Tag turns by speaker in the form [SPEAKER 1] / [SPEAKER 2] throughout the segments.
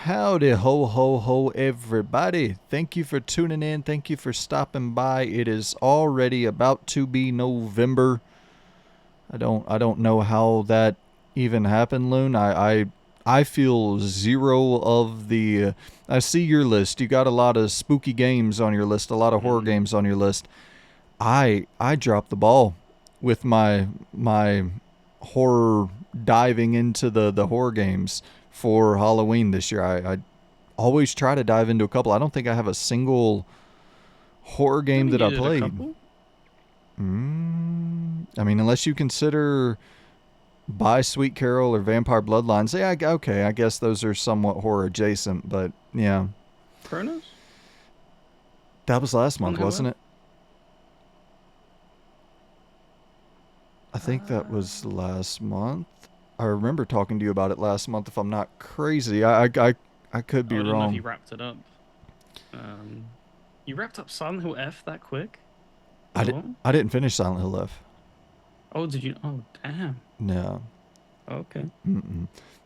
[SPEAKER 1] Howdy, ho, ho, ho, everybody. Thank you for tuning in. Thank you for stopping by. It is already about to be November. I don't know how that even happened, Loon. I feel zero of the. I see your list. You got a lot of spooky games on your list, a lot of horror games on your list. I dropped the ball with my horror diving into the horror games for Halloween this year. I always try to dive into a couple. I don't think I have a single horror
[SPEAKER 2] I
[SPEAKER 1] game
[SPEAKER 2] think
[SPEAKER 1] that
[SPEAKER 2] you
[SPEAKER 1] I
[SPEAKER 2] did a
[SPEAKER 1] played.
[SPEAKER 2] couple.
[SPEAKER 1] I mean, unless you consider By Sweet Carole or Vampire Bloodlines. Yeah, okay, I guess those are somewhat horror adjacent, but yeah.
[SPEAKER 2] Kronos?
[SPEAKER 1] That was last month,
[SPEAKER 2] Silent Hill
[SPEAKER 1] wasn't
[SPEAKER 2] F?
[SPEAKER 1] it? I think that was
[SPEAKER 2] Uh,
[SPEAKER 1] last month. I remember talking to you about it last month. If I'm not crazy, I could
[SPEAKER 2] oh,
[SPEAKER 1] be
[SPEAKER 2] I didn't know if you
[SPEAKER 1] wrong.
[SPEAKER 2] wrapped it up. Um, you wrapped up Silent Hill F that quick
[SPEAKER 1] I
[SPEAKER 2] as
[SPEAKER 1] did.
[SPEAKER 2] well?
[SPEAKER 1] I didn't finish Silent Hill F.
[SPEAKER 2] Oh, did you? Oh, damn.
[SPEAKER 1] No.
[SPEAKER 2] Okay.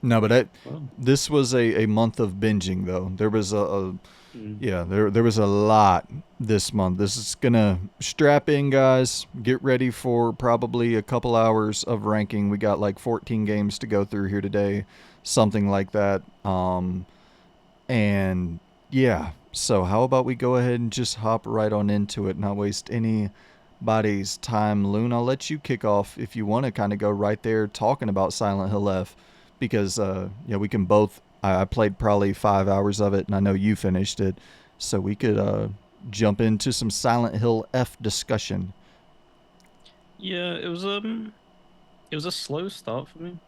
[SPEAKER 1] No, but
[SPEAKER 2] Well,
[SPEAKER 1] this was a month of binging though. There was a
[SPEAKER 2] mm,
[SPEAKER 1] yeah, there was a lot this month. This is gonna strap in, guys. Get ready for probably a couple hours of ranking. We got like 14 games to go through here today, something like that. And yeah, so how about we go ahead and just hop right on into it, not waste anybody's time. Loon, I'll let you kick off if you want to kind of go right there talking about Silent Hill F, because yeah, we can both. I played probably 5 hours of it, and I know you finished it, so we could jump into some Silent Hill F discussion.
[SPEAKER 2] yeah, it was a slow start for me.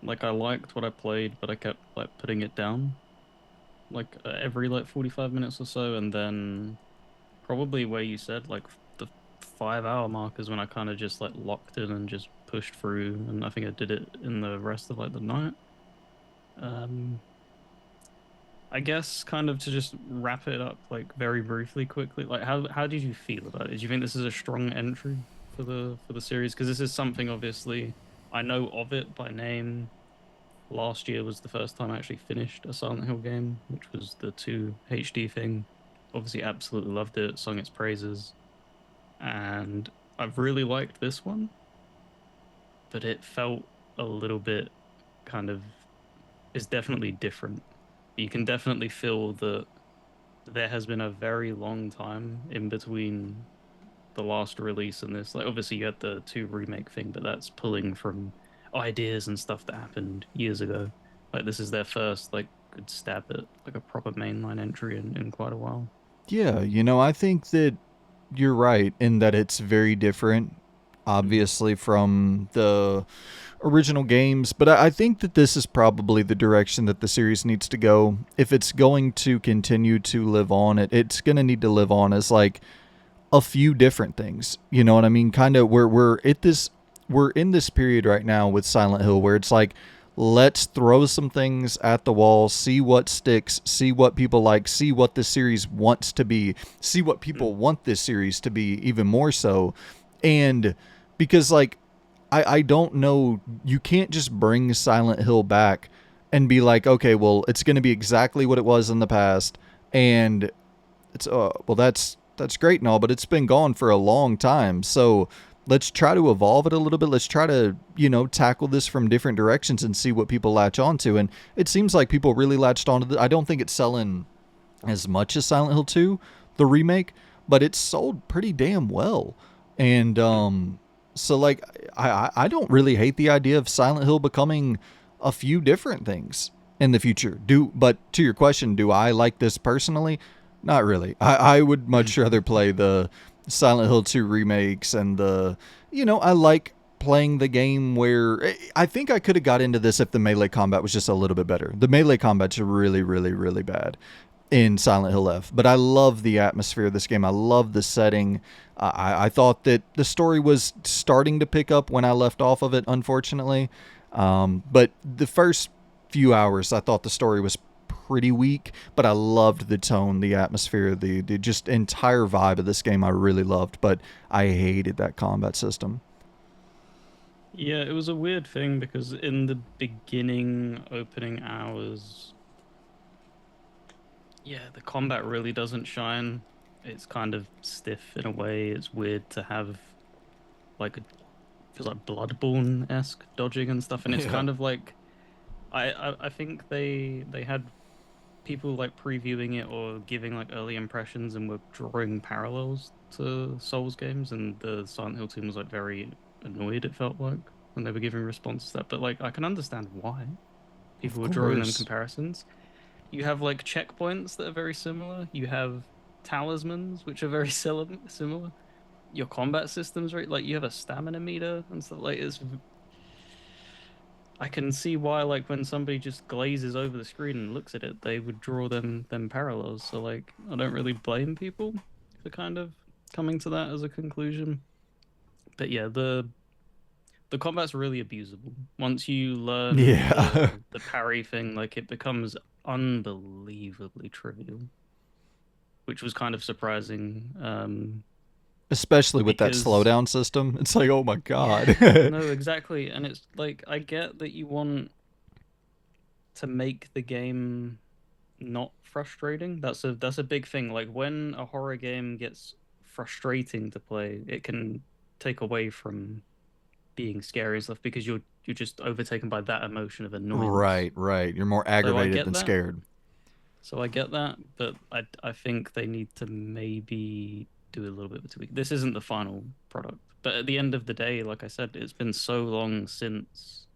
[SPEAKER 2] Like I liked what I played, but I kept like putting it down, like every like 45 minutes or so, and then probably where you said like the 5 hour mark is when I kind of just like locked in and just pushed through, and I think I did it in the rest of like the night. Um, I guess kind of to just wrap it up like very briefly, quickly. Like how did you feel about it? Do you think this is a strong entry for the series? Because this is something obviously I know of it by name. Last year was the first time I actually finished a Silent Hill game, which was the 2 HD thing. Obviously, absolutely loved it, sung its praises, and I've really liked this one, but it felt a little bit kind of is definitely different. You can definitely feel that there has been a very long time in between the last release and this. Like, obviously, you had the 2 remake thing, but that's pulling from ideas and stuff that happened years ago. Like, this is their first, like, good stab at, like, a proper mainline entry in quite a while.
[SPEAKER 1] Yeah, I think that you're right in that it's very different,
[SPEAKER 2] Mm,
[SPEAKER 1] obviously, from the original games, but I think that this is probably the direction that the series needs to go. If it's going to continue to live on, it's going to need to live on as like a few different things. You know what I mean? Kind of where we're in this period right now with Silent Hill where it's like let's throw some things at the wall, see what sticks, see what people like, see what the series wants to be, see what people
[SPEAKER 2] mm,
[SPEAKER 1] want this series to be even more so. And because like I don't know, you can't just bring Silent Hill back and be like, okay, well, it's going to be exactly what it was in the past, and it's well, that's great and all, but it's been gone for a long time. So let's try to evolve it a little bit. Let's try to tackle this from different directions and see what people latch onto. And it seems like people really latched onto I don't think it's selling as much as Silent Hill 2, the remake, but it's sold pretty damn well. And
[SPEAKER 2] mm.
[SPEAKER 1] so like I don't really hate the idea of Silent Hill becoming a few different things in the future. But to your question, do I like this personally? Not really. I would much rather play the Silent Hill 2 remakes and I like playing the game where I think I could have got into this if the melee combat was just a little bit better. The melee combat's really, really, really bad in Silent Hill F. But I love the atmosphere of this game. I love the setting. I thought that the story was starting to pick up when I left off of it, unfortunately. But the first few hours, I thought the story was pretty weak, but I loved the tone, the atmosphere, the just entire vibe of this game I really loved, but I hated that combat system.
[SPEAKER 2] Yeah, it was a weird thing because in the beginning opening hours, Yeah, the combat really doesn't shine. It's kind of stiff in a way. It's weird to have like a feels like Bloodborne-esque dodging and stuff, and it's
[SPEAKER 1] Yeah.
[SPEAKER 2] kind of like I think they had people like previewing it or giving like early impressions and were drawing parallels to Souls games, and the Silent Hill team was like very annoyed, it felt like, when they were giving response to that. But like I can understand why
[SPEAKER 1] Of
[SPEAKER 2] people were drawing them
[SPEAKER 1] course.
[SPEAKER 2] comparisons. You have like checkpoints that are very similar. You have talismans which are very similar. Your combat systems, right? Like you have a stamina meter and stuff. Like it's I can see why, like, when somebody just glazes over the screen and looks at it, they would draw them parallels. So, like, I don't really blame people for kind of coming to that as a conclusion. But yeah, the combat's really abusable. Once you learn
[SPEAKER 1] Yeah.
[SPEAKER 2] the parry thing, like, it becomes unbelievably trivial, which was kind of surprising.
[SPEAKER 1] Especially with that
[SPEAKER 2] Because
[SPEAKER 1] slowdown system. It's like, oh my
[SPEAKER 2] yeah,
[SPEAKER 1] god.
[SPEAKER 2] no, exactly, and it's like I get that you want to make the game not frustrating. That's a big thing. Like when a horror game gets frustrating to play, it can take away from being scary and stuff because you're just overtaken by that emotion of annoyance.
[SPEAKER 1] Right, right. You're more
[SPEAKER 2] So I
[SPEAKER 1] aggravated
[SPEAKER 2] get
[SPEAKER 1] than
[SPEAKER 2] that.
[SPEAKER 1] scared.
[SPEAKER 2] So I get that, but I think they need to maybe do a little bit of a tweak. This isn't the final product, but at the end of the day, like I said, it's been so long since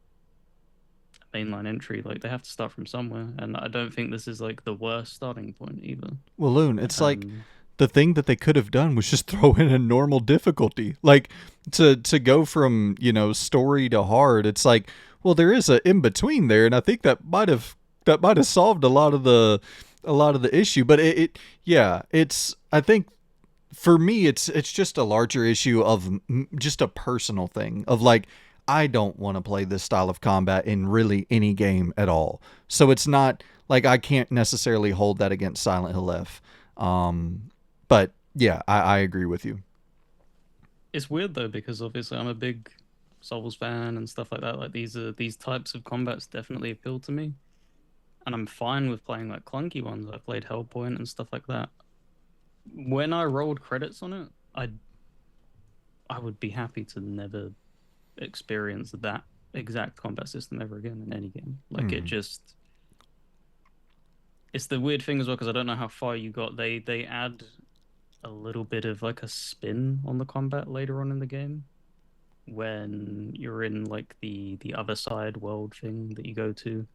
[SPEAKER 2] mainline entry. Like they have to start from somewhere, and I don't think this is like the worst starting point either.
[SPEAKER 1] Well, Loon, it's like
[SPEAKER 2] Um,
[SPEAKER 1] the thing that they could have done was just throw in a normal difficulty. Like to go from, story to hard. It's like, well, there is a in between there, and I think that might have solved a lot of the issue, but yeah, it's I think for me it's just a larger issue of just a personal thing of like I don't want to play this style of combat in really any game at all. So it's not like I can't necessarily hold that against Silent Hill F. Um, but yeah, I agree with you.
[SPEAKER 2] it's weird though because obviously I'm a big Souls fan and stuff like that. Like these types of combats definitely appeal to me, and I'm fine with playing like clunky ones. I played Hellpoint and stuff like that. When I rolled credits on it, I would be happy to never experience that exact combat system ever again in any game. Like it
[SPEAKER 1] Mm.
[SPEAKER 2] just it's the weird thing as well because I don't know how far you got. They add a little bit of like a spin on the combat later on in the game when you're in like the other side world thing that you go to,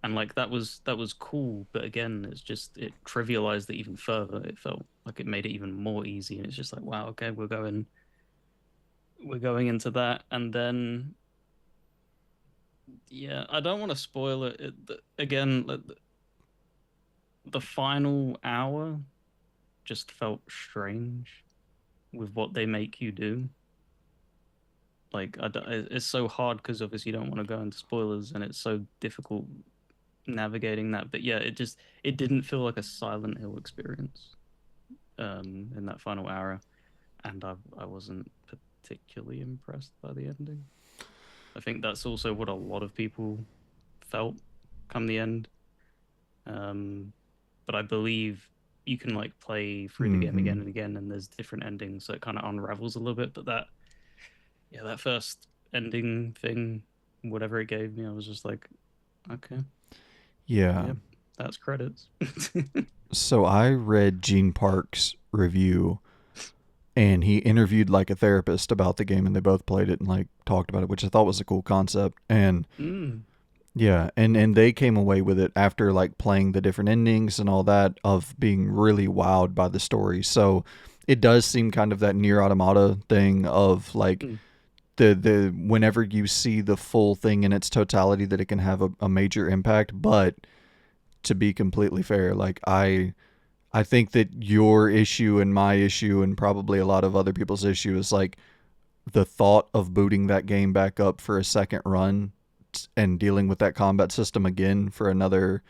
[SPEAKER 2] and like that was cool, but again it's just it trivialized it even further. It felt like it made it even more easy, and it's just like wow, okay, we're going into that. And then yeah, I don't want to spoil it, again, like, the final hour just felt strange with what they make you do. Like it's so hard because obviously you don't want to go into spoilers, and it's so difficult navigating that. But yeah, it didn't feel like a Silent Hill experience in that final hour, and I wasn't particularly impressed by the ending. I think that's also what a lot of people felt come the end. Um, but I believe you can like play through the game
[SPEAKER 1] Mm-hmm.
[SPEAKER 2] again and again, and there's different endings, so it kind of unravels a little bit. But that first ending thing, whatever it gave me, I was just like, okay,
[SPEAKER 1] Yeah.
[SPEAKER 2] yep, that's credits.
[SPEAKER 1] So I read Gene Park's review, and he interviewed like a therapist about the game, and they both played it and like talked about it, which I thought was a cool concept. And
[SPEAKER 2] Mm,
[SPEAKER 1] yeah, and they came away with it after like playing the different endings and all that of being really wowed by the story. So it does seem kind of that near automata thing of like
[SPEAKER 2] mm.
[SPEAKER 1] the whenever you see the full thing in its totality that it can have a major impact. But to be completely fair, like I think that your issue and my issue and probably a lot of other people's issue is like the thought of booting that game back up for a second run and dealing with that combat system again for another,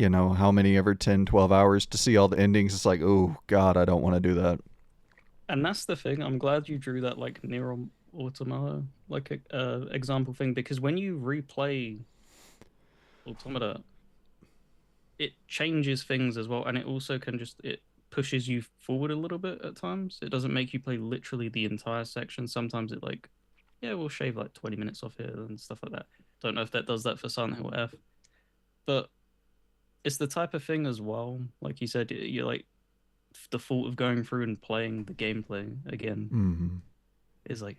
[SPEAKER 1] how many ever 10, 12 hours to see all the endings. It's like, oh God, I don't want to do that.
[SPEAKER 2] And that's the thing. I'm glad you drew that like Nier Automata like example thing because when you replay Automata, it changes things as well, and it also can just it pushes you forward a little bit at times. It doesn't make you play literally the entire section. Sometimes it like, yeah, we'll shave like 20 minutes off here and stuff like that. Don't know if that does that for Silent Hill F, but it's the type of thing as well. Like you said, you're like the thought of going through and playing the gameplay again
[SPEAKER 1] Mm-hmm.
[SPEAKER 2] is like,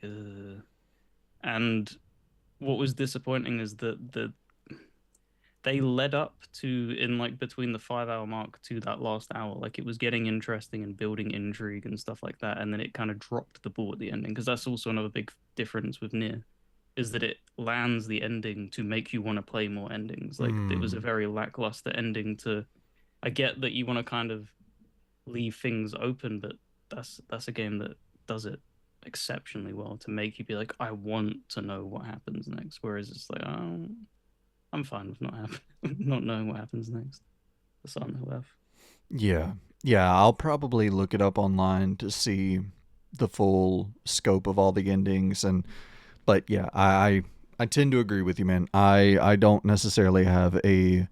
[SPEAKER 2] and what was disappointing is that they led up to in like between the 5 hour mark to that last hour. Like it was getting interesting and building intrigue and stuff like that, and then it kind of dropped the ball at the ending because that's also another big difference with Nier is that it lands the ending to make you want to play more endings. Like it was a
[SPEAKER 1] Mm.
[SPEAKER 2] very lackluster ending to. I get that you want to kind of leave things open, but that's a game that does it exceptionally well to make you be like, I want to know what happens next. Whereas it's like, oh, I'm fine with not knowing what happens next. The Silent Hill F.
[SPEAKER 1] Yeah. Yeah, I'll probably look it up online to see the full scope of all the endings and but yeah, I tend to agree with you, man. I don't necessarily have a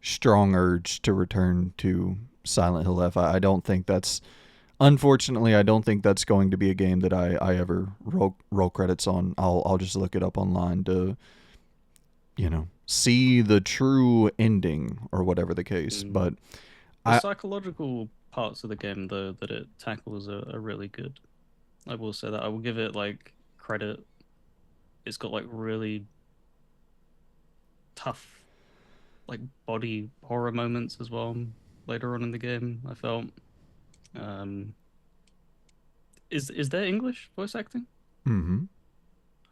[SPEAKER 1] strong urge to return to Silent Hill F. I don't think that's unfortunately I don't think that's going to be a game that I ever roll credits on. I'll just look it up online to, see the true ending or whatever the case.
[SPEAKER 2] Mm.
[SPEAKER 1] But
[SPEAKER 2] The
[SPEAKER 1] I
[SPEAKER 2] psychological parts of the game, though, that it tackles are really good. I will say that. I will give it like credit. It's got like really tough, like body horror moments as well later on in the game. I felt. Um, is there English voice acting?
[SPEAKER 1] mhm.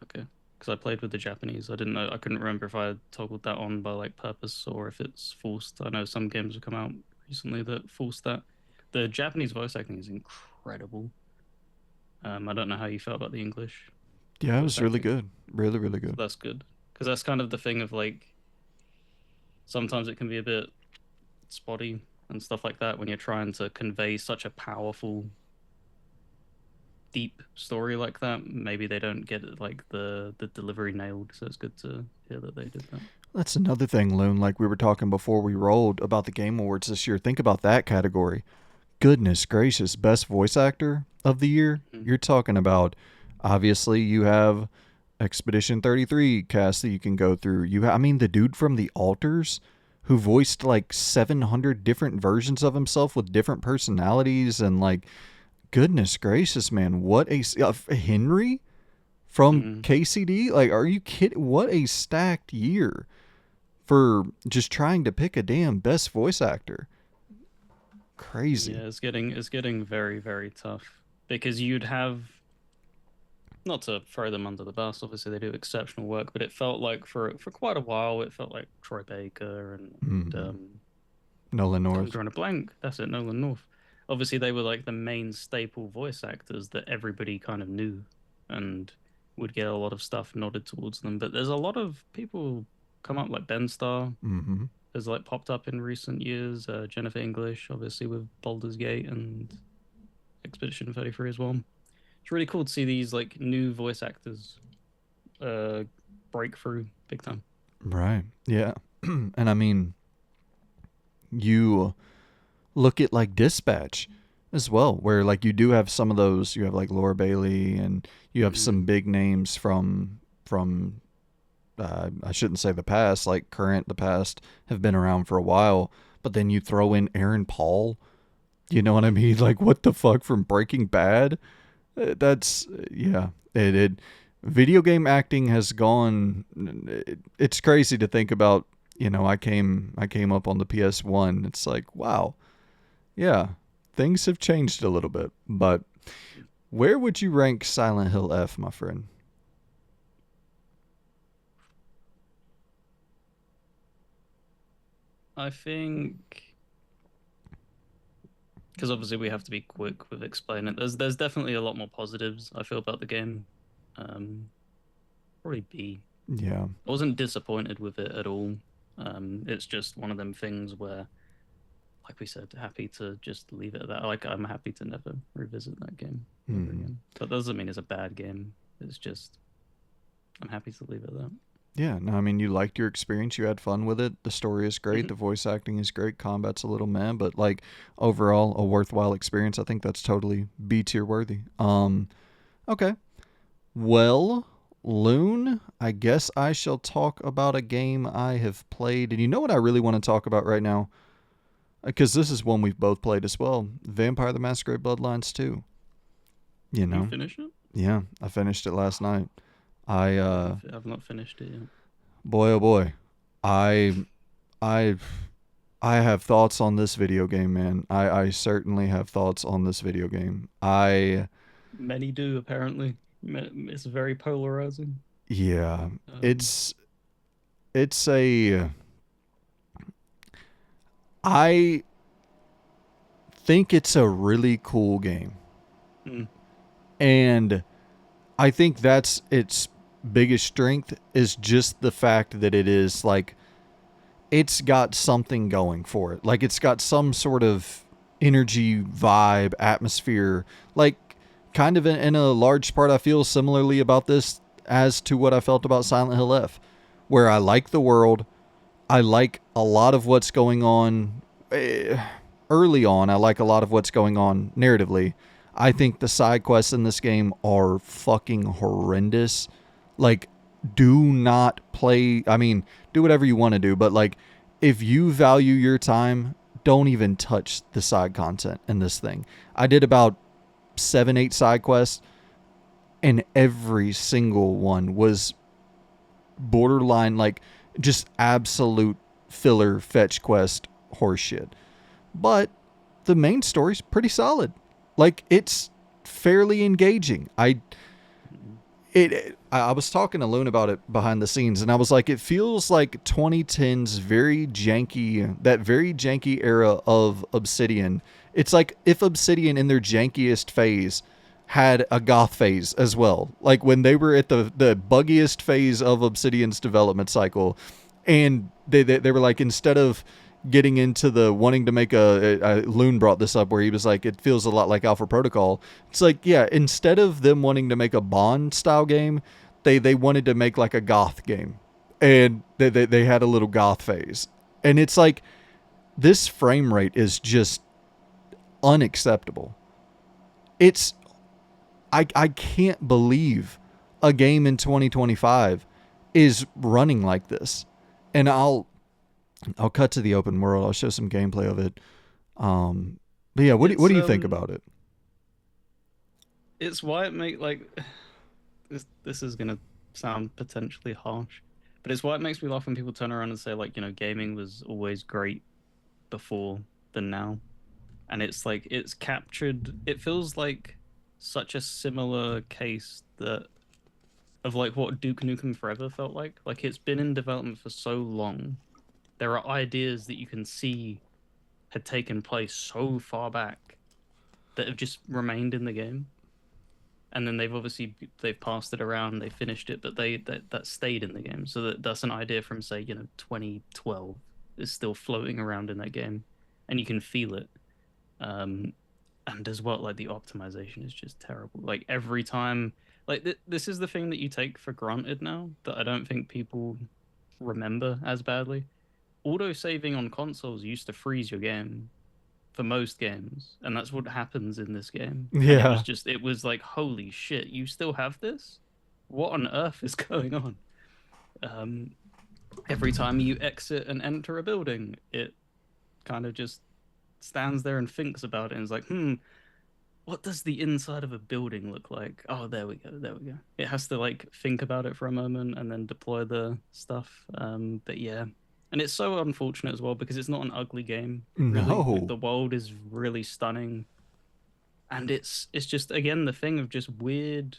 [SPEAKER 2] Okay, because I played with the Japanese. I didn't know. I couldn't remember if I toggled that on by like purpose or if it's forced. I know some games have come out recently that forced that. The Japanese voice acting is incredible. I don't know how you felt about the English
[SPEAKER 1] Yeah, it
[SPEAKER 2] voice
[SPEAKER 1] was really
[SPEAKER 2] acting,
[SPEAKER 1] good. Really, really
[SPEAKER 2] so
[SPEAKER 1] good.
[SPEAKER 2] that's good because that's kind of the thing of like sometimes it can be a bit spotty and stuff like that when you're trying to convey such a powerful, deep story like that. Maybe they don't get it like the delivery nailed, so it's good to hear that they did that.
[SPEAKER 1] That's another thing, Loon, like we were talking before we rolled about the Game Awards this year. Think about that category. Goodness gracious, best voice actor of the year.
[SPEAKER 2] Mhm.
[SPEAKER 1] You're talking about obviously you have Expedition 33 cast that you can go through. I mean the dude from The Alters who voiced like 700 different versions of himself with different personalities and like goodness gracious, man, what a Henry from
[SPEAKER 2] Mhm.
[SPEAKER 1] KCD? Like are you kidding? What a stacked year for just trying to pick a damn best voice actor. Crazy.
[SPEAKER 2] Yeah, it's getting very very tough because you'd have not to throw them under the bus. Obviously, they do exceptional work, but it felt like for quite a while, it felt like Troy Baker and
[SPEAKER 1] Mm-hmm. Nolan
[SPEAKER 2] I'm
[SPEAKER 1] North.
[SPEAKER 2] drawing a blank. That's it, Nolan North. Obviously, they were like the main staple voice actors that everybody kind of knew and would get a lot of stuff nodded towards them. But there's a lot of people come up like Ben Starr
[SPEAKER 1] Mm-hmm.
[SPEAKER 2] has like popped up in recent years. Jennifer English, obviously with Baldur's Gate and Expedition 33 as well. It's really cool to see these like new voice actors uh break through big time.
[SPEAKER 1] Right. Yeah. And I mean, you look at like Dispatch as well, where like you do have some of those. You have like Laura Bailey, and you have
[SPEAKER 2] Mm.
[SPEAKER 1] some big names from I shouldn't say the past, like current, the past have been around for a while. But then you throw in Aaron Paul. You know what I mean? Like what the fuck from Breaking Bad? That's yeah. It video game acting has gone. It's crazy to think about. I came up on the PS1. It's like wow, yeah, things have changed a little bit. But where would you rank Silent Hill F, my friend?
[SPEAKER 2] I think because obviously we have to be quick with explaining it. There's definitely a lot more positives I feel about the game. Um, Probably B.
[SPEAKER 1] Yeah.
[SPEAKER 2] I wasn't disappointed with it at all. It's just one of them things where, like we said, happy to just leave it at that. Like I'm happy to never revisit that game ever
[SPEAKER 1] Hmm.
[SPEAKER 2] again. That doesn't mean it's a bad game. It's just I'm happy to leave it at that.
[SPEAKER 1] Yeah, no, I mean, you liked your experience. You had fun with it. The story is great.
[SPEAKER 2] Mhm.
[SPEAKER 1] The voice acting is great. Combat's a little meh, but like overall, a worthwhile experience. I think that's totally B tier worthy. Okay. Well, Loon, I guess I shall talk about a game I have played. And you know what I really want to talk about right now? Because this is one we've both played as well. Vampire the Masquerade Bloodlines 2. You
[SPEAKER 2] You
[SPEAKER 1] know?
[SPEAKER 2] finish it?
[SPEAKER 1] Yeah, I finished it last night. I
[SPEAKER 2] I've not finished it yet.
[SPEAKER 1] boy oh boy. I I I have thoughts on this video game, man. I certainly have thoughts on this video game.
[SPEAKER 2] Many do apparently. It's very polarizing.
[SPEAKER 1] Yeah,
[SPEAKER 2] Um,
[SPEAKER 1] it's it's a I think it's a really cool game.
[SPEAKER 2] mm,
[SPEAKER 1] And I think that's its biggest strength is just the fact that it is like it's got something going for it. Like it's got some sort of energy, vibe, atmosphere. Like kind of in a large part I feel similarly about this as to what I felt about Silent Hill F, where I like the world, I like a lot of what's going on early on. I like a lot of what's going on narratively. I think the side quests in this game are fucking horrendous. Like, do not play. I mean, do whatever you want to do, but like, if you value your time, don't even touch the side content in this thing. I did about 7, 8 side quests, and every single one was borderline like just absolute filler fetch quest horseshit. But the main story's pretty solid. Like it's fairly engaging.
[SPEAKER 2] mm,
[SPEAKER 1] I was talking to Loon about it behind the scenes, and I was like, it feels like 2010's very janky era of Obsidian. It's like if Obsidian in their jankiest phase had a goth phase as well. Like when they were at the buggiest phase of Obsidian's development cycle, and they were like, instead of getting into the wanting to make Loon brought this up where he was like, it feels a lot like Alpha Protocol. It's like, yeah, instead of them wanting to make a Bond style game, they wanted to make like a goth game, and they had a little goth phase, and it's like this frame rate is just unacceptable. It's I can't believe a game in 2025 is running like this. And I'll cut to the open world. I'll show some gameplay of it. But yeah, what
[SPEAKER 2] it's
[SPEAKER 1] do you think about it?
[SPEAKER 2] it's why it make like this is gonna sound potentially harsh, but it's why it makes me laugh when people turn around and say like, gaming was always great before than now. And it's like it's captured it feels like such a similar case that of like what Duke Nukem Forever felt like. Like it's been in development for so long. There are ideas that you can see had taken place so far back that have just remained in the game. And then they've passed it around, they finished it, but that stayed in the game. So that's an idea from say, 2012 is still floating around in that game, and you can feel it. Um, and as well, like the optimization is just terrible. Like every time, like this is the thing that you take for granted now that I don't think people remember as badly. Auto saving on consoles used to freeze your game for most games, and that's what happens in this game. And
[SPEAKER 1] Yeah.
[SPEAKER 2] it was like, holy shit, you still have this? What on earth is going on? Um, every time you exit and enter a building, it kind of just stands there and thinks about it and is like, what does the inside of a building look like? Oh, there we go, there we go. It has to like think about it for a moment and then deploy the stuff. But yeah, and it's so unfortunate as well because it's not an ugly game, really. Like
[SPEAKER 1] No.
[SPEAKER 2] the world is really stunning, and it's just again the thing of just weird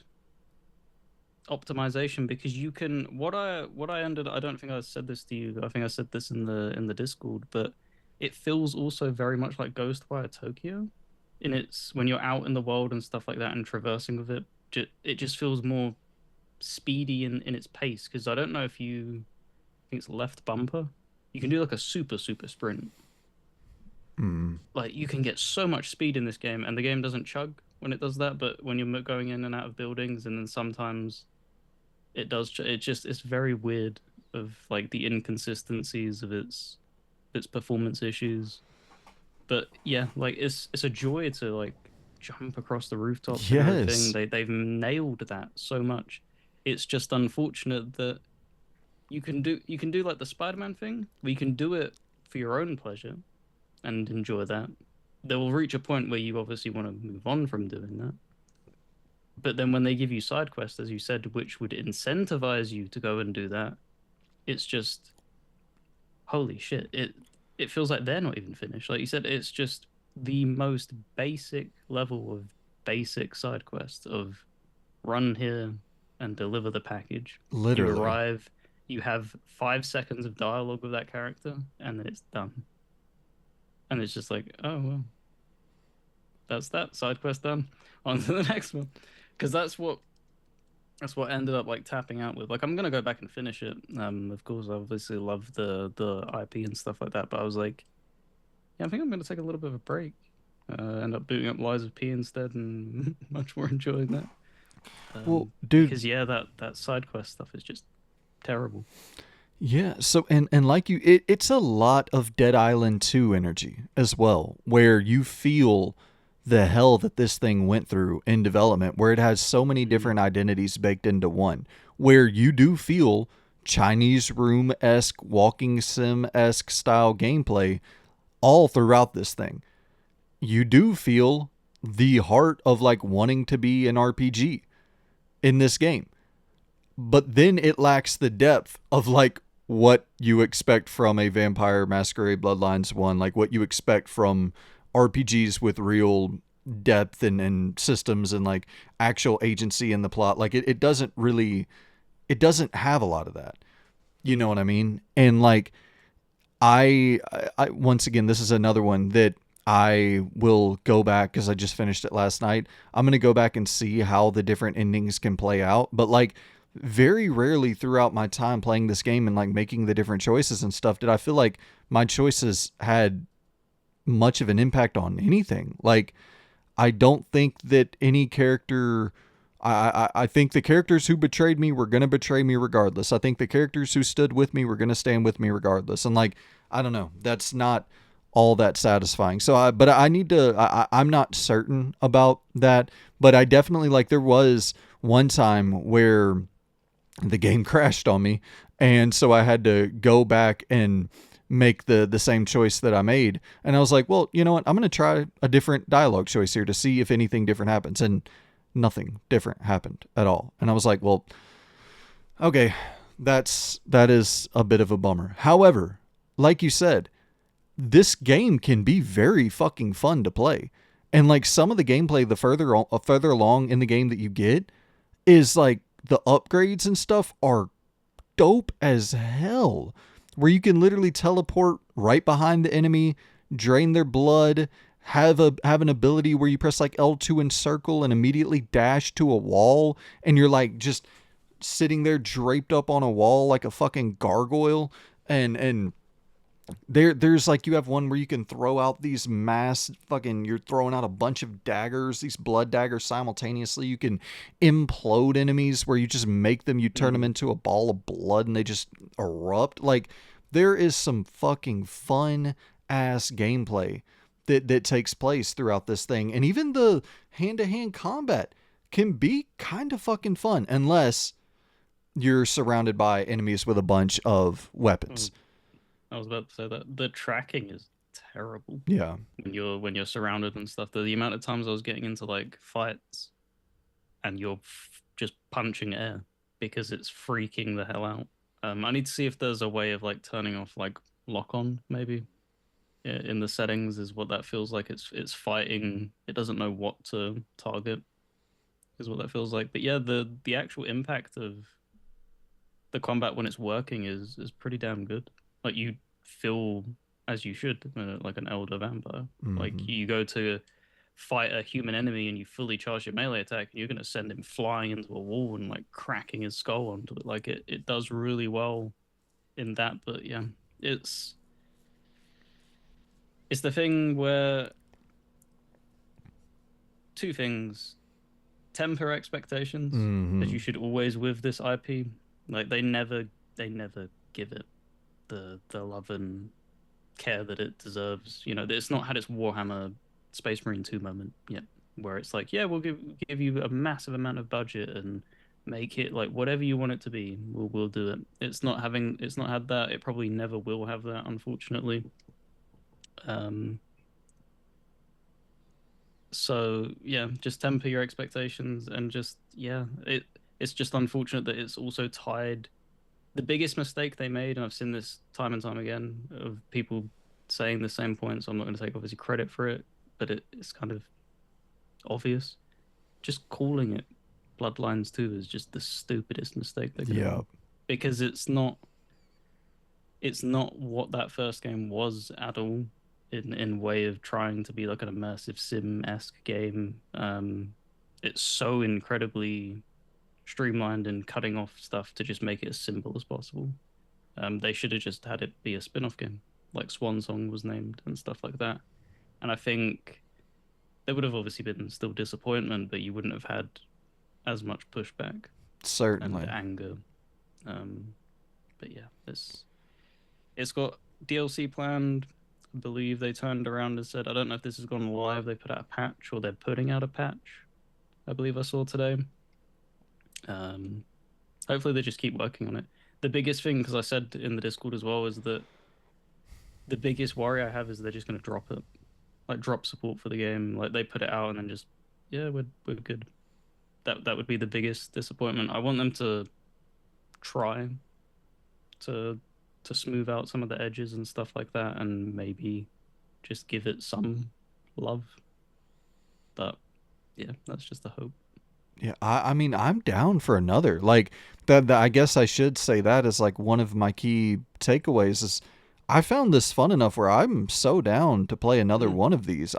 [SPEAKER 2] optimization because you can what I ended I don't think I said this to you. I think I said this in the Discord, but it feels also very much like Ghostwire Tokyo in its when you're out in the world and stuff like that and traversing with it. It just feels more speedy in its pace because I don't know if you think it's left bumper. You can do like a super sprint.
[SPEAKER 1] Mm.
[SPEAKER 2] Like you can get so much speed in this game, and the game doesn't chug when it does that. But when you're going in and out of buildings, and then sometimes It does. It's very weird of like the inconsistencies of its performance issues. But yeah, like it's a joy to like jump across the rooftops and everything.
[SPEAKER 1] Yes,
[SPEAKER 2] They've nailed that so much. It's just unfortunate that you can do like the Spider-Man thing, where you can do it for your own pleasure and enjoy that. There will reach a point where you obviously want to move on from doing that. But then when they give you side quests, as you said, which would incentivize you to go and do that, it's just holy shit. It feels like they're not even finished. Like you said, it's just the most basic level of basic side quest of run here and deliver the package. You
[SPEAKER 1] literally.
[SPEAKER 2] arrive, you have 5 seconds of dialogue with that character, and then it's done. And it's just like, oh well, that's that side quest done. On to the next one. Because that's what ended up like tapping out with. Like I'm gonna go back and finish it. Of course, I obviously love the IP and stuff like that, but I was like, yeah, I think I'm gonna take a little bit of a break. End up booting up Lies of P instead, and much more enjoying that.
[SPEAKER 1] Well, dude,
[SPEAKER 2] Because yeah, that side quest stuff is just terrible.
[SPEAKER 1] yeah. So, and like you, it's a lot of Dead Island 2 energy as well, where you feel the hell that this thing went through in development, where it has so many
[SPEAKER 2] Mm.
[SPEAKER 1] different identities baked into one, where you do feel Chinese room esque, walking sim esque style gameplay all throughout this thing. You do feel the heart of like wanting to be an RPG in this game, but then it lacks the depth of like what you expect from a Vampire Masquerade Bloodlines one, like what you expect from RPGs with real depth and systems and like actual agency in the plot. Like it doesn't really, it doesn't have a lot of that. You know
[SPEAKER 2] Mm.
[SPEAKER 1] what I mean? And like I once again, this is another one that I will go back because I just finished it last night. I'm gonna go back and see how the different endings can play out. But like, very rarely throughout my time playing this game and like making the different choices and stuff did I feel like my choices had much of an impact on anything. Like, I don't think that any character. I think the characters who betrayed me were gonna betray me regardless. I think the characters who stood with me were gonna stand with me regardless. And like, I don't know, that's not all that satisfying. So but I need to. I'm not certain about that, but I definitely like there was one time where the game crashed on me, and so I had to go back and make the same choice that I made. And I was like, well, you know what? I'm going to try a different dialogue choice here to see if anything different happens. And nothing different happened at all. And I was like, well, okay, that is a bit of a bummer. However, like you said, this game can be very fucking fun to play. And like some of the gameplay, the further along in the game that you get, is like the upgrades and stuff are dope as hell. Where you can literally teleport right behind the enemy, drain their blood, have an ability where you press like L2 and circle and immediately dash to a wall, and you're like just sitting there draped up on a wall like a fucking gargoyle. And there's like you have one where you can throw out these mass fucking you're throwing out a bunch of daggers, these blood daggers simultaneously. You can implode enemies where you just make them, you turn them
[SPEAKER 2] Mm.
[SPEAKER 1] into a ball of blood and they just erupt. Like there is some fucking fun ass gameplay that takes place throughout this thing. And even the hand-to-hand combat can be kind of fucking fun unless you're surrounded by enemies with a bunch of weapons.
[SPEAKER 2] Oh, I was about to say that the tracking is terrible
[SPEAKER 1] Yeah.
[SPEAKER 2] when you're surrounded and stuff. The amount of times I was getting into like fights and you're just punching air because it's freaking the hell out. I need to see if there's a way of like turning off like lock on maybe in the settings is what that feels like. It's fighting. It doesn't know what to target is what that feels like. But yeah, the actual impact of the combat when it's working is pretty damn good. Like you feel as you should, like an elder vampire. Like
[SPEAKER 1] Mm-hmm.
[SPEAKER 2] you go to fight a human enemy and you fully charge your melee attack, and you're gonna send him flying into a wall and like cracking his skull onto it. Like it does really well in that. But yeah, it's it's the thing where two things. temper expectations, as
[SPEAKER 1] Hmm.
[SPEAKER 2] you should always with this IP. Like they never give it the love and care that it deserves. It's not had its Warhammer Space Marine 2 moment yet, where it's like, yeah, we'll give you a massive amount of budget and make it like whatever you want it to be. We'll do it. It's not had that. It probably never will have that, unfortunately. Um, so yeah, just temper your expectations and just yeah, it's just unfortunate that it's also tied. The biggest mistake they made, and I've seen this time and time again of people saying the same points. I'm not going to take obviously credit for it, but it's kind of obvious. Just calling it Bloodlines 2 is just the stupidest mistake they could have
[SPEAKER 1] Yeah,
[SPEAKER 2] made because it's not what that first game was at all in way of trying to be like an immersive sim-esque game. It's so incredibly streamlined and cutting off stuff to just make it as simple as possible. They should have just had it be a spin-off game, like Swan Song was named and stuff like that. And I think there would have obviously been still disappointment, but you wouldn't have had as much pushback and
[SPEAKER 1] certainly.
[SPEAKER 2] anger. Um, but yeah, it's got DLC planned. I believe they turned around and said, I don't know if this has gone live. They put out a patch or they're putting out a patch. I believe I saw today. Um, Hopefully they just keep working on it. The biggest thing, because I said in the Discord as well, is that the biggest worry I have is they're just going to drop it, like drop support for the game. Like they put it out and then just, yeah, we're good. That would be the biggest disappointment. I want them to try to smooth out some of the edges and stuff like that, and maybe just give it some love. But yeah, that's just a hope.
[SPEAKER 1] Yeah, I mean, I'm down for another. Like that, I guess I should say that as like one of my key takeaways is I found this fun enough where I'm so down to play another
[SPEAKER 2] Mm.
[SPEAKER 1] one of these.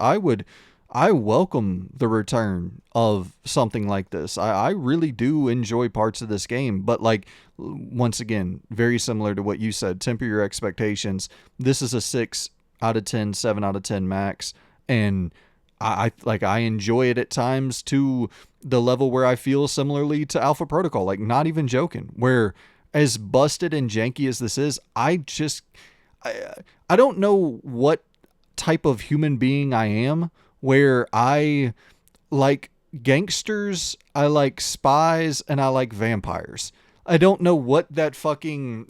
[SPEAKER 1] I welcome the return of something like this. I really do enjoy parts of this game, but like once again, very similar to what you said, temper your expectations. This is a 6 out of 10, 7 out of 10 max, and I enjoy it at times to the level where I feel similarly to Alpha Protocol, like not even joking, where as busted and janky as this is, I, I don't know what type of human being I am where I like gangsters, I like spies, and I like vampires. I don't know what that fucking.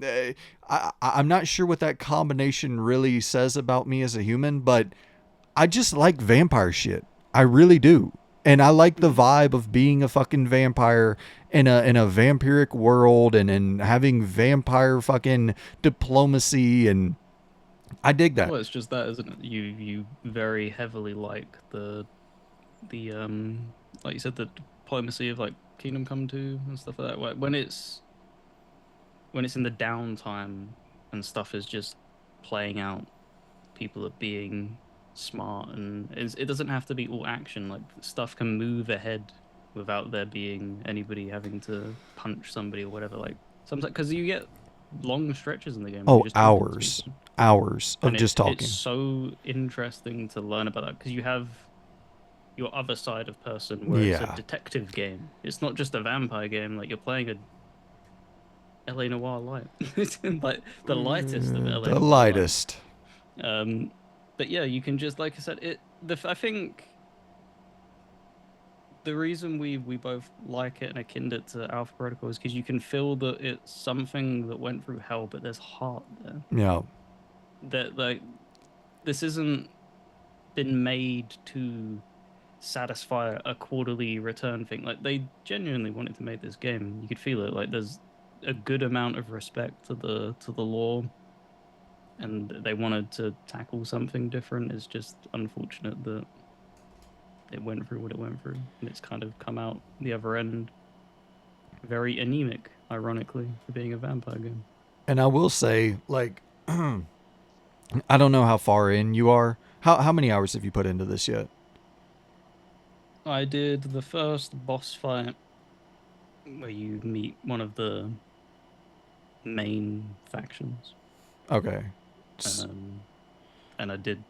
[SPEAKER 1] I'm not sure what that combination really says about me as a human, but I just like vampire shit. I really do. And I like the
[SPEAKER 2] Mm.
[SPEAKER 1] vibe of being a fucking vampire in a vampiric world and having vampire fucking diplomacy, and I dig that.
[SPEAKER 2] Well, it's just that, isn't it? You very heavily like the like you said, the diplomacy of like Kingdom Come 2 and stuff like that. Like, when it's in the downtime and stuff is just playing out, people are being smart, and it doesn't have to be all action. Like stuff can move ahead without there being anybody having to punch somebody or whatever. Like sometimes because you get long stretches in the game where you're
[SPEAKER 1] Oh,
[SPEAKER 2] just talking to
[SPEAKER 1] hours.
[SPEAKER 2] people,
[SPEAKER 1] Hours of
[SPEAKER 2] and
[SPEAKER 1] just
[SPEAKER 2] it's
[SPEAKER 1] talking.
[SPEAKER 2] so interesting to learn about that because you have your other side of person where it's a
[SPEAKER 1] Yeah.
[SPEAKER 2] detective game. It's not just a vampire game. Like you're playing a LA Noir light. It's like the lightest of LA
[SPEAKER 1] The
[SPEAKER 2] Noir light.
[SPEAKER 1] lightest.
[SPEAKER 2] Um, but yeah, you can just like I said, I think the reason we both like it and akin it to Alpha Protocol is because you can feel that it's something that went through hell, but there's heart there.
[SPEAKER 1] Yeah.
[SPEAKER 2] That like this isn't been made to satisfy a quarterly return thing. Like they genuinely wanted to make this game. You could feel it. Like there's a good amount of respect to the lore, and they wanted to tackle something different. It's just unfortunate that it went through what it went through, and it's kind of come out the other end very anemic, ironically, for being a vampire game.
[SPEAKER 1] And I will say, like, I don't know how far in you are. How many hours have you put into this yet?
[SPEAKER 2] I did the first boss fight where you meet one of the main factions.
[SPEAKER 1] Okay.
[SPEAKER 2] Um, and I did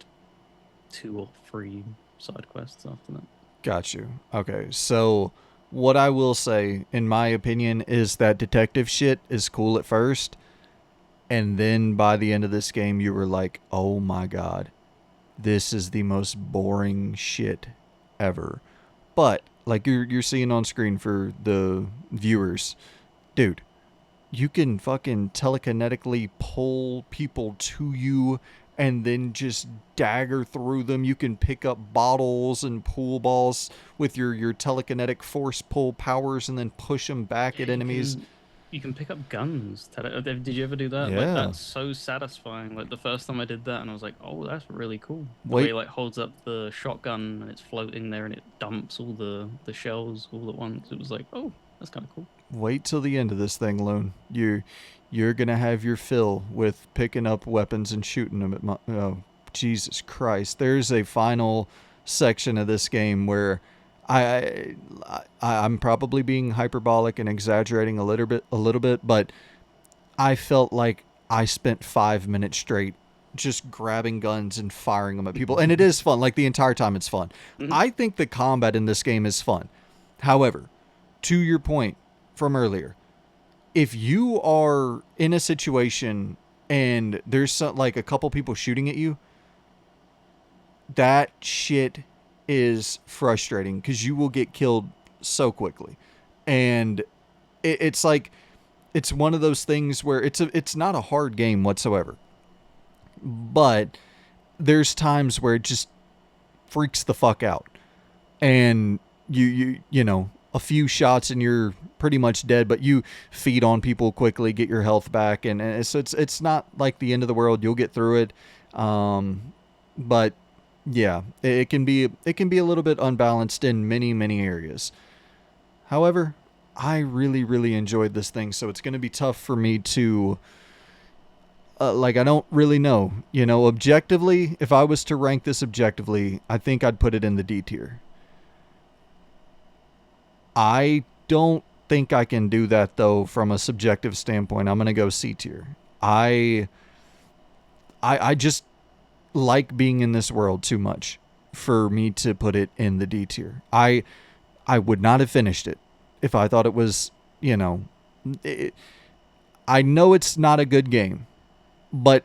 [SPEAKER 2] two or three side quests after that.
[SPEAKER 1] Got you. Okay. So What I will say, in my opinion, is that detective shit is cool at first, and then by the end of this game, you were like, oh my god, this is the most boring shit ever. But like you're seeing on screen for the viewers, dude, you can fucking telekinetically pull people to you and then just dagger through them. You can pick up bottles and pool balls with your telekinetic force pull powers and then push them back
[SPEAKER 2] Yeah,
[SPEAKER 1] at enemies.
[SPEAKER 2] you can pick up guns. Did you ever do that? Like
[SPEAKER 1] Yeah.
[SPEAKER 2] that's so satisfying. Like the first time I did that, and I was like, "Oh, that's really cool." The way he
[SPEAKER 1] Wait,
[SPEAKER 2] like holds up the shotgun and it's floating there, and it dumps all the shells all at once. It was like, "Oh, that's kind of cool."
[SPEAKER 1] wait till the end of this thing, Lone. You're gonna have your fill with picking up weapons and shooting them at my. Oh, Jesus Christ! There's a final section of this game where I, I'm probably being hyperbolic and exaggerating a little bit, but I felt like I spent 5 minutes straight just grabbing guns and firing them at people, and it is fun. Like the entire time, it's fun.
[SPEAKER 2] Mhm.
[SPEAKER 1] I think the combat in this game is fun. However, to your point from earlier, if you are in a situation and there's like a couple people shooting at you, that shit is frustrating because you will get killed so quickly. And it's like it's one of those things where it's not a hard game whatsoever. But there's times where it just freaks the fuck out. And you know, a few shots and you're pretty much dead, but you feed on people quickly, get your health back, and so it's not like the end of the world. You'll get through it. But yeah, it can be a little bit unbalanced in many areas. However, I really enjoyed this thing, so it's going to be tough for me to like I don't really know. You know, objectively, if I was to rank this objectively, I think I'd put it in the D tier. I don't think I can do that though from a subjective standpoint. I'm going to go C tier. I I just like being in this world too much for me to put it in the D tier. I would not have finished it if I thought it was, you know, it, I know it's not a good game, but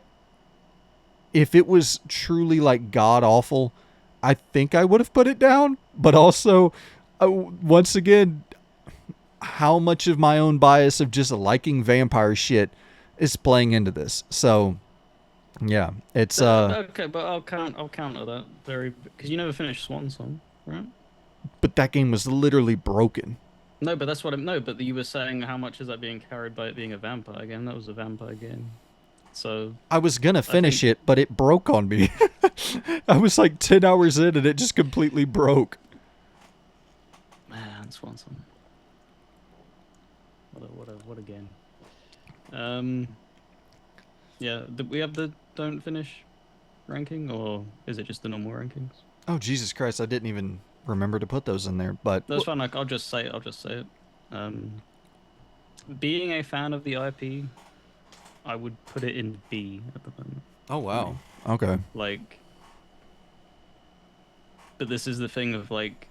[SPEAKER 1] if it was truly like god awful, I think I would have put it down. But also, once again, how much of my own bias of just liking vampire shit is playing into this? So yeah, it's
[SPEAKER 2] Okay, but I'll counter that very because you never finished Swan Song, right?
[SPEAKER 1] but that game was literally broken.
[SPEAKER 2] No, but that's what I'm. No, but you were saying how much is that being carried by it being a vampire game? That was a vampire game. So
[SPEAKER 1] I was gonna
[SPEAKER 2] I
[SPEAKER 1] finish
[SPEAKER 2] think,
[SPEAKER 1] it, but it broke on me. I was like 10 hours in, and it just completely broke.
[SPEAKER 2] man, Swan Song. What a game. Um, yeah, we have the don't finish ranking, or is it just the normal rankings?
[SPEAKER 1] Oh Jesus Christ! I didn't even remember to put those in there. But
[SPEAKER 2] That's fine. Like, I'll just say it. I'll just say it. Um, being a fan of the IP, I would put it in B at the moment
[SPEAKER 1] oh
[SPEAKER 2] for
[SPEAKER 1] wow,
[SPEAKER 2] me.
[SPEAKER 1] okay,
[SPEAKER 2] Like, but this is the thing of like,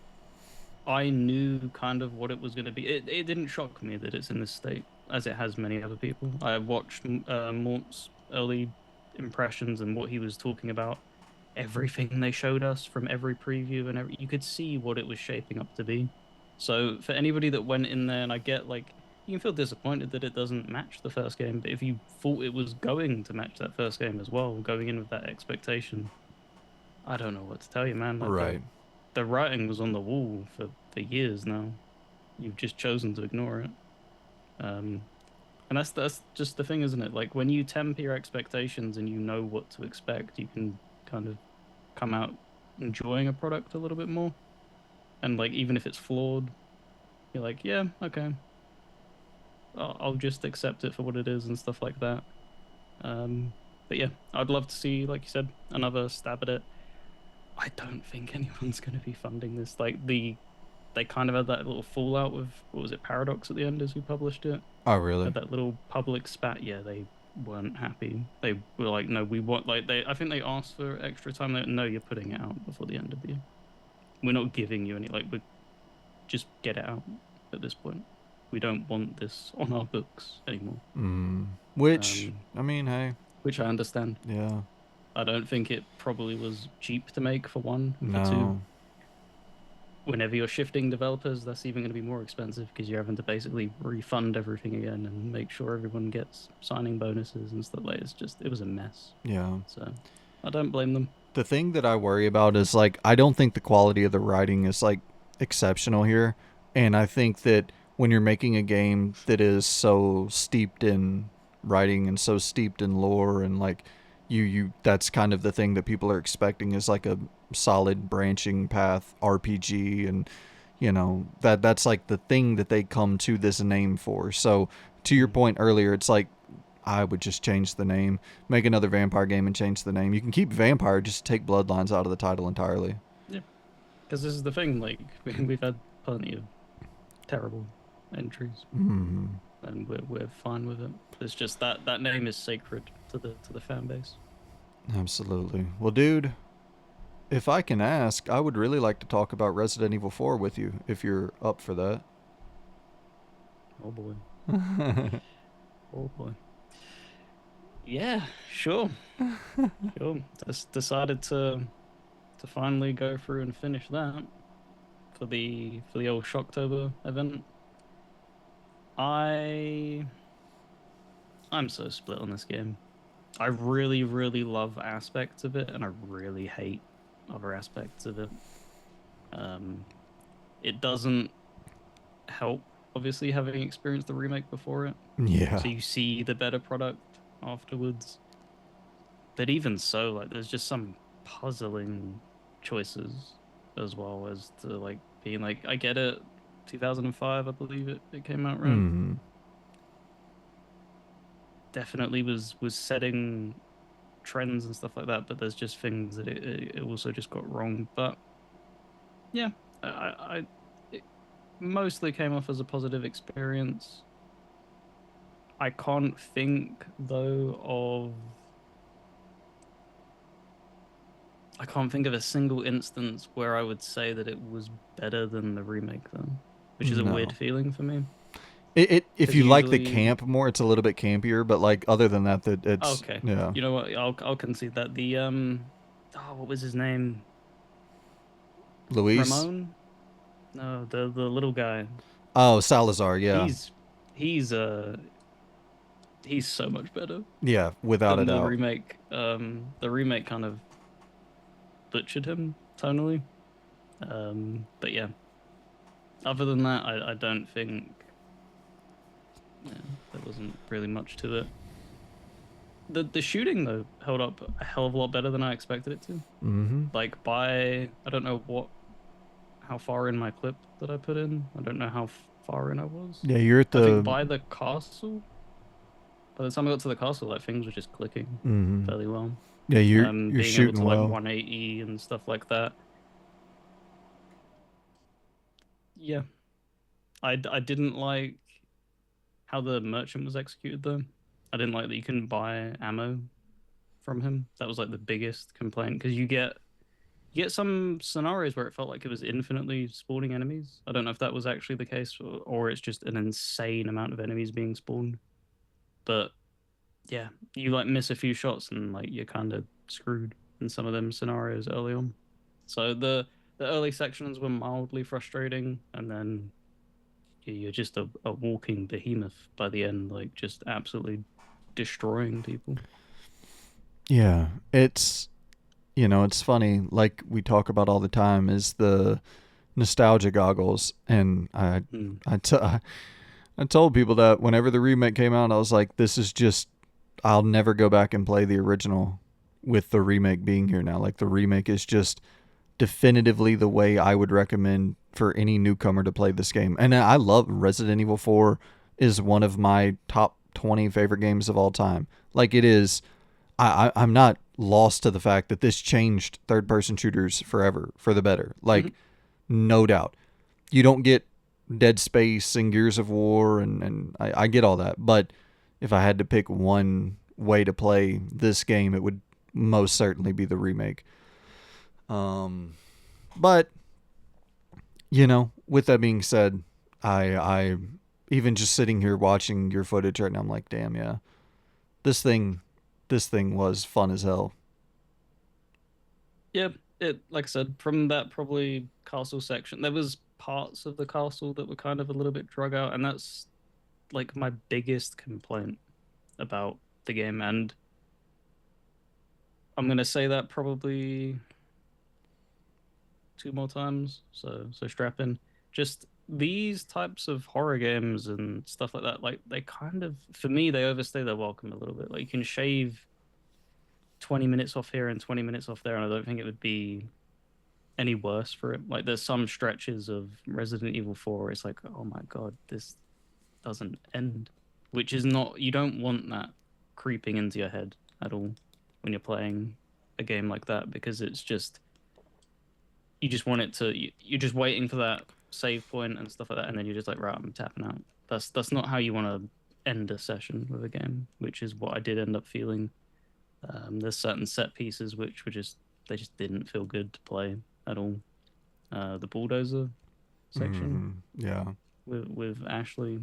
[SPEAKER 2] I knew kind of what it was going to be. It didn't shock me that it's in this state, as it has many other people. I watched Mort's early impressions and what he was talking about. Everything they showed us from every preview and you could see what it was shaping up to be. So for anybody that went in there, and I get like you can feel disappointed that it doesn't match the first game, but if you thought it was going to match that first game as well, going in with that expectation, I don't know what to tell you, man. Like
[SPEAKER 1] right.
[SPEAKER 2] the writing was on the wall for years now. You've just chosen to ignore it. Um, and that's just the thing, isn't it? Like when you temper your expectations and you know what to expect, you can kind of come out enjoying a product a little bit more. And like even if it's flawed, you're like, yeah, okay, I'll just accept it for what it is and stuff like that. But yeah, I'd love to see, like you said, another stab at it. I don't think anyone's going to be funding this. Like they kind of had that little fallout with what was it, Paradox at the end as we published it.
[SPEAKER 1] Oh really?
[SPEAKER 2] Had that little public spat. Yeah, they weren't happy. They were like, no, we want like they. I think they asked for extra time. No, you're putting it out before the end of the year. We're not giving you any. Like we just get it out. at this point. We don't want this on our books anymore.
[SPEAKER 1] Which,
[SPEAKER 2] Um,
[SPEAKER 1] I mean, hey,
[SPEAKER 2] which I understand.
[SPEAKER 1] yeah,
[SPEAKER 2] I don't think it probably was cheap to make for one, and for two,
[SPEAKER 1] no,
[SPEAKER 2] whenever you're shifting developers, that's even going to be more expensive because you're having to basically refund everything again and make sure everyone gets signing bonuses and stuff like that. It was a mess.
[SPEAKER 1] yeah.
[SPEAKER 2] So I don't blame them.
[SPEAKER 1] The thing that I worry about is like I don't think the quality of the writing is like exceptional here, and I think that when you're making a game that is so steeped in writing and so steeped in lore and like you that's kind of the thing that people are expecting is like a solid branching path RPG, and that's like the thing that they come to this name for. So to your
[SPEAKER 2] Mm.
[SPEAKER 1] point earlier, it's like I would just change the name, make another vampire game and change the name. You can keep vampire, just take Bloodlines out of the title entirely.
[SPEAKER 2] Yeah, because this is the thing. Like we've had plenty of terrible entries, and we're fine with it. It's just that name is sacred to the fan base.
[SPEAKER 1] Absolutely. Well, dude, if I can ask, I would really like to talk about Resident Evil 4 with you if you're up for that.
[SPEAKER 2] Oh boy. Oh boy. Yeah, sure. Sure. Just decided to finally go through and finish that for the old Shocktober event. I I'm so split on this game. I really, really love aspects of it, and I really hate other aspects of it. Um, it doesn't help, obviously, having experienced the remake before it.
[SPEAKER 1] Yeah.
[SPEAKER 2] So you see the better product afterwards. But even so, like there's just some puzzling choices as well as to like being like, I get it, 2005, I believe it came out, right?
[SPEAKER 1] Mm.
[SPEAKER 2] Definitely was setting trends and stuff like that, but there's just things that it also just got wrong. But yeah, it mostly came off as a positive experience. I can't think though of I can't think of a single instance where I would say that it was better than the remake though, which is a weird
[SPEAKER 1] No.
[SPEAKER 2] feeling for me
[SPEAKER 1] It if
[SPEAKER 2] because
[SPEAKER 1] you like the
[SPEAKER 2] usually
[SPEAKER 1] camp more, it's a little bit campier, but like other than that, that it's
[SPEAKER 2] okay,
[SPEAKER 1] yeah.
[SPEAKER 2] you know what? I'll concede that the oh, what was his name?
[SPEAKER 1] Luis.
[SPEAKER 2] Ramon? No, the little guy.
[SPEAKER 1] Oh, Salazar. Yeah,
[SPEAKER 2] He's he's uh he's so much better
[SPEAKER 1] yeah, without a
[SPEAKER 2] than the
[SPEAKER 1] doubt.
[SPEAKER 2] remake. The remake kind of butchered him tonally. But yeah, other than that, I don't think yeah, there wasn't really much to it. The shooting though held up a hell of a lot better than I expected it to.
[SPEAKER 1] Mm-hmm.
[SPEAKER 2] Like by I don't know how far in my clip that I put in. I don't know how far in I was.
[SPEAKER 1] Yeah, you're at
[SPEAKER 2] I think
[SPEAKER 1] the.
[SPEAKER 2] by the castle, by the time I got to the castle, like things were just clicking
[SPEAKER 1] Mm-hmm.
[SPEAKER 2] fairly well.
[SPEAKER 1] Yeah, you're
[SPEAKER 2] Being able
[SPEAKER 1] shooting
[SPEAKER 2] to like
[SPEAKER 1] well.
[SPEAKER 2] 180 and stuff like that. Yeah, I didn't like how the merchant was executed though. I didn't like that you couldn't buy ammo from him. That was like the biggest complaint because you get some scenarios where it felt like it was infinitely spawning enemies. I don't know if that was actually the case or it's just an insane amount of enemies being spawned. But yeah, you like miss a few shots and like you're kind of screwed in some of them scenarios early on. So the early sections were mildly frustrating, and then you're just a walking behemoth by the end, like just absolutely destroying people.
[SPEAKER 1] Yeah, it's it's funny. Like we talk about all the time is the nostalgia goggles, and
[SPEAKER 2] Mm.
[SPEAKER 1] I, t- I told people that whenever the remake came out, I was like, this is just I'll never go back and play the original with the remake being here now. Like the remake is just definitively the way I would recommend for any newcomer to play this game. And I love Resident Evil 4 is one of my top 20 favorite games of all time. Like it is I'm not lost to the fact that this changed third person shooters forever for the better. Like no doubt. You don't get Dead Space and Gears of War and I get all that. But if I had to pick one way to play this game, it would most certainly be the remake. But with that being said, I even just sitting here watching your footage right now, I'm like, damn, yeah, this thing, this thing was fun as hell.
[SPEAKER 2] Yeah, it like I said, from that probably castle section, there was parts of the castle that were kind of a little bit drug out, and that's like my biggest complaint about the game. And I'm gonna say that probably two more times. So strap in. Just these types of horror games and stuff like that, like they kind of, for me, they overstay their welcome a little bit. Like you can shave 20 minutes off here and 20 minutes off there, and I don't think it would be any worse for it. Like there's some stretches of Resident Evil 4 where it's like, oh my God, this doesn't end. Which is not, you don't want that creeping into your head at all when you're playing a game like that, because it's just, you just want it to, you're just waiting for that save point and stuff like that, and then you're just like, right, I'm tapping out. That's not how you want to end a session with a game, which is what I did end up feeling. There's certain set pieces which were just, they just didn't feel good to play at all. The bulldozer section
[SPEAKER 1] Yeah.
[SPEAKER 2] with Ashley,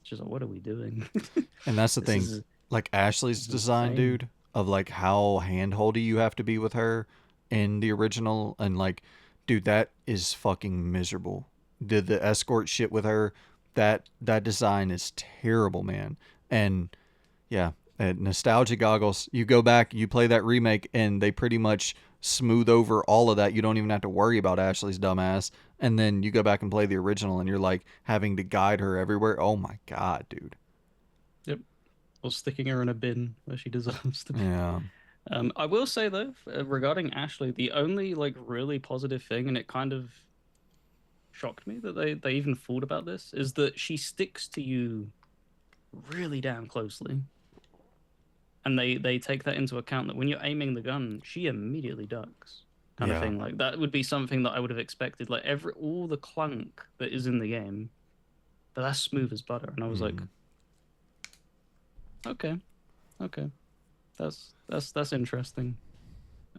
[SPEAKER 2] just like, what are we doing?
[SPEAKER 1] And that's the
[SPEAKER 2] this
[SPEAKER 1] thing.
[SPEAKER 2] is
[SPEAKER 1] Like Ashley's
[SPEAKER 2] this is
[SPEAKER 1] design,
[SPEAKER 2] insane.
[SPEAKER 1] dude, of like how handholdy you have to be with her in the original, and like, dude, that is fucking miserable. The escort shit with her, that design is terrible, man. And yeah, nostalgia goggles. You go back, you play that remake, and they pretty much smooth over all of that. You don't even have to worry about Ashley's dumbass. And then you go back and play the original, and you're like having to guide her everywhere. Oh my god, dude.
[SPEAKER 2] Yep. Or sticking her in a bin where she deserves to be.
[SPEAKER 1] Yeah.
[SPEAKER 2] I will say though, regarding Ashley, the only like really positive thing, and it kind of shocked me that they even thought about this, is that she sticks to you really damn closely, and they take that into account, that when you're aiming the gun, she immediately ducks, kind of
[SPEAKER 1] Yeah.
[SPEAKER 2] thing. Like that would be something that I would have expected. Like every all the clunk that is in the game, but that's smooth as butter. And I was like,
[SPEAKER 1] Mm.
[SPEAKER 2] okay, okay, that's interesting.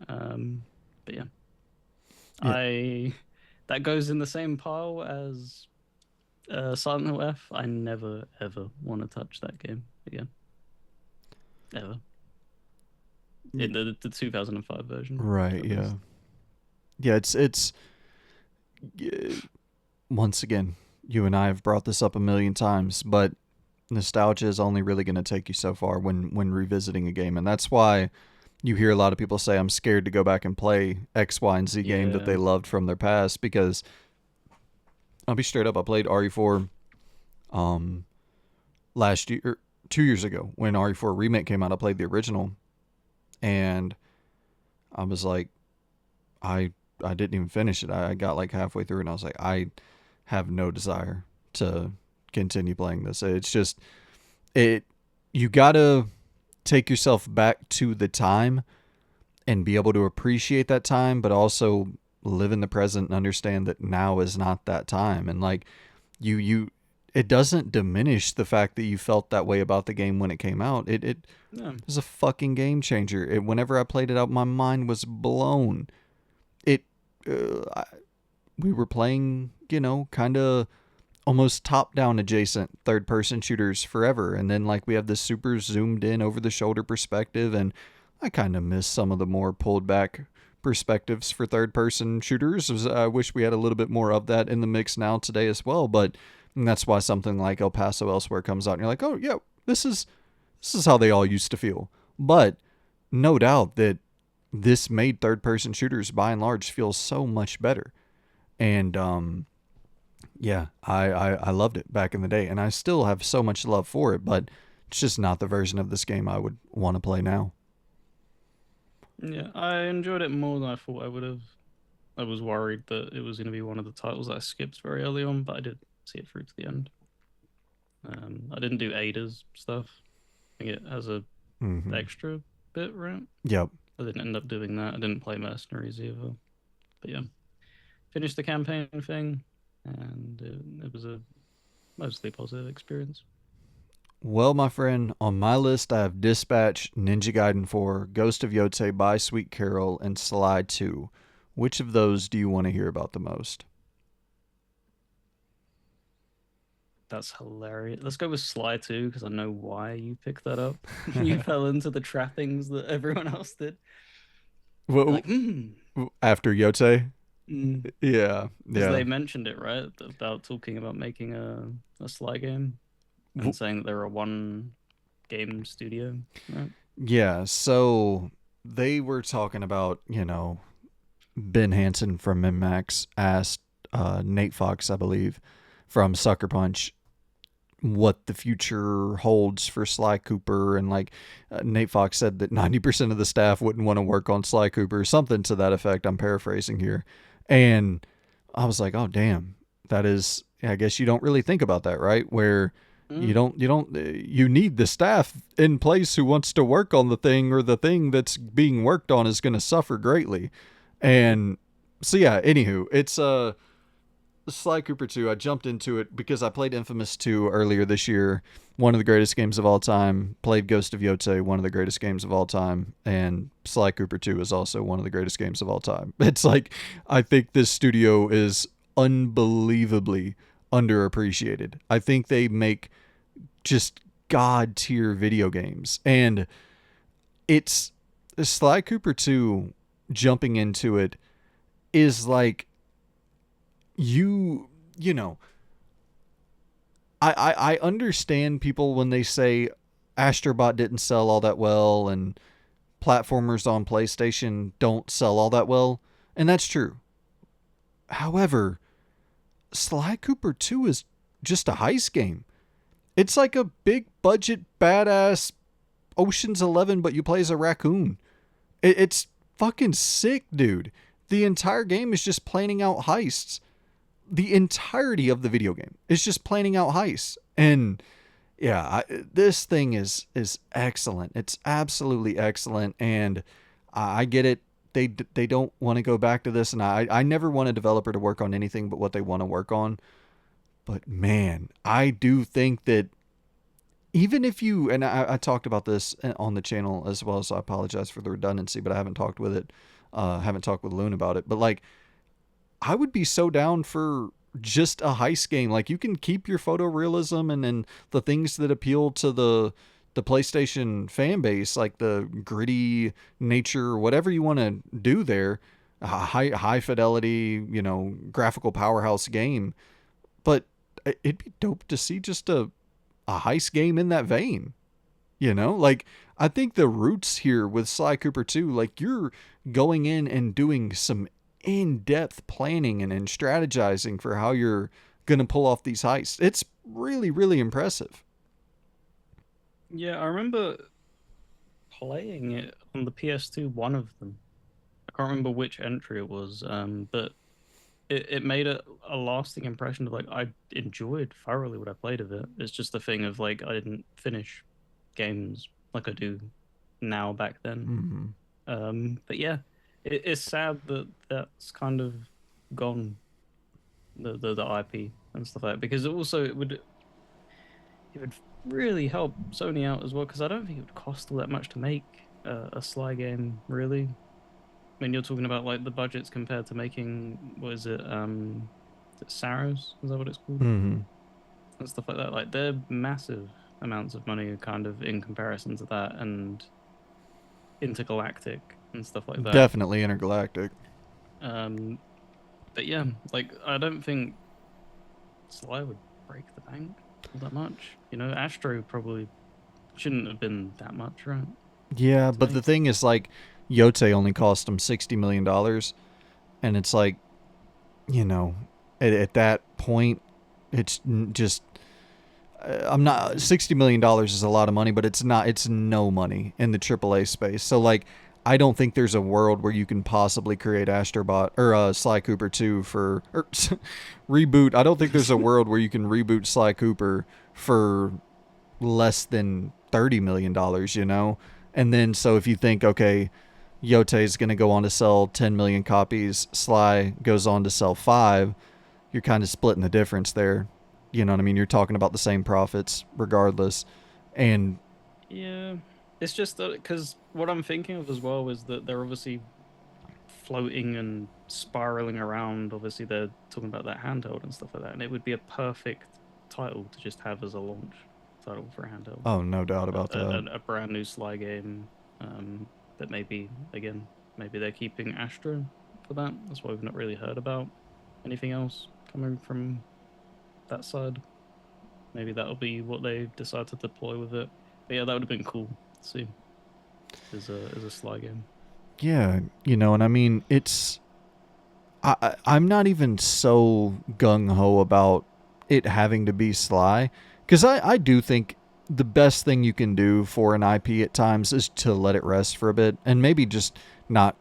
[SPEAKER 2] Um, but yeah,
[SPEAKER 1] Yeah.
[SPEAKER 2] I that goes in the same pile as Silent Hill F. I never ever want to touch that game again, ever. In the 2005 version,
[SPEAKER 1] Right.
[SPEAKER 2] at
[SPEAKER 1] Yeah.
[SPEAKER 2] least.
[SPEAKER 1] Yeah. It's once again, you and I have brought this up a million times, but nostalgia is only really going to take you so far when revisiting a game, and that's why you hear a lot of people say, I'm scared to go back and play X, Y, and Z game that they
[SPEAKER 2] Yeah,
[SPEAKER 1] loved from their past, because I'll be straight up, I played RE4 um last year, 2 years ago, when RE4 remake came out. I played the original, and I was like, I I didn't even finish it. I got like halfway through, and I was like, I have no desire to continue playing this. It's just it. You gotta take yourself back to the time and be able to appreciate that time, but also live in the present and understand that now is not that time. And like you, it doesn't diminish the fact that you felt that way about the game when it came out. It
[SPEAKER 2] yeah,
[SPEAKER 1] was a fucking game changer. Whenever I played it out, my mind was blown. It, I, we were playing, kind of almost top down adjacent third person shooters forever. And then like we have this super zoomed in over the shoulder perspective, and I kind of miss some of the more pulled back perspectives for third person shooters. I wish we had a little bit more of that in the mix now today as well, but that's why something like El Paso Elsewhere comes out and you're like, "Oh, yeah, this is how they all used to feel." But no doubt that this made third person shooters by and large feel so much better. And yeah, I loved it back in the day, and I still have so much love for it, but it's just not the version of this game I would want to play now.
[SPEAKER 2] yeah. I enjoyed it more than I thought I would have. I was worried that it was going to be one of the titles that I skipped very early on, but I did see it through to the end. I didn't do Ada's stuff. I think it has a
[SPEAKER 1] Mm-hmm.
[SPEAKER 2] extra bit, right?
[SPEAKER 1] Yep.
[SPEAKER 2] I didn't end up doing that. I didn't play Mercenaries either. But yeah, finished the campaign thing, and it was a mostly positive experience.
[SPEAKER 1] Well, my friend, on my list I have Dispatch, Ninja Gaiden 4, Ghost of Yotei by Sweet Carole, and Sly 2. Which of those do you want to hear about the most?
[SPEAKER 2] That's hilarious. Let's go with Sly 2 because I know why you picked that up. You fell into the trappings that everyone else did. You're
[SPEAKER 1] Well,
[SPEAKER 2] like, hmm.
[SPEAKER 1] after Yotei, yeah,
[SPEAKER 2] Because
[SPEAKER 1] yeah.
[SPEAKER 2] they mentioned it, right? About talking about making a Sly game and saying that they're a one game studio, right?
[SPEAKER 1] Yeah, so they were talking about, Ben Hansen from MinMax asked Nate Fox, I believe, from Sucker Punch, what the future holds for Sly Cooper. And like Nate Fox said that 90% of the staff wouldn't want to work on Sly Cooper, something to that effect. I'm paraphrasing here. And I was like, oh, damn, that is, I guess you don't really think about that, right? Where
[SPEAKER 2] Mm.
[SPEAKER 1] you need the staff in place who wants to work on the thing, or the thing that's being worked on is going to suffer greatly. And so, yeah, anywho, it's, Sly Cooper 2, I jumped into it because I played Infamous 2 earlier this year, one of the greatest games of all time. Played Ghost of Yotei, one of the greatest games of all time. And Sly Cooper 2 is also one of the greatest games of all time. It's like, I think this studio is unbelievably underappreciated. I think they make just god tier video games. And it's Sly Cooper 2, jumping into it is like, you know, I understand people when they say Astrobot didn't sell all that well and platformers on PlayStation don't sell all that well, and that's true. However, Sly Cooper 2 is just a heist game. It's like a big budget badass Ocean's 11, but you play as a raccoon. It's fucking sick, dude. The entire game is just planning out heists. The entirety of the video game is just planning out heists. And yeah, this thing is excellent. It's absolutely excellent, and I get it. They don't want to go back to this, and I never want a developer to work on anything but what they want to work on. But man, I do think that even if you, and I talked about this on the channel as well, so I apologize for the redundancy, but I haven't talked with it, haven't talked with Loon about it. But like, I would be so down for just a heist game. Like, you can keep your photorealism and the things that appeal to the PlayStation fan base, like the gritty nature, whatever you want to do there, a high fidelity, graphical powerhouse game. But it'd be dope to see just a heist game in that vein. Like, I think the roots here with Sly Cooper 2, like, you're going in and doing some in-depth planning and strategizing for how you're going to pull off these heists. It's really, really impressive.
[SPEAKER 2] Yeah, I remember playing it on the PS2, one of them. I can't remember which entry it was, but it made a lasting impression of like I enjoyed thoroughly what I played of it. It's just the thing of like I didn't finish games like I do now back then.
[SPEAKER 1] Mm-hmm.
[SPEAKER 2] But yeah, it's sad that that's kind of gone, the IP and stuff like that, because it would really help Sony out as well, because I don't think it would cost all that much to make a Sly game, really. When you're talking about like the budgets compared to making, what is it Saros? Is that what it's called?
[SPEAKER 1] Mm-hmm.
[SPEAKER 2] And stuff like that. Like they're massive amounts of money kind of in comparison to that, and intergalactic and stuff like that.
[SPEAKER 1] Definitely intergalactic.
[SPEAKER 2] Um but yeah, like I don't think Sly would break the bank all that much. Astro probably shouldn't have been that much, right?
[SPEAKER 1] Yeah,
[SPEAKER 2] To
[SPEAKER 1] but the
[SPEAKER 2] make.
[SPEAKER 1] thing is, like, Yotei only cost them $60 million, and it's like, you know, at that point, it's just I'm not $60 million is a lot of money, but it's not. It's no money in the AAA space. So like, I don't think there's a world where you can possibly create Astrobot or Sly Cooper 2 for or reboot. I don't think there's a world where you can reboot Sly Cooper for less than $30 million. And then so if you think, okay, Yotei is going to go on to sell 10 million copies, Sly goes on to sell 5, you're kind of splitting the difference there. You know what I mean? You're talking about the same profits regardless. And
[SPEAKER 2] Yeah. It's just that because what I'm thinking of as well is that they're obviously floating and spiraling around. Obviously, they're talking about that handheld and stuff like that, and it would be a perfect title to just have as a launch title for a handheld.
[SPEAKER 1] Oh, no doubt about that.
[SPEAKER 2] A brand new Sly game. That maybe again, maybe they're keeping Astra for that. That's why we've not really heard about anything else coming from that side. Maybe that'll be what they decide to deploy with it. But yeah, that would have been cool to see as a Sly game.
[SPEAKER 1] Yeah, and I mean, I'm not even so gung ho about it having to be Sly, because I do think the best thing you can do for an IP at times is to let it rest for a bit and maybe just not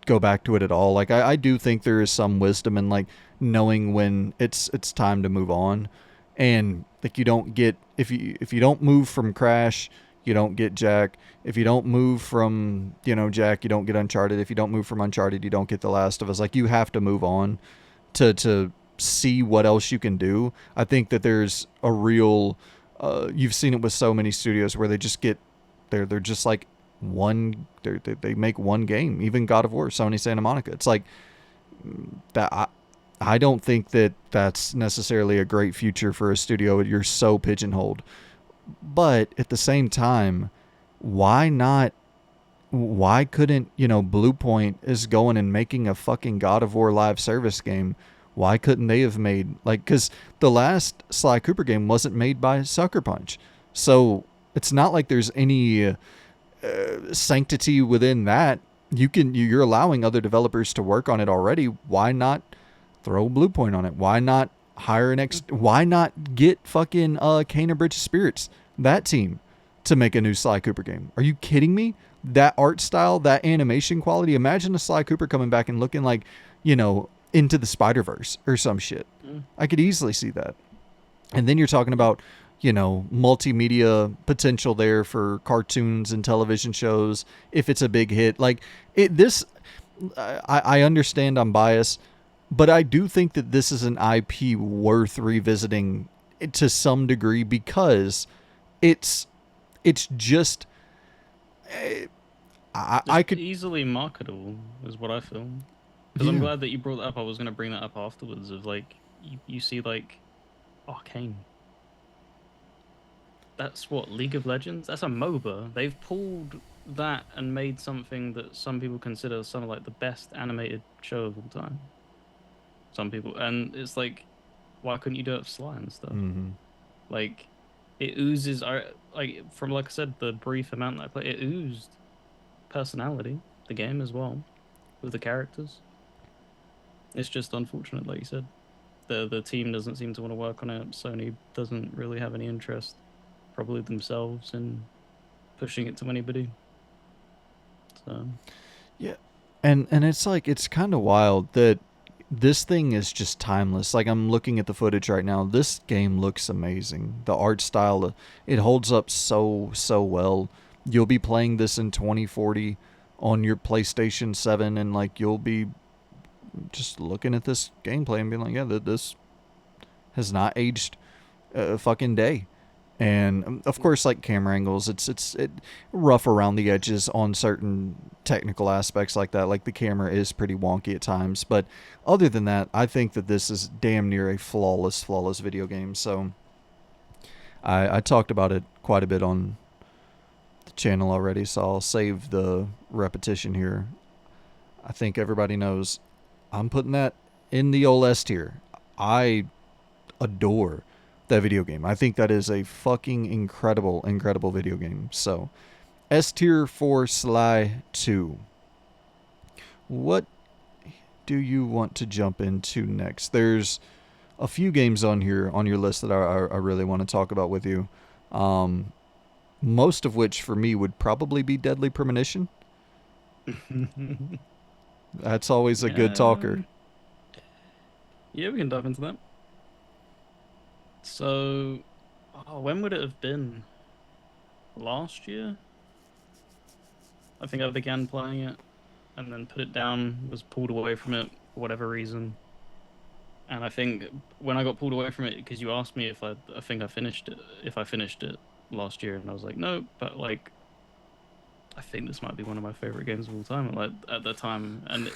[SPEAKER 1] go back to it at all. Like I do think there is some wisdom in like knowing when it's time to move on, and like you don't get if you don't move from Crash, you don't get Jack. If you don't move from Jack, you don't get Uncharted. If you don't move from Uncharted, you don't get The Last of Us. Like you have to move on to see what else you can do. I think that there's a real you've seen it with so many studios where they just get they're just like they make one game. Even God of War, Sony Santa Monica. It's like that. I don't think that that's necessarily a great future for a studio. You're so pigeonholed. But at the same time, why not? Why couldn't Bluepoint is going and making a fucking God of War live service game? Why couldn't they have made like? Because the last Sly Cooper game wasn't made by Sucker Punch, so it's not like there's any sanctity within that. You're allowing other developers to work on it already. Why not throw Bluepoint on it? Why not hire why not get fucking Kane and Bridge of Spirits, that team, to make a new Sly Cooper game? Are you kidding me? That art style, that animation quality. Imagine a Sly Cooper coming back and looking like, Into the Spider-Verse or some shit. I could easily see that. And then you're talking about, multimedia potential there for cartoons and television shows if it's a big hit. Like I understand I'm biased, but I do think that this is an IP worth revisiting to some degree because it's just I could
[SPEAKER 2] easily marketable is what I feel. Because I'm glad that you brought that up. I was gonna bring that up afterwards. Of like you see like Arcane. That's what League of Legends. That's a MOBA. They've pulled that and made something that some people consider some of like the best animated show of all time. Some people, and it's like, why couldn't you do it with Sly and stuff? Like, it oozes. Like from like I said, the brief amount that I played, it oozed personality. The game as well, with the characters. It's just unfortunate, like you said. The team doesn't seem to want to work on it. Sony doesn't really have any interest, probably themselves, in pushing it to anybody. So
[SPEAKER 1] yeah, and it's like it's kind of wild that this thing is just timeless. Like I'm looking at the footage right now. This game looks amazing. The art style, it holds up so well. You'll be playing this in 2040 on your PlayStation 7 and like you'll be just looking at this gameplay and being like, yeah, this has not aged a fucking day. And of course, like camera angles, it's rough around the edges on certain technical aspects like that. Like the camera is pretty wonky at times, but other than that, I think that this is damn near a flawless video game. So I talked about it quite a bit on the channel already, so I'll save the repetition here. I think everybody knows I'm putting that in the old S tier. I adore that video game. I think that is a fucking incredible video game. So, S tier for Sly 2. What do you want to jump into next? There's a few games on here on your list that I really want to talk about with you. Most of which for me would probably be Deadly Premonition. That's always a good talker.
[SPEAKER 2] Yeah, we can dive into that. So, when would it have been? Last year? I think I began playing it and then put it down, was pulled away from it for whatever reason. And I think when I got pulled away from it, because you asked me if I think I finished it, if I finished it last year, and I was like, no, but like, I think this might be one of my favorite games of all time, like at the time. And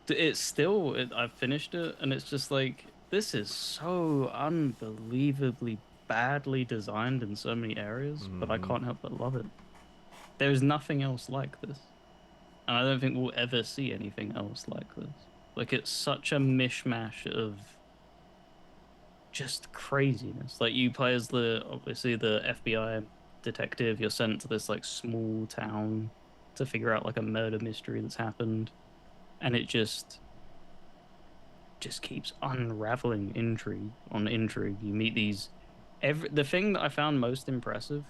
[SPEAKER 2] it's still, I finished it, and it's just like, this is so unbelievably badly designed in so many areas, but I
[SPEAKER 1] Hmm.
[SPEAKER 2] can't help but love it. There is nothing else like this. And I don't think we'll ever see anything else like this. Like it's such a mishmash of just craziness. Like you play as the obviously the FBI detective, you're sent to this like small town to figure out like a murder mystery that's happened, and it just keeps unraveling intrigue on intrigue. You meet these every the thing that I found most impressive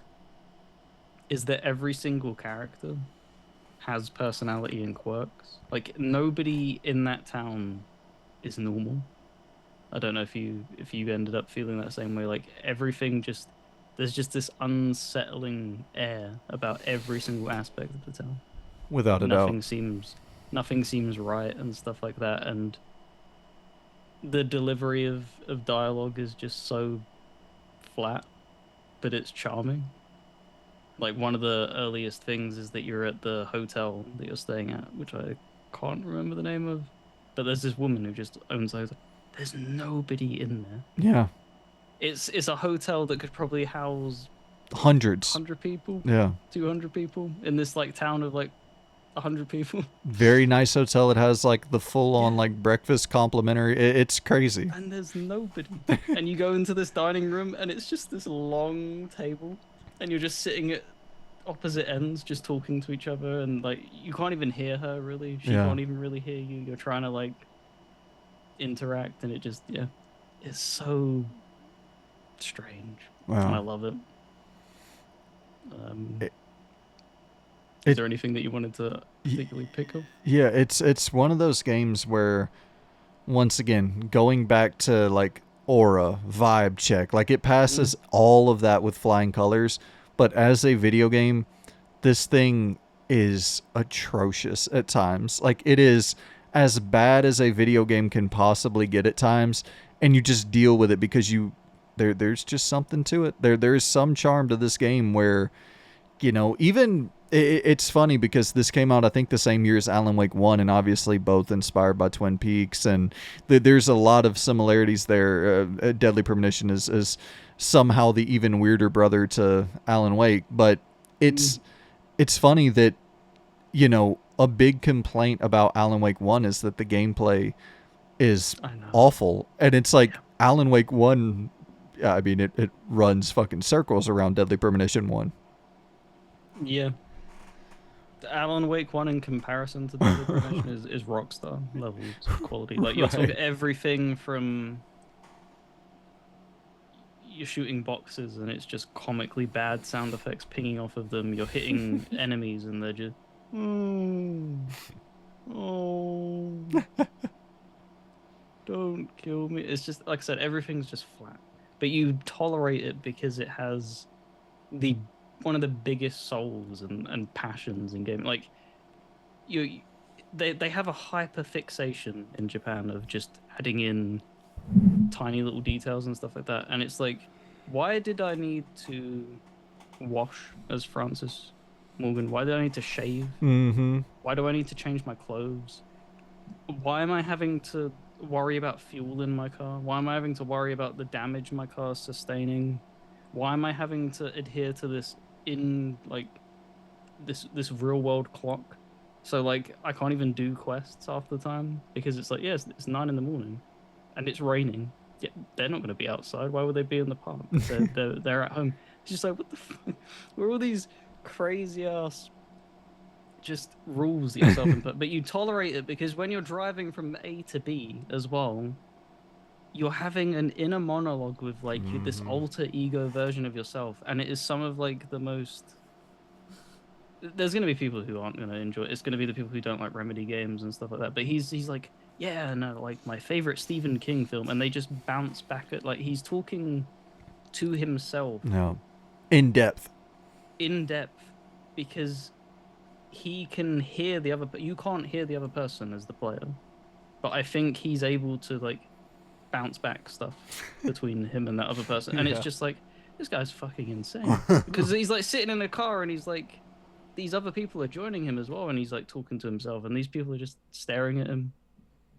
[SPEAKER 2] is that every single character has personality and quirks. Like nobody in that town is normal. I don't know if you ended up feeling that same way. Like everything just there's just this unsettling air about every single aspect of the town.
[SPEAKER 1] Without a doubt.
[SPEAKER 2] Nothing seems nothing seems right and stuff like that. And the delivery of dialogue is just so flat, but it's charming. Like one of the earliest things is that you're at the hotel that you're staying at, which I can't remember the name of, but there's this woman who just owns the hotel. There's nobody in there.
[SPEAKER 1] Yeah.
[SPEAKER 2] It's a hotel that could probably house
[SPEAKER 1] Hundreds.
[SPEAKER 2] 100 people,
[SPEAKER 1] Yeah.
[SPEAKER 2] 200 people in this like town of like 100 people.
[SPEAKER 1] Very nice hotel. It has like the full on
[SPEAKER 2] Yeah,
[SPEAKER 1] like breakfast complimentary. It's crazy.
[SPEAKER 2] and there's nobody. And you go into this dining room and it's just this long table and you're just sitting at opposite ends just talking to each other and like you can't even hear her really. She
[SPEAKER 1] Yeah.
[SPEAKER 2] can't even really hear you. You're trying to like interact and it just yeah, it's so strange. And I
[SPEAKER 1] Wow.
[SPEAKER 2] love it. Um
[SPEAKER 1] It,
[SPEAKER 2] is
[SPEAKER 1] it
[SPEAKER 2] there anything that you wanted to
[SPEAKER 1] y-
[SPEAKER 2] particularly pick up?
[SPEAKER 1] yeah, it's one of those games where once again, going back to like aura, vibe check, like it
[SPEAKER 2] Mm,
[SPEAKER 1] passes all of that with flying colors, but as a video game, this thing is atrocious at times. Like it is as bad as a video game can possibly get at times, and you just deal with it because there's just something to it. There is some charm to this game where even it's funny because this came out I think the same year as Alan Wake 1, and obviously both inspired by Twin Peaks, and there's a lot of similarities there. Deadly Premonition is somehow the even weirder brother to Alan Wake, but
[SPEAKER 2] mm,
[SPEAKER 1] it's funny that a big complaint about Alan Wake 1 is that the gameplay is
[SPEAKER 2] I know.
[SPEAKER 1] awful, and it's like
[SPEAKER 2] Yeah.
[SPEAKER 1] Alan Wake 1, I mean it runs fucking circles around Deadly Premonition 1.
[SPEAKER 2] Yeah. The Alan Wake 1 in comparison to Deadly Premonition is Rockstar levels of quality. Like you're talking
[SPEAKER 1] Right.
[SPEAKER 2] everything from you're shooting boxes and it's just comically bad sound effects pinging off of them. You're hitting enemies and they're just oh, oh, don't kill me. It's just like I said, everything's just flat. But you tolerate it because it has the one of the biggest souls and passions in gaming. Like you they have a hyper fixation in Japan of just adding in tiny little details and stuff like that. And it's like, why did I need to wash as Francis Morgan? Why did I need to shave?
[SPEAKER 1] Mm-hmm.
[SPEAKER 2] Why do I need to change my clothes? Why am I having to worry about fuel in my car? Why am I having to worry about the damage my car is sustaining? Why am I having to adhere to this in like this real world clock? So like I can't even do quests half the time because it's like yes, it's 9 in the morning and it's raining. Yeah, they're not going to be outside. Why would they be in the park? They're at home. It's just like what the fuck? Where are all these crazy ass just rules that yourself input, but you tolerate it because when you're driving from A to B as well, you're having an inner monologue with like this
[SPEAKER 1] Mm-hmm.
[SPEAKER 2] alter ego version of yourself, and it is some of like the most. There's going to be people who aren't going to enjoy it. It's going to be the people who don't like Remedy games and stuff like that. But he's like, yeah, no, like my favorite Stephen King film, and they just bounce back at like he's talking to himself
[SPEAKER 1] No. In depth.
[SPEAKER 2] in depth because he can hear the other, but you can't hear the other person as the player. But I think he's able to like bounce back stuff between him and that other person, and it's
[SPEAKER 1] Yeah.
[SPEAKER 2] just like this guy's fucking insane because he's like sitting in a car and he's like these other people are joining him as well, and he's like talking to himself, and these people are just staring at him,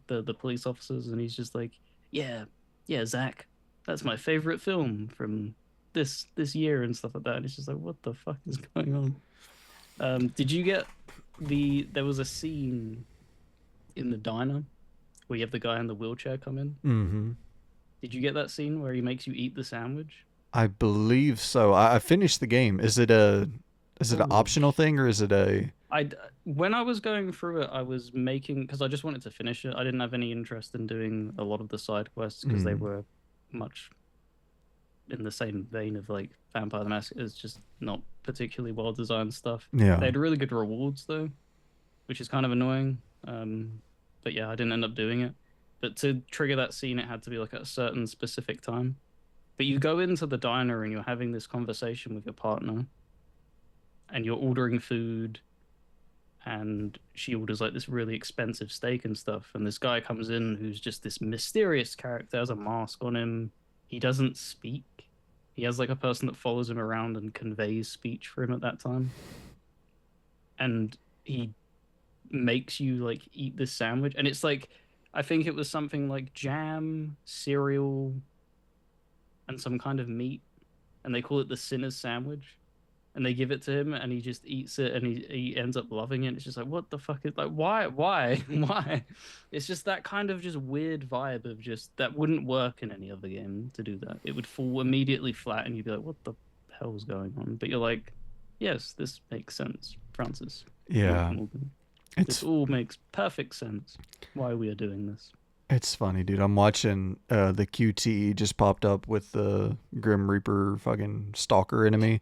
[SPEAKER 2] the police officers, and he's just like, yeah. yeah, Zach, that's my favorite film from this year and stuff like that. And it's just like, what the fuck is going on? Did you get there was a scene in the diner where you have the guy in the wheelchair come in?
[SPEAKER 1] Mm-hmm.
[SPEAKER 2] Did you get that scene where he makes you eat the sandwich?
[SPEAKER 1] I believe so. I finished the game. Is it an
[SPEAKER 2] Oh,
[SPEAKER 1] optional thing or is it a?
[SPEAKER 2] I when I was going through it, I was making because I just wanted to finish it. I didn't have any interest in doing a lot of the side quests because they
[SPEAKER 1] Mm,
[SPEAKER 2] were much in the same vein of like Vampire the Masquerade. It's just not particularly well designed stuff. They
[SPEAKER 1] yeah.
[SPEAKER 2] had really good rewards though, which is kind of annoying. But yeah, I didn't end up doing it. But to trigger that scene, it had to be like at a certain specific time. But you go into the diner and you're having this conversation with your partner, and you're ordering food, and she orders like this really expensive steak and stuff. And this guy comes in who's just this mysterious character, has a mask on him. He doesn't speak. He has like a person that follows him around and conveys speech for him at that time. And he makes you like eat this sandwich. And it's like, I think it was something like jam, cereal, and some kind of meat. And they call it the sinner's sandwich. And they give it to him and he just eats it and he ends up loving it. It's just like, what the fuck is like, why, why? It's just that kind of just weird vibe of just that wouldn't work in any other game to do that. It would fall immediately flat and you'd be like, what the hell's going on? But you're like, yes, this makes sense, Francis George
[SPEAKER 1] Yeah.
[SPEAKER 2] Morgan. This
[SPEAKER 1] It's
[SPEAKER 2] all makes perfect sense why we are doing this.
[SPEAKER 1] it's funny, dude. I'm watching the QTE just popped up with the Grim Reaper fucking stalker enemy.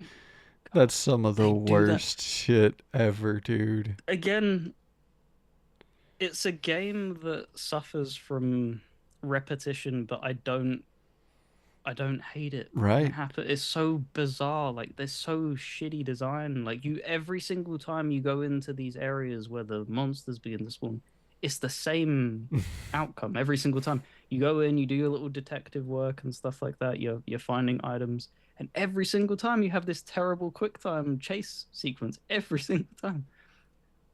[SPEAKER 2] God,
[SPEAKER 1] That's some of the
[SPEAKER 2] they do that
[SPEAKER 1] worst shit ever, dude.
[SPEAKER 2] again. It's a game that suffers from repetition, but I don't hate it when it
[SPEAKER 1] Right?
[SPEAKER 2] happens. It's so bizarre. Like they're so shitty design. Like you every single time you go into these areas where the monsters begin to spawn, it's the same outcome every single time. You go in, you do your little detective work and stuff like that. You're finding items, and every single time you have this terrible quick time chase sequence every single time,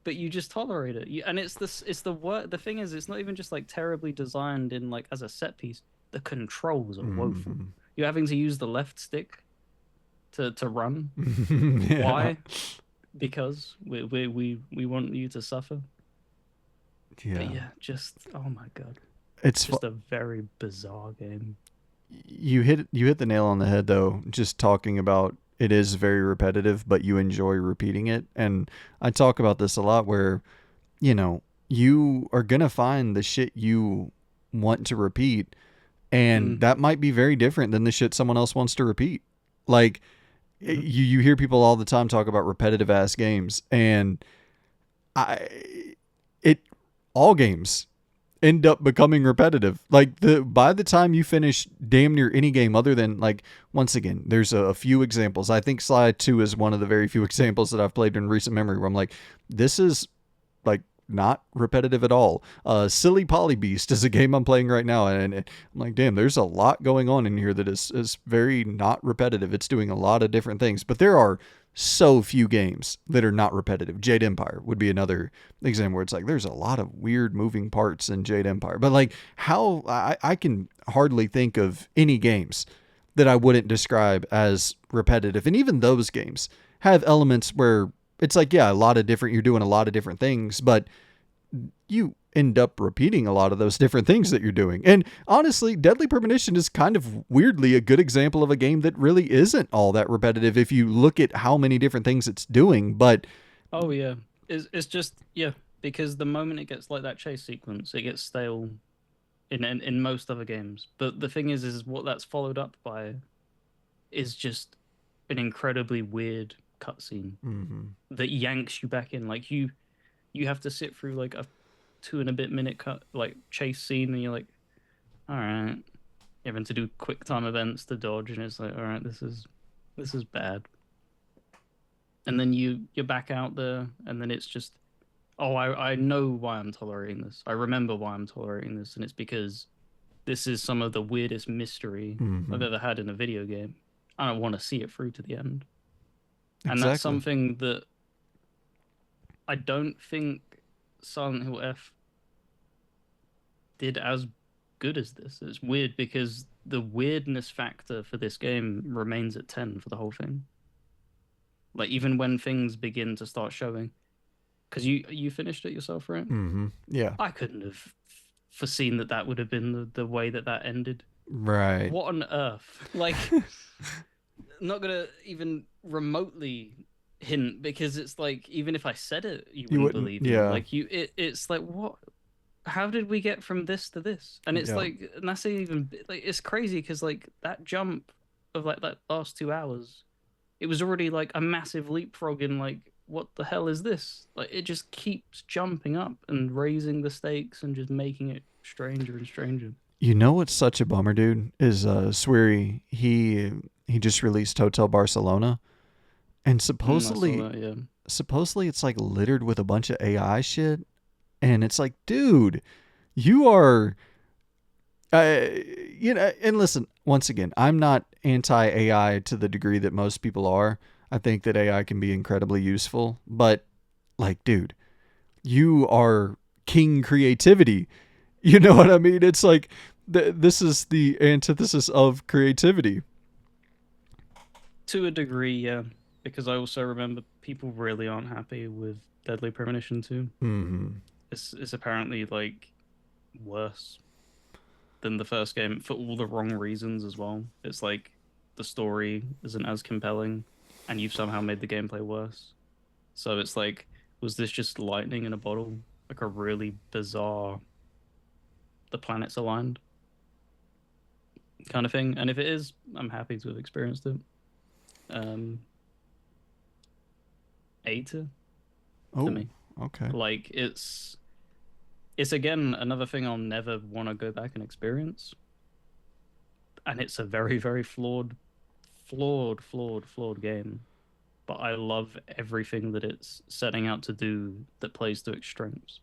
[SPEAKER 2] but you just tolerate it. And it's the work. The thing is, it's not even just like terribly designed in like as a set piece. The controls are woeful.
[SPEAKER 1] Hmm.
[SPEAKER 2] You're having to use the left stick to run.
[SPEAKER 1] Yeah.
[SPEAKER 2] Why? Because we want you to suffer. But
[SPEAKER 1] Yeah.
[SPEAKER 2] yeah, just oh my god,
[SPEAKER 1] It's
[SPEAKER 2] just a very bizarre game.
[SPEAKER 1] you hit the nail on the head though, just talking about it is very repetitive, but you enjoy repeating it. And I talk about this a lot where, you are going to find the shit you want to repeat, and
[SPEAKER 2] Mm,
[SPEAKER 1] that might be very different than the shit someone else wants to repeat. Like
[SPEAKER 2] yeah.
[SPEAKER 1] you hear people all the time talk about repetitive ass games, and I it all games end up becoming repetitive. Like the by the time you finish damn near any game other than like once again, there's a few examples. I think Sly 2 is one of the very few examples that I've played in recent memory where I'm like, this is like not repetitive at all. Silly Polybeast is a game I'm playing right now, and I'm like, damn, there's a lot going on in here that is very not repetitive. It's doing a lot of different things, but there are so few games that are not repetitive. Jade Empire would be another example where it's like there's a lot of weird moving parts in Jade Empire, but like how I can hardly think of any games that I wouldn't describe as repetitive, and even those games have elements where it's like, yeah, a lot of different, you're doing a lot of different things, but you end up repeating a lot of those different things that you're doing. And honestly, Deadly Premonition is kind of weirdly a good example of a game that really isn't all that repetitive if you look at how many different things it's doing. But
[SPEAKER 2] Oh yeah. It's just yeah, because the moment it gets like that chase sequence, it gets stale in most other games. But the thing is what that's followed up by is just an incredibly weird cutscene
[SPEAKER 1] mhm,
[SPEAKER 2] that yanks you back in. Like you have to sit through like a 2 and a bit minute cut like chase scene, and you're like, all right, you're having to do quick time events to dodge, and it's like, all right, this is bad. And then you're back out there, and then it's just, oh, I know why I'm tolerating this. I remember why I'm tolerating this, and it's because this is some of the weirdest mystery I've
[SPEAKER 1] mhm,
[SPEAKER 2] ever had in a video game. I don't want to see it through to the end. And that's
[SPEAKER 1] exactly.
[SPEAKER 2] something that I don't think Silent Hill F did as good is this? It's weird because the weirdness factor for this game remains at 10 for the whole thing. Like even when things begin to start showing, because you finished it yourself, right?
[SPEAKER 1] Mm-hmm. Yeah.
[SPEAKER 2] I couldn't have foreseen that that would have been the way that that ended.
[SPEAKER 1] Right.
[SPEAKER 2] What on earth? Like, not gonna even remotely hint because it's like even if I said it, you
[SPEAKER 1] You
[SPEAKER 2] wouldn't
[SPEAKER 1] wouldn't.
[SPEAKER 2] believe me.
[SPEAKER 1] Yeah.
[SPEAKER 2] Like it's like what? How did we get from this to this? And it's
[SPEAKER 1] Yeah.
[SPEAKER 2] like, and that's even like it's crazy because like that jump of like that last 2 hours, it was already like a massive leapfrog in like what the hell is this? Like it just keeps jumping up and raising the stakes and just making it stranger and stranger.
[SPEAKER 1] You know what's such a bummer, dude? Is Sweary. He just released Hotel Barcelona, and
[SPEAKER 2] I saw
[SPEAKER 1] supposedly
[SPEAKER 2] that. Yeah.
[SPEAKER 1] supposedly it's like littered with a bunch of AI shit, and it's like, dude, you are and listen, once again, I'm not anti AI to the degree that most people are. I think that AI can be incredibly useful, but like, dude, you are king creativity. You know what I mean? It's like this is the antithesis of creativity.
[SPEAKER 2] To a degree, yeah. Because I also remember people really aren't happy with Deadly Premonition too.
[SPEAKER 1] Mm-hmm.
[SPEAKER 2] It's apparently like worse than the first game for all the wrong reasons as well. It's like the story isn't as compelling, and you've somehow made the gameplay worse. So it's like, was this just lightning in a bottle? Like a really bizarre, the planets aligned kind of thing. And if it is, I'm happy to have experienced it. Um, A to for
[SPEAKER 1] Oh,
[SPEAKER 2] me.
[SPEAKER 1] okay.
[SPEAKER 2] Like it's again another thing I'll never want to go back and experience. And it's a very, very flawed game. But I love everything that it's setting out to do that plays to extremes.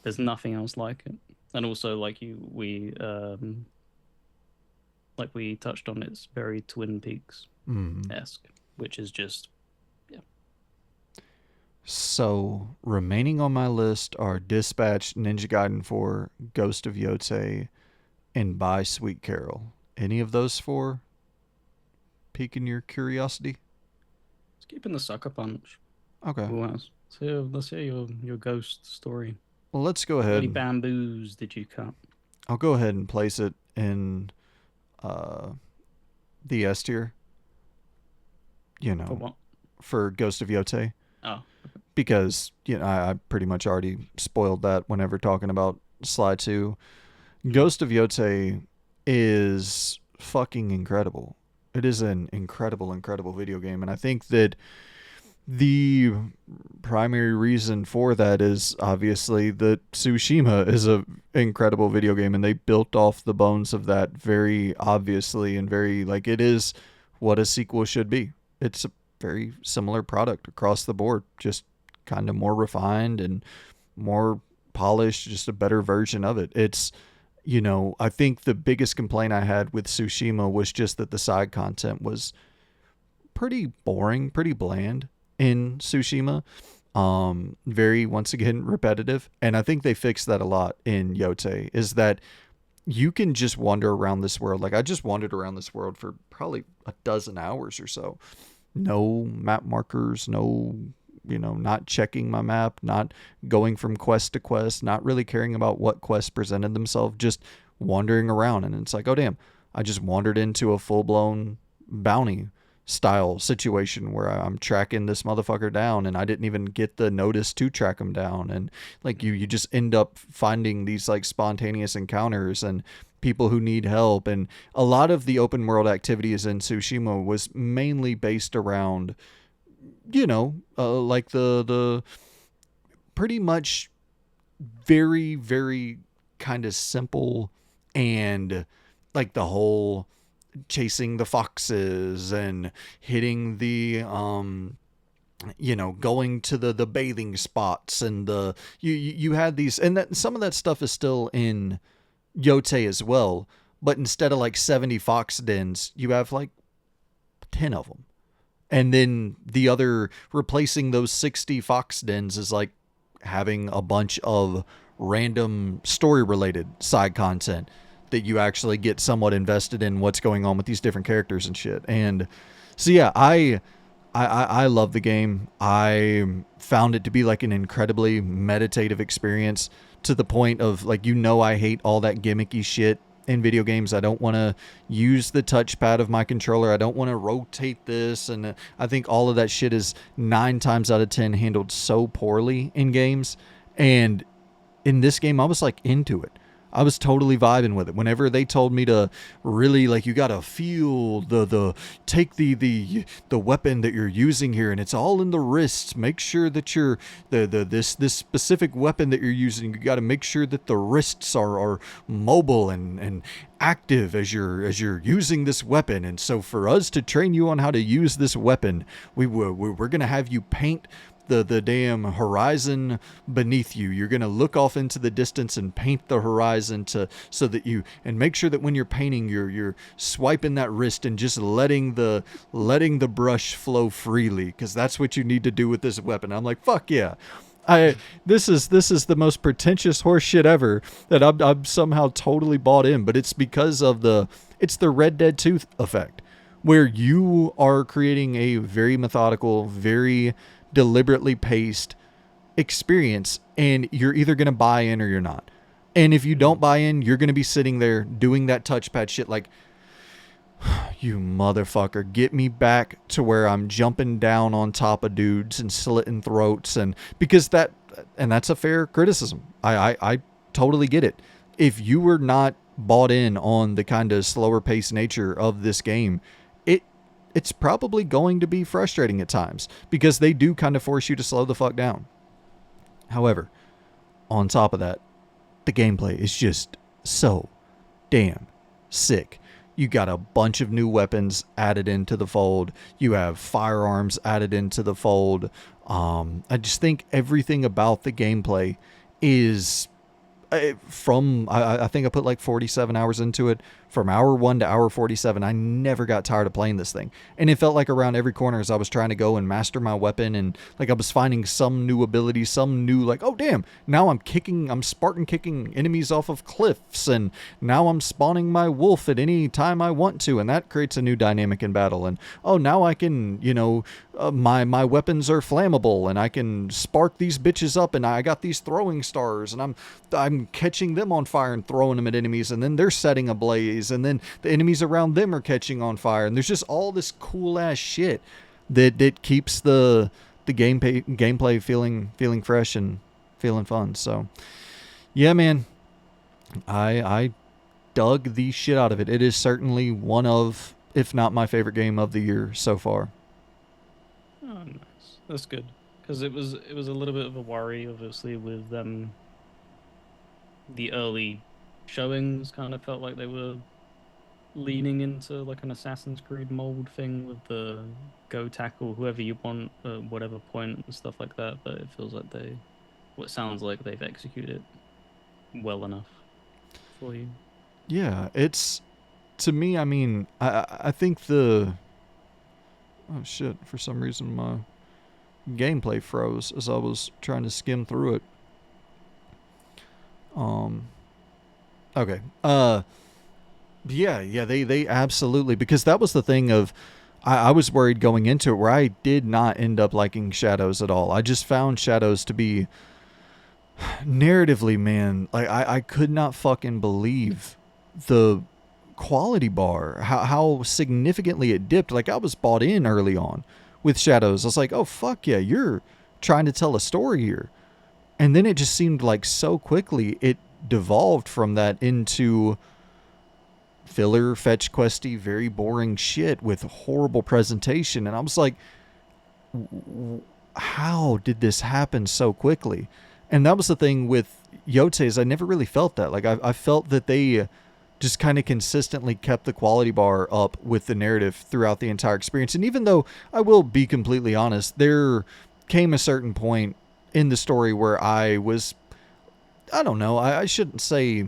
[SPEAKER 2] There's nothing else like it. And also like we touched on, it's very Twin Peaks
[SPEAKER 1] Mm-hmm.
[SPEAKER 2] esque, which is just yeah.
[SPEAKER 1] So remaining on my list are Dispatch, Ninja Gaiden 4, Ghost of Yotei, and By Sweet Carole. Any of those four piquing your curiosity?
[SPEAKER 2] Skipping the sucker punch.
[SPEAKER 1] Okay.
[SPEAKER 2] Who else? So let's hear your ghost story.
[SPEAKER 1] Well, let's go
[SPEAKER 2] How many
[SPEAKER 1] ahead.
[SPEAKER 2] bamboos did you cut?
[SPEAKER 1] I'll go ahead and place it in uh, the S tier, you
[SPEAKER 2] For
[SPEAKER 1] know,
[SPEAKER 2] what?
[SPEAKER 1] for Ghost of Yotei.
[SPEAKER 2] Oh,
[SPEAKER 1] Because, I pretty much already spoiled that whenever talking about Sly 2.
[SPEAKER 2] mm.
[SPEAKER 1] Ghost of Yotei is fucking incredible. It is an incredible, incredible video game. And I think that the primary reason for that is obviously that Tsushima is a incredible video game, and they built off the bones of that very obviously, and very like it is what a sequel should be. It's a very similar product across the board, just kind of more refined and more polished, just a better version of it. It's I think the biggest complaint I had with Tsushima was just that the side content was pretty boring, pretty bland in Tsushima. Very, once again, repetitive. And I think they fixed that a lot in Yotei, is that you can just wander around this world. Like, I just wandered around this world for probably a dozen hours or so. No map markers, no, not checking my map, not going from quest to quest, not really caring about what quests presented themselves, just wandering around. And it's like, oh, damn, I just wandered into a full blown bounty style situation where I'm tracking this motherfucker down, and I didn't even get the notice to track him down. And like you just end up finding these like spontaneous encounters and people who need help. And a lot of the open world activities in Tsushima was mainly based around, like the pretty much very, very kind of simple, and like the whole chasing the foxes and hitting the going to the bathing spots, and you had these, and that some of that stuff is still in Yotei as well, but instead of like 70 fox dens, you have like 10 of them. And then the other, replacing those 60 fox dens, is like having a bunch of random story related side content that you actually get somewhat invested in what's going on with these different characters and shit. And so yeah, I love the game. I found it to be like an incredibly meditative experience, to the point of like, I hate all that gimmicky shit in video games. I don't want to use the touchpad of my controller. I don't want to rotate this. And I think all of that shit is 9 times out of 10 handled so poorly in games. And in this game, I was like into it. I was totally vibing with it. Whenever they told me to really, like, you gotta feel take the weapon that you're using here, and it's all in the wrists. Make sure that you're this specific weapon that you're using. You gotta make sure that the wrists are mobile and active as you're using this weapon. And so for us to train you on how to use this weapon, we're gonna have you paint the damn horizon beneath you. You're going to look off into the distance and paint the horizon so that you, and make sure that when you're painting, you're swiping that wrist and just letting the brush flow freely, because that's what you need to do with this weapon. I'm like, fuck yeah. This is the most pretentious horse shit ever that I'm somehow totally bought in, but it's because of it's the Red Dead 2 effect, where you are creating a very methodical, very deliberately paced experience, and you're either going to buy in or you're not. And if you don't buy in, you're going to be sitting there doing that touchpad shit like, you motherfucker, get me back to where I'm jumping down on top of dudes and slitting throats. And because that's a fair criticism. I totally get it. If you were not bought in on the kind of slower paced nature of this game, it's probably going to be frustrating at times, because they do kind of force you to slow the fuck down. However, on top of that, the gameplay is just so damn sick. You got a bunch of new weapons added into the fold. You have firearms added into the fold. I just think everything about the gameplay is I think I put like 47 hours into it. From hour 1 to hour 47, I never got tired of playing this thing. And it felt like around every corner as I was trying to go and master my weapon, and like I was finding some new ability, some new, like, oh damn, now I'm Spartan kicking enemies off of cliffs, and now I'm spawning my wolf at any time I want to, and that creates a new dynamic in battle. And oh, now I can, my weapons are flammable, and I can spark these bitches up, and I got these throwing stars, and I'm catching them on fire and throwing them at enemies, and then they're setting ablaze, and then the enemies around them are catching on fire, and there's just all this cool ass shit that keeps the gameplay feeling fresh and feeling fun. So yeah, man, I dug the shit out of it. It is certainly one of, if not my favorite game of the year so far.
[SPEAKER 2] Oh, nice. That's good, because it was a little bit of a worry, obviously, with the early showings kind of felt like they were leaning into like an Assassin's Creed mold thing with the go tackle whoever you want at whatever point and stuff like that. But it feels like what sounds like they've executed it well enough for you.
[SPEAKER 1] Yeah, it's, to me, I mean, I think oh shit, for some reason my gameplay froze as I was trying to skim through it. Okay. Yeah, they absolutely, because that was the thing of, I was worried going into it where I did not end up liking Shadows at all. I just found Shadows to be, narratively, man, like I could not fucking believe the quality bar, how significantly it dipped. Like, I was bought in early on with Shadows. I was like, oh fuck yeah, you're trying to tell a story here. And then it just seemed like so quickly it devolved from that into filler, fetch questy, very boring shit with horrible presentation. And I was like, how did this happen so quickly? And that was the thing with Yotei, is I never really felt that. Like, I felt that they just kind of consistently kept the quality bar up with the narrative throughout the entire experience. And even though, I will be completely honest, there came a certain point in the story where I don't know, I shouldn't say,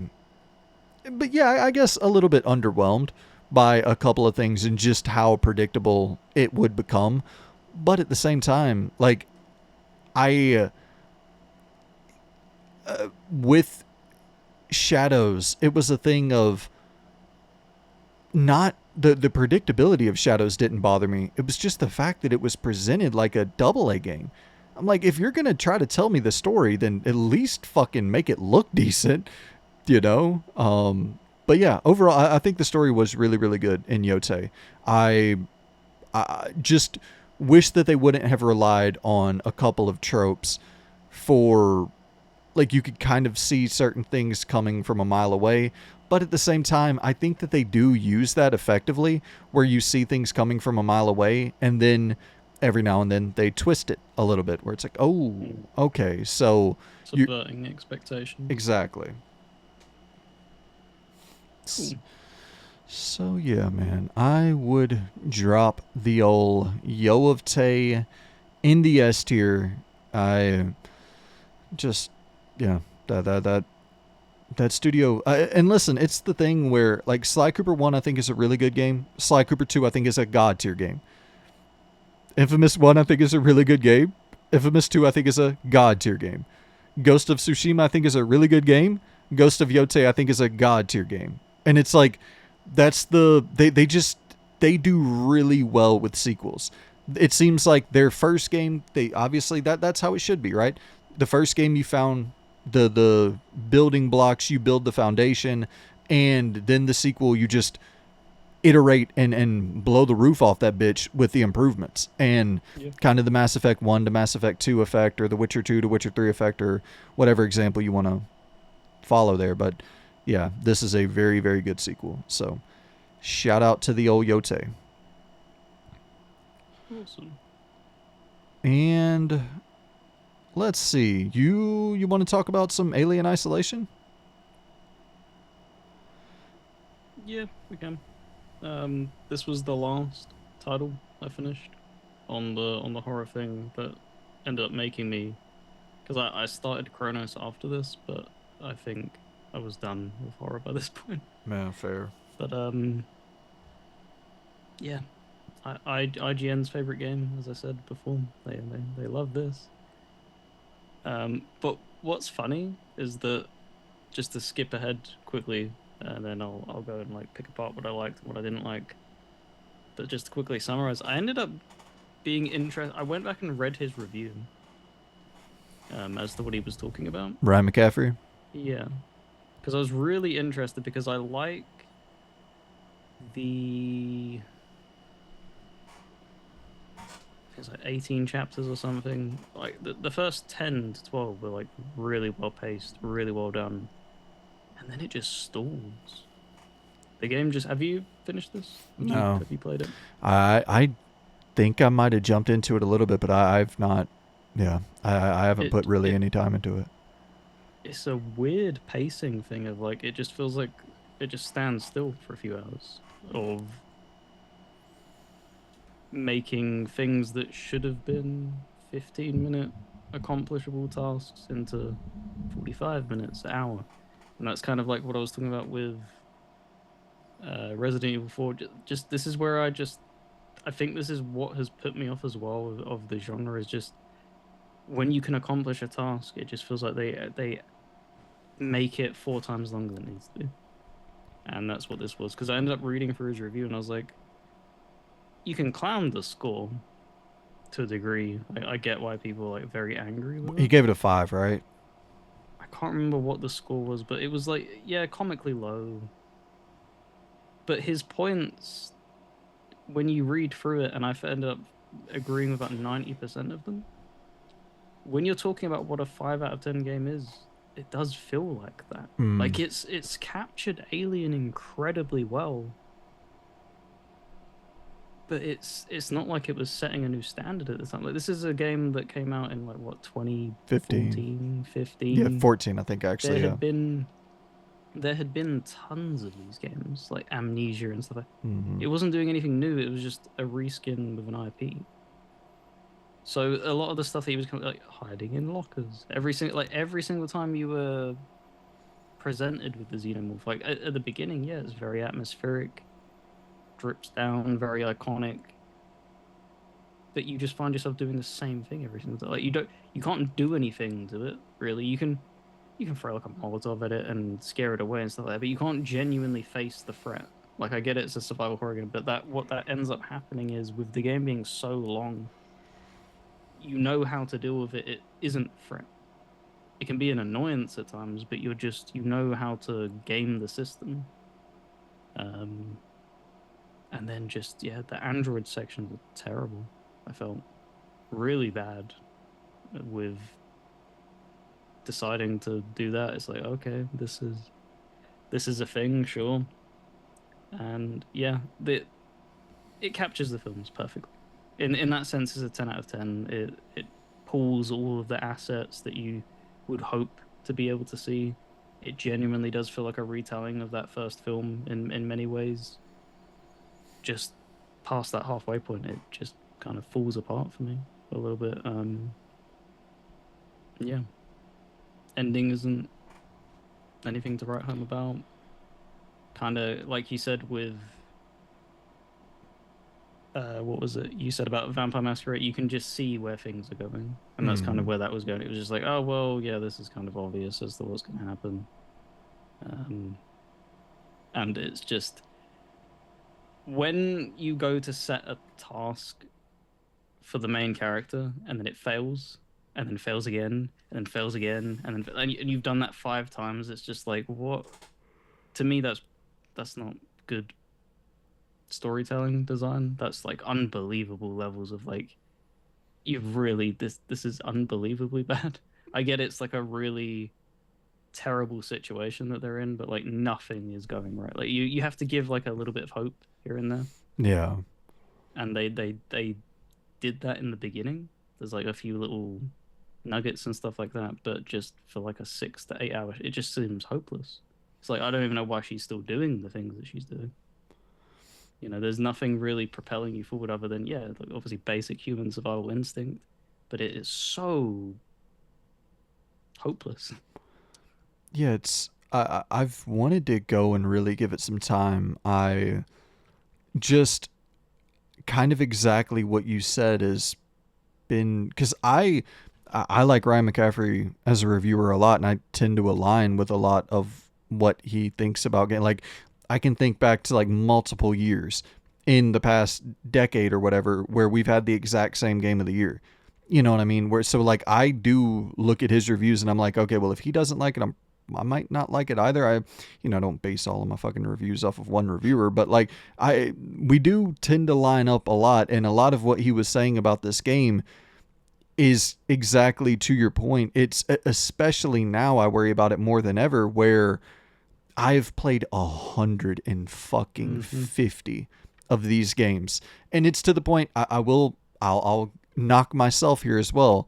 [SPEAKER 1] but yeah, I guess a little bit underwhelmed by a couple of things and just how predictable it would become. But at the same time, like, with Shadows, it was a thing of not the predictability of Shadows didn't bother me. It was just the fact that it was presented like a double A game. I'm like, if you're gonna try to tell me the story, then at least fucking make it look decent, you know. But yeah, overall, I think the story was really, really good in Yotei. I, I just wish that they wouldn't have relied on a couple of tropes for, like, you could kind of see certain things coming from a mile away. But at the same time, I think that they do use that effectively, where you see things coming from a mile away, and then every now and then they twist it a little bit, where it's like, oh,
[SPEAKER 2] Mm.
[SPEAKER 1] okay, so you
[SPEAKER 2] Subverting expectations.
[SPEAKER 1] exactly.
[SPEAKER 2] Cool.
[SPEAKER 1] So yeah, man, I would drop the old Yo of Tay in the S tier. I just, yeah, that studio. And listen, it's the thing where, like, Sly Cooper 1 I think is a really good game. Sly Cooper 2 I think is a god tier game. Infamous 1 I think is a really good game. Infamous 2 I think is a god tier game. Ghost of Tsushima I think is a really good game. Ghost of Yotei I think is a god tier game. And it's like, that's they just, they do really well with sequels. It seems like their first game, they obviously, that's how it should be, right? The first game, you found the building blocks, you build the foundation, and then the sequel, you just iterate and blow the roof off that bitch with the improvements. And
[SPEAKER 2] Yeah.
[SPEAKER 1] kind of the Mass Effect 1 to Mass Effect 2 effect, or the Witcher 2 to Witcher 3 effect, or whatever example you want to follow there. But yeah, this is a very, very good sequel. So shout out to the old Yotei.
[SPEAKER 2] Awesome.
[SPEAKER 1] And let's see. You want to talk about some Alien Isolation?
[SPEAKER 2] Yeah, we can. This was the last title I finished on the horror thing that ended up making me, because I started Chronos after this, but I think I was done with horror by this point.
[SPEAKER 1] Man, fair.
[SPEAKER 2] But yeah, IGN's favorite game, as I said before. They love this. But what's funny is that, just to skip ahead quickly, and then I'll go and like pick apart what I liked and what I didn't like. But just to quickly summarize, I ended up being interested. I went back and read his review, as to what he was talking about.
[SPEAKER 1] Ryan McCaffrey.
[SPEAKER 2] Yeah, because I was really interested, because I like the, it's like 18 chapters or something. Like the first 10 to 12 were like really well paced, really well done, and then it just stalls. The game just, have you finished this?
[SPEAKER 1] No.
[SPEAKER 2] Have you played it?
[SPEAKER 1] I think I might have jumped into it a little bit, but I've not. Yeah, I haven't put really any time into it.
[SPEAKER 2] It's a weird pacing thing of, like, it just feels like it just stands still for a few hours of making things that should have been 15-minute accomplishable tasks into 45 minutes, an hour. And that's kind of like what I was talking about with Resident Evil 4. Just this is where I think this is what has put me off as well of the genre, is just when you can accomplish a task, it just feels like they make it 4 times longer than it needs to be. And that's what this was, because I ended up reading through his review and I was like, you can clown the score to a degree. I get why people are like very angry with
[SPEAKER 1] He
[SPEAKER 2] it.
[SPEAKER 1] gave it a 5, right?
[SPEAKER 2] I can't remember what the score was, but it was like, yeah, comically low. But his points, when you read through it, and I ended up agreeing with about 90% of them, when you're talking about what a 5 out of 10 game is, it does feel like that. Like, it's captured Alien incredibly well, but it's not like it was setting a new standard at the time. Like, this is a game that came out in like what, 2014, 15.
[SPEAKER 1] Yeah, 14, I think, actually.
[SPEAKER 2] There
[SPEAKER 1] Yeah.
[SPEAKER 2] had been tons of these games, like Amnesia and stuff. It wasn't doing anything new. It was just a reskin with an IP. So a lot of the stuff that he was kind of like hiding in lockers, every single time you were presented with the xenomorph, like at the beginning, yeah, it's very atmospheric, drips down, very iconic. But you just find yourself doing the same thing every single time. Like, you can't do anything to it really. You you can throw like a Molotov at it and scare it away and stuff like that, but you can't genuinely face the threat. Like I get it's a survival horror game, but that what that ends up happening is with the game being so long, you know how to deal with it. It isn't threat. It can be an annoyance at times, but you know how to game the system. Um, and then just yeah, the Android sections are terrible. I felt really bad with deciding to do that. It's like okay, this is a thing, sure, and yeah, it captures the films perfectly. In that sense, it's a 10 out of 10. It pulls all of the assets that you would hope to be able to see. It genuinely does feel like a retelling of that first film in many ways. Just past that halfway point, it just kind of falls apart for me a little bit. Yeah, ending isn't anything to write home about. Kind of like you said with what was it you said about Vampire Masquerade? You can just see where things are going, and that's kind of
[SPEAKER 1] Mm.
[SPEAKER 2] where that was going. It was just like, oh well, yeah, this is kind of obvious as to what's going to happen, um, and it's just when you go to set a task for the main character, and then it fails, and then fails again, and then fails again, and you've done that 5 times. It's just like what to me that's not good storytelling design. That's like unbelievable levels of like you've really this is unbelievably bad. I get it's like a really terrible situation that they're in, but like nothing is going right. Like you have to give like a little bit of hope here and there,
[SPEAKER 1] Yeah.
[SPEAKER 2] and they did that in the beginning. There's like a few little nuggets and stuff like that, but just for like a 6 to 8 hours, it just seems hopeless. It's like I don't even know why she's still doing the things that she's doing. There's nothing really propelling you forward other than yeah, like obviously basic human survival instinct, but it is so hopeless.
[SPEAKER 1] Yeah, I've wanted to go and really give it some time. I just kind of exactly what you said has been because I like Ryan McCaffrey as a reviewer a lot, and I tend to align with a lot of what he thinks about game. Like I can think back to like multiple years in the past decade or whatever where we've had the exact same game of the year. You know what I mean? Where so like I do look at his reviews and I'm like, okay, well if he doesn't like it, I might not like it either. Don't base all of my fucking reviews off of one reviewer, but like we do tend to line up a lot, and a lot of what he was saying about this game is exactly to your point. It's especially now I worry about it more than ever, where I've played 150 of these games, and it's to the point I'll knock myself here as well.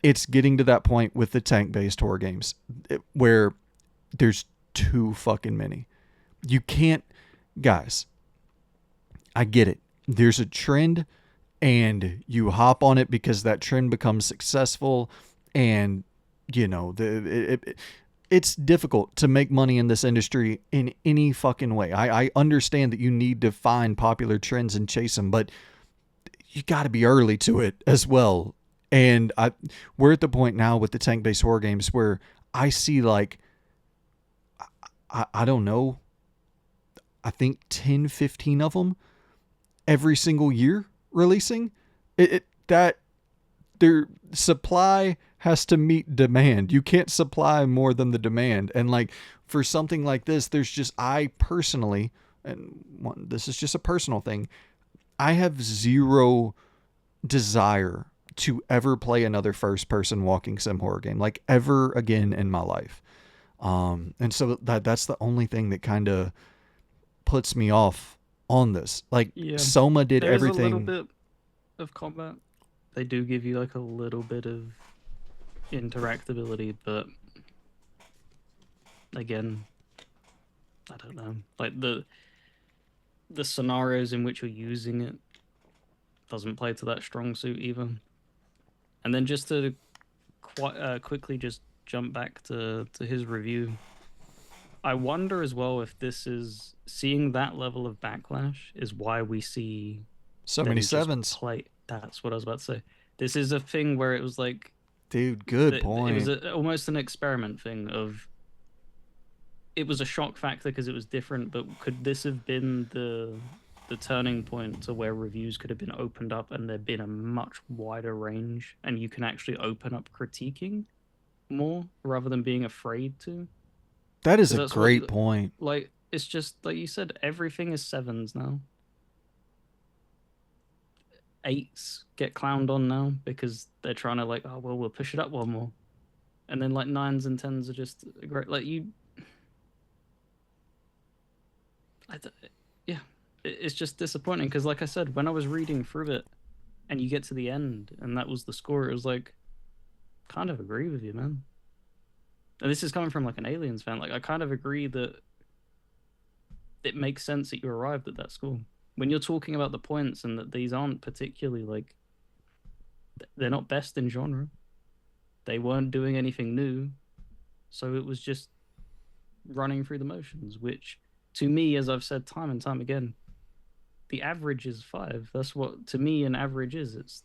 [SPEAKER 1] It's getting to that point with the tank based horror games where there's too fucking many. You can't, guys. I get it. There's a trend and you hop on it because that trend becomes successful, and it's difficult to make money in this industry in any fucking way. I understand that you need to find popular trends and chase them, but you got to be early to it as well. And we're at the point now with the tank based horror games where I see like I don't know, I think 10, 15 of them every single year releasing. That their supply has to meet demand. You can't supply more than the demand. And like for something like this, there's just I personally, and this is just a personal thing, I have zero desire to ever play another first person walking sim horror game like ever again in my life. And so that's the only thing that kind of puts me off on this. Like
[SPEAKER 2] Yeah,
[SPEAKER 1] Soma did
[SPEAKER 2] there is a little
[SPEAKER 1] everything.
[SPEAKER 2] bit of combat. They do give you like a little bit of interactability, but again, I don't know. Like the scenarios in which you're using it doesn't play to that strong suit either. And then just to quite quickly just jump back to his review, I wonder as well if this is seeing that level of backlash is why we see
[SPEAKER 1] So many
[SPEAKER 2] them just
[SPEAKER 1] sevens.
[SPEAKER 2] play. That's what I was about to say. This is a thing where it was like
[SPEAKER 1] Dude, good
[SPEAKER 2] It was
[SPEAKER 1] point.
[SPEAKER 2] almost an experiment thing of it was a shock factor because it was different, but could this have been the turning point to where reviews could have been opened up and there'd been a much wider range and you can actually open up critiquing more rather than being afraid to?
[SPEAKER 1] That is
[SPEAKER 2] Because
[SPEAKER 1] a
[SPEAKER 2] that's what
[SPEAKER 1] great
[SPEAKER 2] you
[SPEAKER 1] point.
[SPEAKER 2] like. It's just like you said, everything is sevens now. Eights get clowned on now because they're trying to like, oh well, we'll push it up one more, and then like nines and tens are just great. Like you, I d yeah, it's just disappointing because, like I said, when I was reading through it and you get to the end and that was the score, it was like, kind of agree with you, man. And this is coming from like an Aliens fan. Like I kind of agree that it makes sense that you arrived at that score when you're talking about the points and that these aren't particularly like they're not best in genre. They weren't doing anything new, so it was just running through the motions. Which, to me, as I've said time and time again, the average is five. That's what to me an average is. It's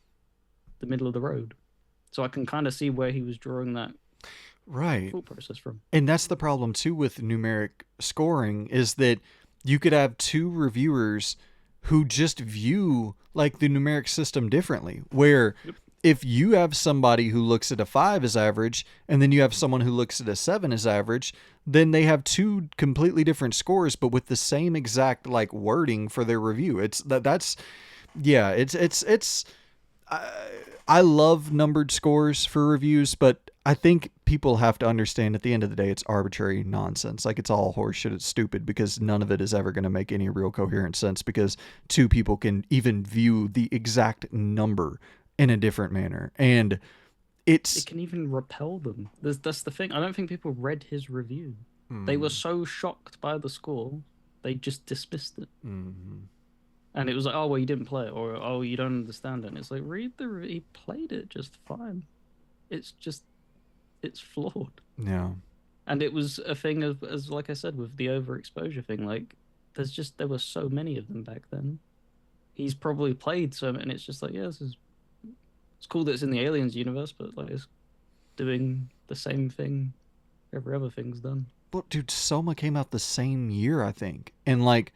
[SPEAKER 2] the middle of the road. So I can kind of see where he was drawing that
[SPEAKER 1] Right.
[SPEAKER 2] thought process from.
[SPEAKER 1] And that's the problem too with numeric scoring is that you could have two reviewers who just view like the numeric system differently. Where
[SPEAKER 2] Yep.
[SPEAKER 1] if you have somebody who looks at a 5 as average and then you have someone who looks at a 7 as average, then they have two completely different scores but with the same exact like wording for their review. It's that's yeah, it's I love numbered scores for reviews, but I think people have to understand at the end of the day it's arbitrary nonsense. Like it's all horseshit. It's stupid because none of it is ever going to make any real coherent sense because two people can even view the exact number in a different manner. And
[SPEAKER 2] It
[SPEAKER 1] it's
[SPEAKER 2] can even repel them. That's the thing. I don't think people read his review. They were
[SPEAKER 1] mm,
[SPEAKER 2] so shocked by the score, they just dismissed it.
[SPEAKER 1] mm,
[SPEAKER 2] And it was like, oh, well, you didn't play it, or oh, you don't understand it. And it's like, he played it just fine. It's just, it's flawed.
[SPEAKER 1] yeah.
[SPEAKER 2] And it was a thing of, as like I said, with the overexposure thing, like, there were so many of them back then. He's probably played some, and it's just like, yeah, it's cool that it's in the Aliens universe, but like, it's doing the same thing every other thing's done.
[SPEAKER 1] But dude, Soma came out the same year, I think. And like,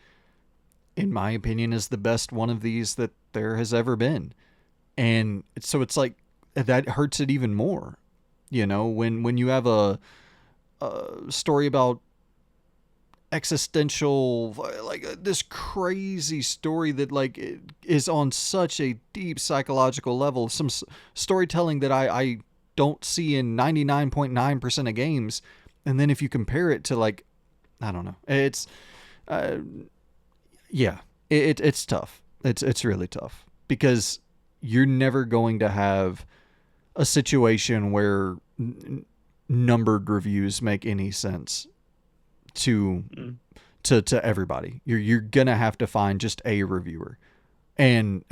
[SPEAKER 1] in my opinion, is the best one of these that there has ever been. And so it's like that hurts it even more. You know, when you have a story about existential like this crazy story that like is on such a deep psychological level, some storytelling that I don't see in 99.9% of games, and then if you compare it to like I don't know, it's uh, yeah, it's tough. It's really tough because you're never going to have a situation where numbered reviews make any sense to
[SPEAKER 2] Mm.
[SPEAKER 1] to everybody. You're gonna have to find just a reviewer, and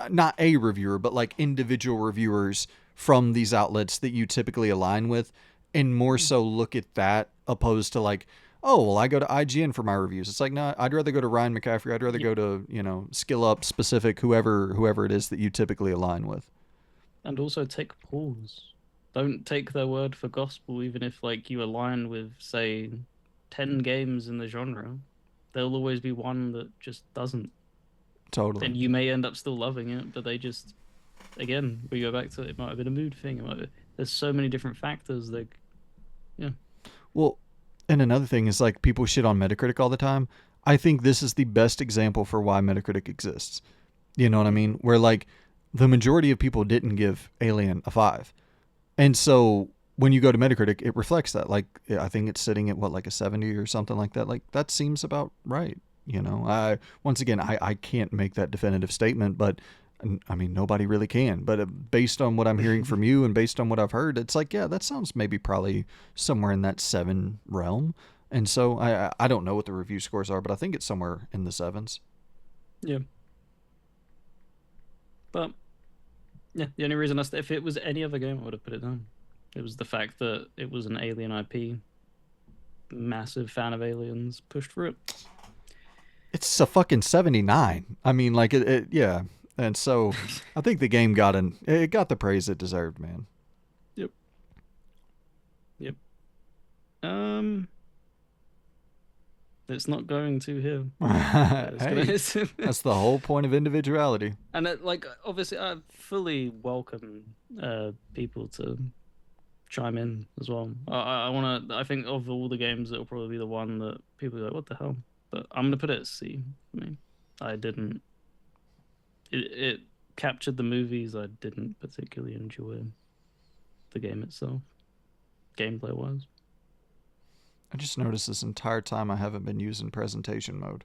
[SPEAKER 1] not a reviewer, but like individual reviewers from these outlets that you typically align with, and more so look at that opposed to like, oh well, I go to IGN for my reviews. It's like no, I'd rather go to Ryan McCaffrey. I'd rather
[SPEAKER 2] Yeah.
[SPEAKER 1] go to Skill Up specific whoever it is that you typically align with.
[SPEAKER 2] And also take pause. Don't take their word for gospel, even if like you align with, say, 10 games in the genre. There'll always be one that just doesn't.
[SPEAKER 1] Totally.
[SPEAKER 2] And you may end up still loving it, but they just again, we go back to it might have been a mood thing. There's so many different factors like yeah.
[SPEAKER 1] Well, and another thing is like people shit on Metacritic all the time. I think this is the best example for why Metacritic exists. You know what I
[SPEAKER 2] Mm.
[SPEAKER 1] mean? Where like the majority of people didn't give Alien a 5. And so when you go to Metacritic, it reflects that. Like I think it's sitting at what like a 70 or something like that. Like that seems about right. You know, I once again I can't make that definitive statement, but I mean nobody really can. But based on what I'm hearing from you and based on what I've heard, it's like yeah, that sounds maybe probably somewhere in that 7 realm. And so I don't know what the review scores are, but I think it's somewhere in the sevens.
[SPEAKER 2] Yeah. But yeah, the only reason if it was any other game I would have put it down. It was the fact that it was an Alien IP. Massive fan of Aliens, pushed through it.
[SPEAKER 1] It's a fucking 79. I mean, like yeah. And so I think the game got the praise it deserved, man.
[SPEAKER 2] Yep. Um, it's not going to here. It's gonna.
[SPEAKER 1] Hey, that's the whole point of individuality.
[SPEAKER 2] And like obviously, I fully welcome people to chime in as well. I want to. I think of all the games, it'll probably be the one that people are like, "What the hell?" But I'm gonna put it at C. I mean, I didn't. It captured the movies. I didn't particularly enjoy the game itself, gameplay wise.
[SPEAKER 1] I just noticed this entire time I haven't been using presentation mode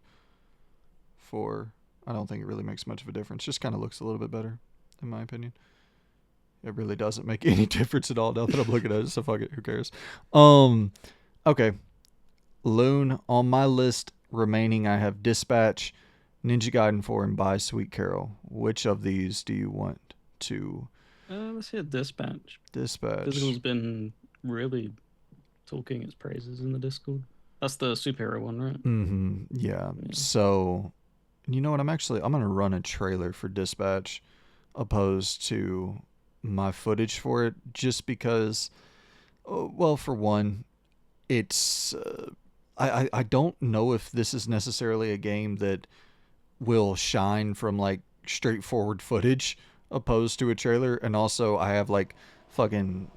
[SPEAKER 1] for. I don't think it really makes much of a difference. Just kind of looks a little bit better, in my opinion. It really doesn't make any difference at all now that I'm looking at it, so fuck it, who cares? Okay. Loon, on my list remaining, I have Dispatch, Ninja Gaiden 4, and Buy Sweet Carole. Which of these do you want to
[SPEAKER 2] Let's hear Dispatch.
[SPEAKER 1] dispatch?
[SPEAKER 2] Physical's been really talking its praises in the Discord. That's the superhero one, right?
[SPEAKER 1] Yeah.
[SPEAKER 2] Yeah.
[SPEAKER 1] So, you know what? I'm going to run a trailer for Dispatch opposed to my footage for it just because, well, for one, it's, I don't know if this is necessarily a game that will shine from like straightforward footage opposed to a trailer. And also, I have like fucking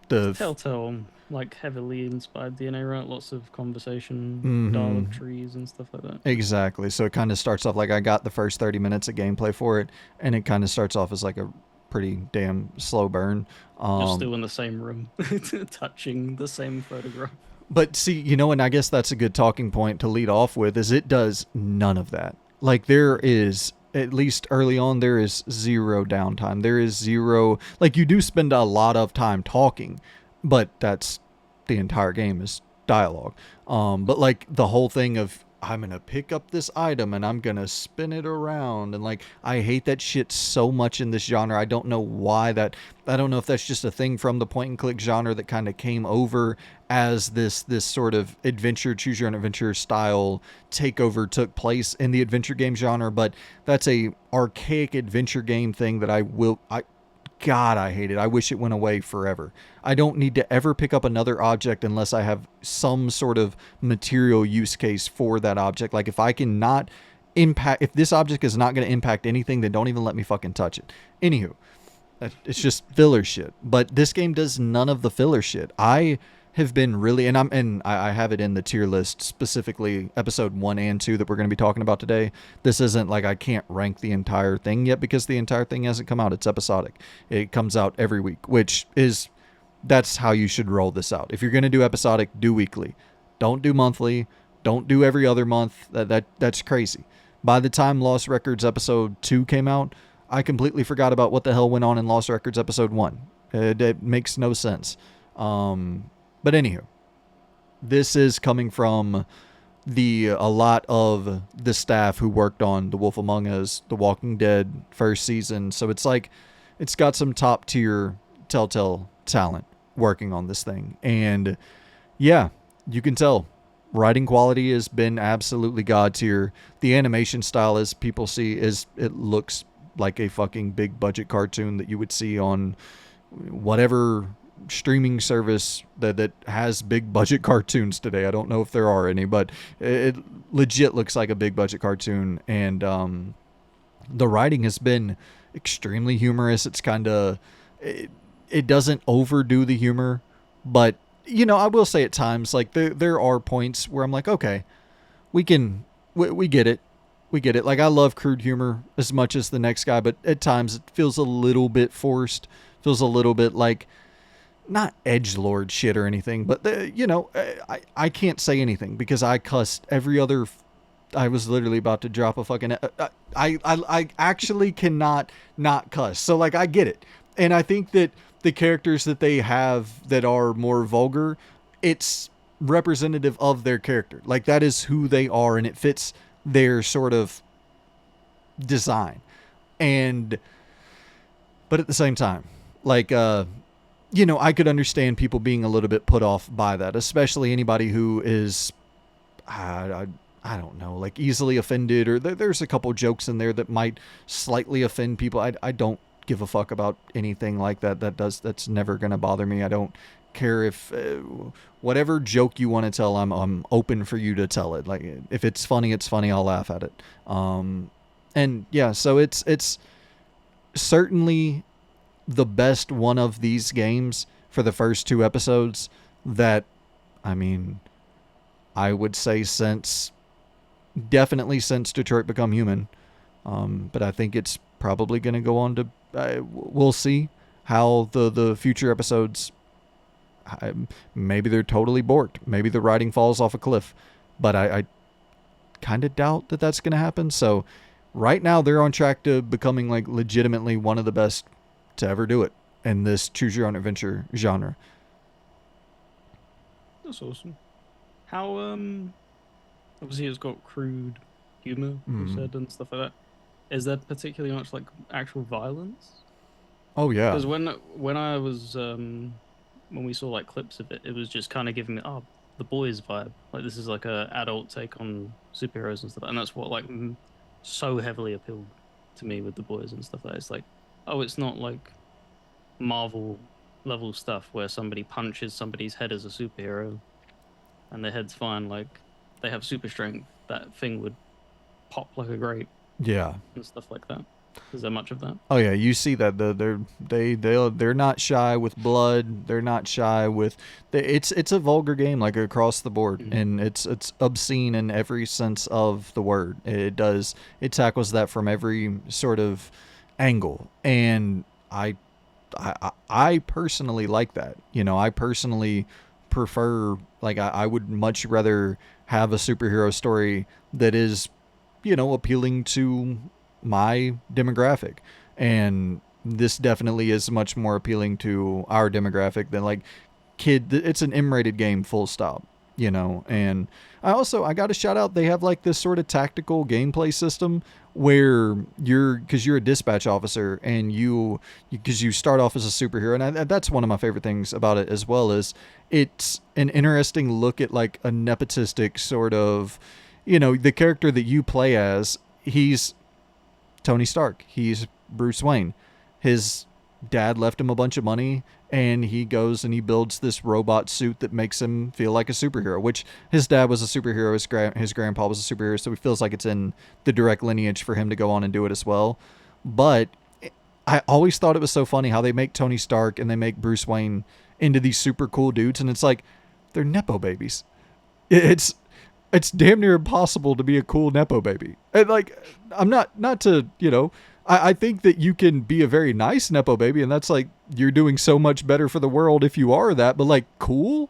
[SPEAKER 1] the.
[SPEAKER 2] Telltale, like heavily inspired DNA, right? Lots of conversation,
[SPEAKER 1] Mhm.
[SPEAKER 2] dialogue trees, and stuff like that.
[SPEAKER 1] Exactly. So it kind of starts off like I got the first 30 minutes of gameplay for it, and it kind of starts off as like a pretty damn slow burn.
[SPEAKER 2] You're still in the same room, touching the same photograph.
[SPEAKER 1] But see, and I guess that's a good talking point to lead off with is it does none of that. Like there is, at least early on, there is zero downtime. There is zero, like you do spend a lot of time talking, but that's the entire game is dialogue. But like the whole thing of I'm gonna pick up this item and I'm gonna spin it around and like I hate that shit so much in this genre. I don't know why that. I don't know if that's just a thing from the point and click genre that kind of came over as this sort of adventure, choose your own adventure style takeover took place in the adventure game genre. But that's a archaic adventure game thing that God, I hate it. I wish it went away forever. I don't need to ever pick up another object unless I have some sort of material use case for that object. Like if I can not impact, if this object is not going to impact anything, then don't even let me fucking touch it. Anywho, it's just filler shit. But this game does none of the filler shit. I have been really, and I have it in the tier list, specifically episode 1 and 2 that we're going to be talking about today. This isn't like I can't rank the entire thing yet because the entire thing hasn't come out. It's episodic. It comes out every week, which is, that's how you should roll this out. If you're going to do episodic, do weekly. Don't do monthly. Don't do every other month. That's crazy. By the time Lost Records episode 2 came out, I completely forgot about what the hell went on in Lost Records episode 1. It makes no sense. But anywho, this is coming from a lot of the staff who worked on The Wolf Among Us, The Walking Dead first season. So it's like it's got some top tier Telltale talent working on this thing. And yeah, you can tell writing quality has been absolutely god tier. The animation style, as people see, it looks like a fucking big budget cartoon that you would see on whatever streaming service that has big budget cartoons today. I don't know if there are any, but it legit looks like a big budget cartoon. And the writing has been extremely humorous. It's kind of it doesn't overdo the humor, but I will say at times like there are points where I'm like, okay, we get it. We get it. Like I love crude humor as much as the next guy, but at times it feels a little bit forced. Feels a little bit like not edgelord shit or anything, but I can't say anything because I cussed every other. I was literally about to drop a fucking. I actually cannot not cuss. So like I get it, and I think that the characters that they have that are more vulgar, it's representative of their character. Like that is who they are, and it fits their sort of design. And but at the same time, like I could understand people being a little bit put off by that, especially anybody who is I don't know, like easily offended, or there's a couple jokes in there that might slightly offend people. I don't give a fuck about anything like that. That's never gonna bother me. I don't care if whatever joke you want to tell, I'm open for you to tell it. Like if it's funny, it's funny. I'll laugh at it. And yeah, so it's certainly the best one of these games for the first two episodes that, I mean, I would say definitely since Detroit Become Human. But I think it's probably going to go on to, we'll see how the future episodes, maybe they're totally borked. Maybe the writing falls off a cliff. But I kind of doubt that that's going to happen. So right now they're on track to becoming like legitimately one of the best to ever do it in this choose your own adventure genre.
[SPEAKER 2] That's awesome. How obviously it's got crude humor, you
[SPEAKER 1] Mm.
[SPEAKER 2] said, and stuff like that. Is there particularly much like actual violence?
[SPEAKER 1] Oh yeah.
[SPEAKER 2] Because when I was when we saw like clips of it, it was just kind of giving me the boys vibe. Like this is like a adult take on superheroes and stuff, and that's what like so heavily appealed to me with the boys and stuff. That it's like, oh, it's not like Marvel level stuff where somebody punches somebody's head as a superhero and their head's fine. Like they have super strength. That thing would pop like a grape
[SPEAKER 1] Yeah.
[SPEAKER 2] and stuff like that. Is there much of that?
[SPEAKER 1] Oh yeah, you see that they're not shy with blood. They're not shy with it's a vulgar game like across the board,
[SPEAKER 2] Mhm.
[SPEAKER 1] and it's obscene in every sense of the word. It tackles that from every sort of angle, and I personally like that. You know, I personally prefer, like I would much rather have a superhero story that is, you know, appealing to my demographic. And this definitely is much more appealing to our demographic than like it's an M-rated game full stop, you know. And I got to shout out, they have like this sort of tactical gameplay system where because you're a dispatch officer and because you start off as a superhero, and that's one of my favorite things about it as well, is it's an interesting look at like a nepotistic sort of, you know, the character that you play as, he's Tony Stark. He's Bruce Wayne. His dad left him a bunch of money, and he goes and he builds this robot suit that makes him feel like a superhero, which his dad was a superhero, his grandpa was a superhero, so he feels like it's in the direct lineage for him to go on and do it as well. But I always thought it was so funny how they make Tony Stark and they make Bruce Wayne into these super cool dudes, and it's like they're nepo babies. It's damn near impossible to be a cool nepo baby. And like, I'm not to, you know, I think that you can be a very nice nepo baby, and that's like you're doing so much better for the world if you are that. But like, cool,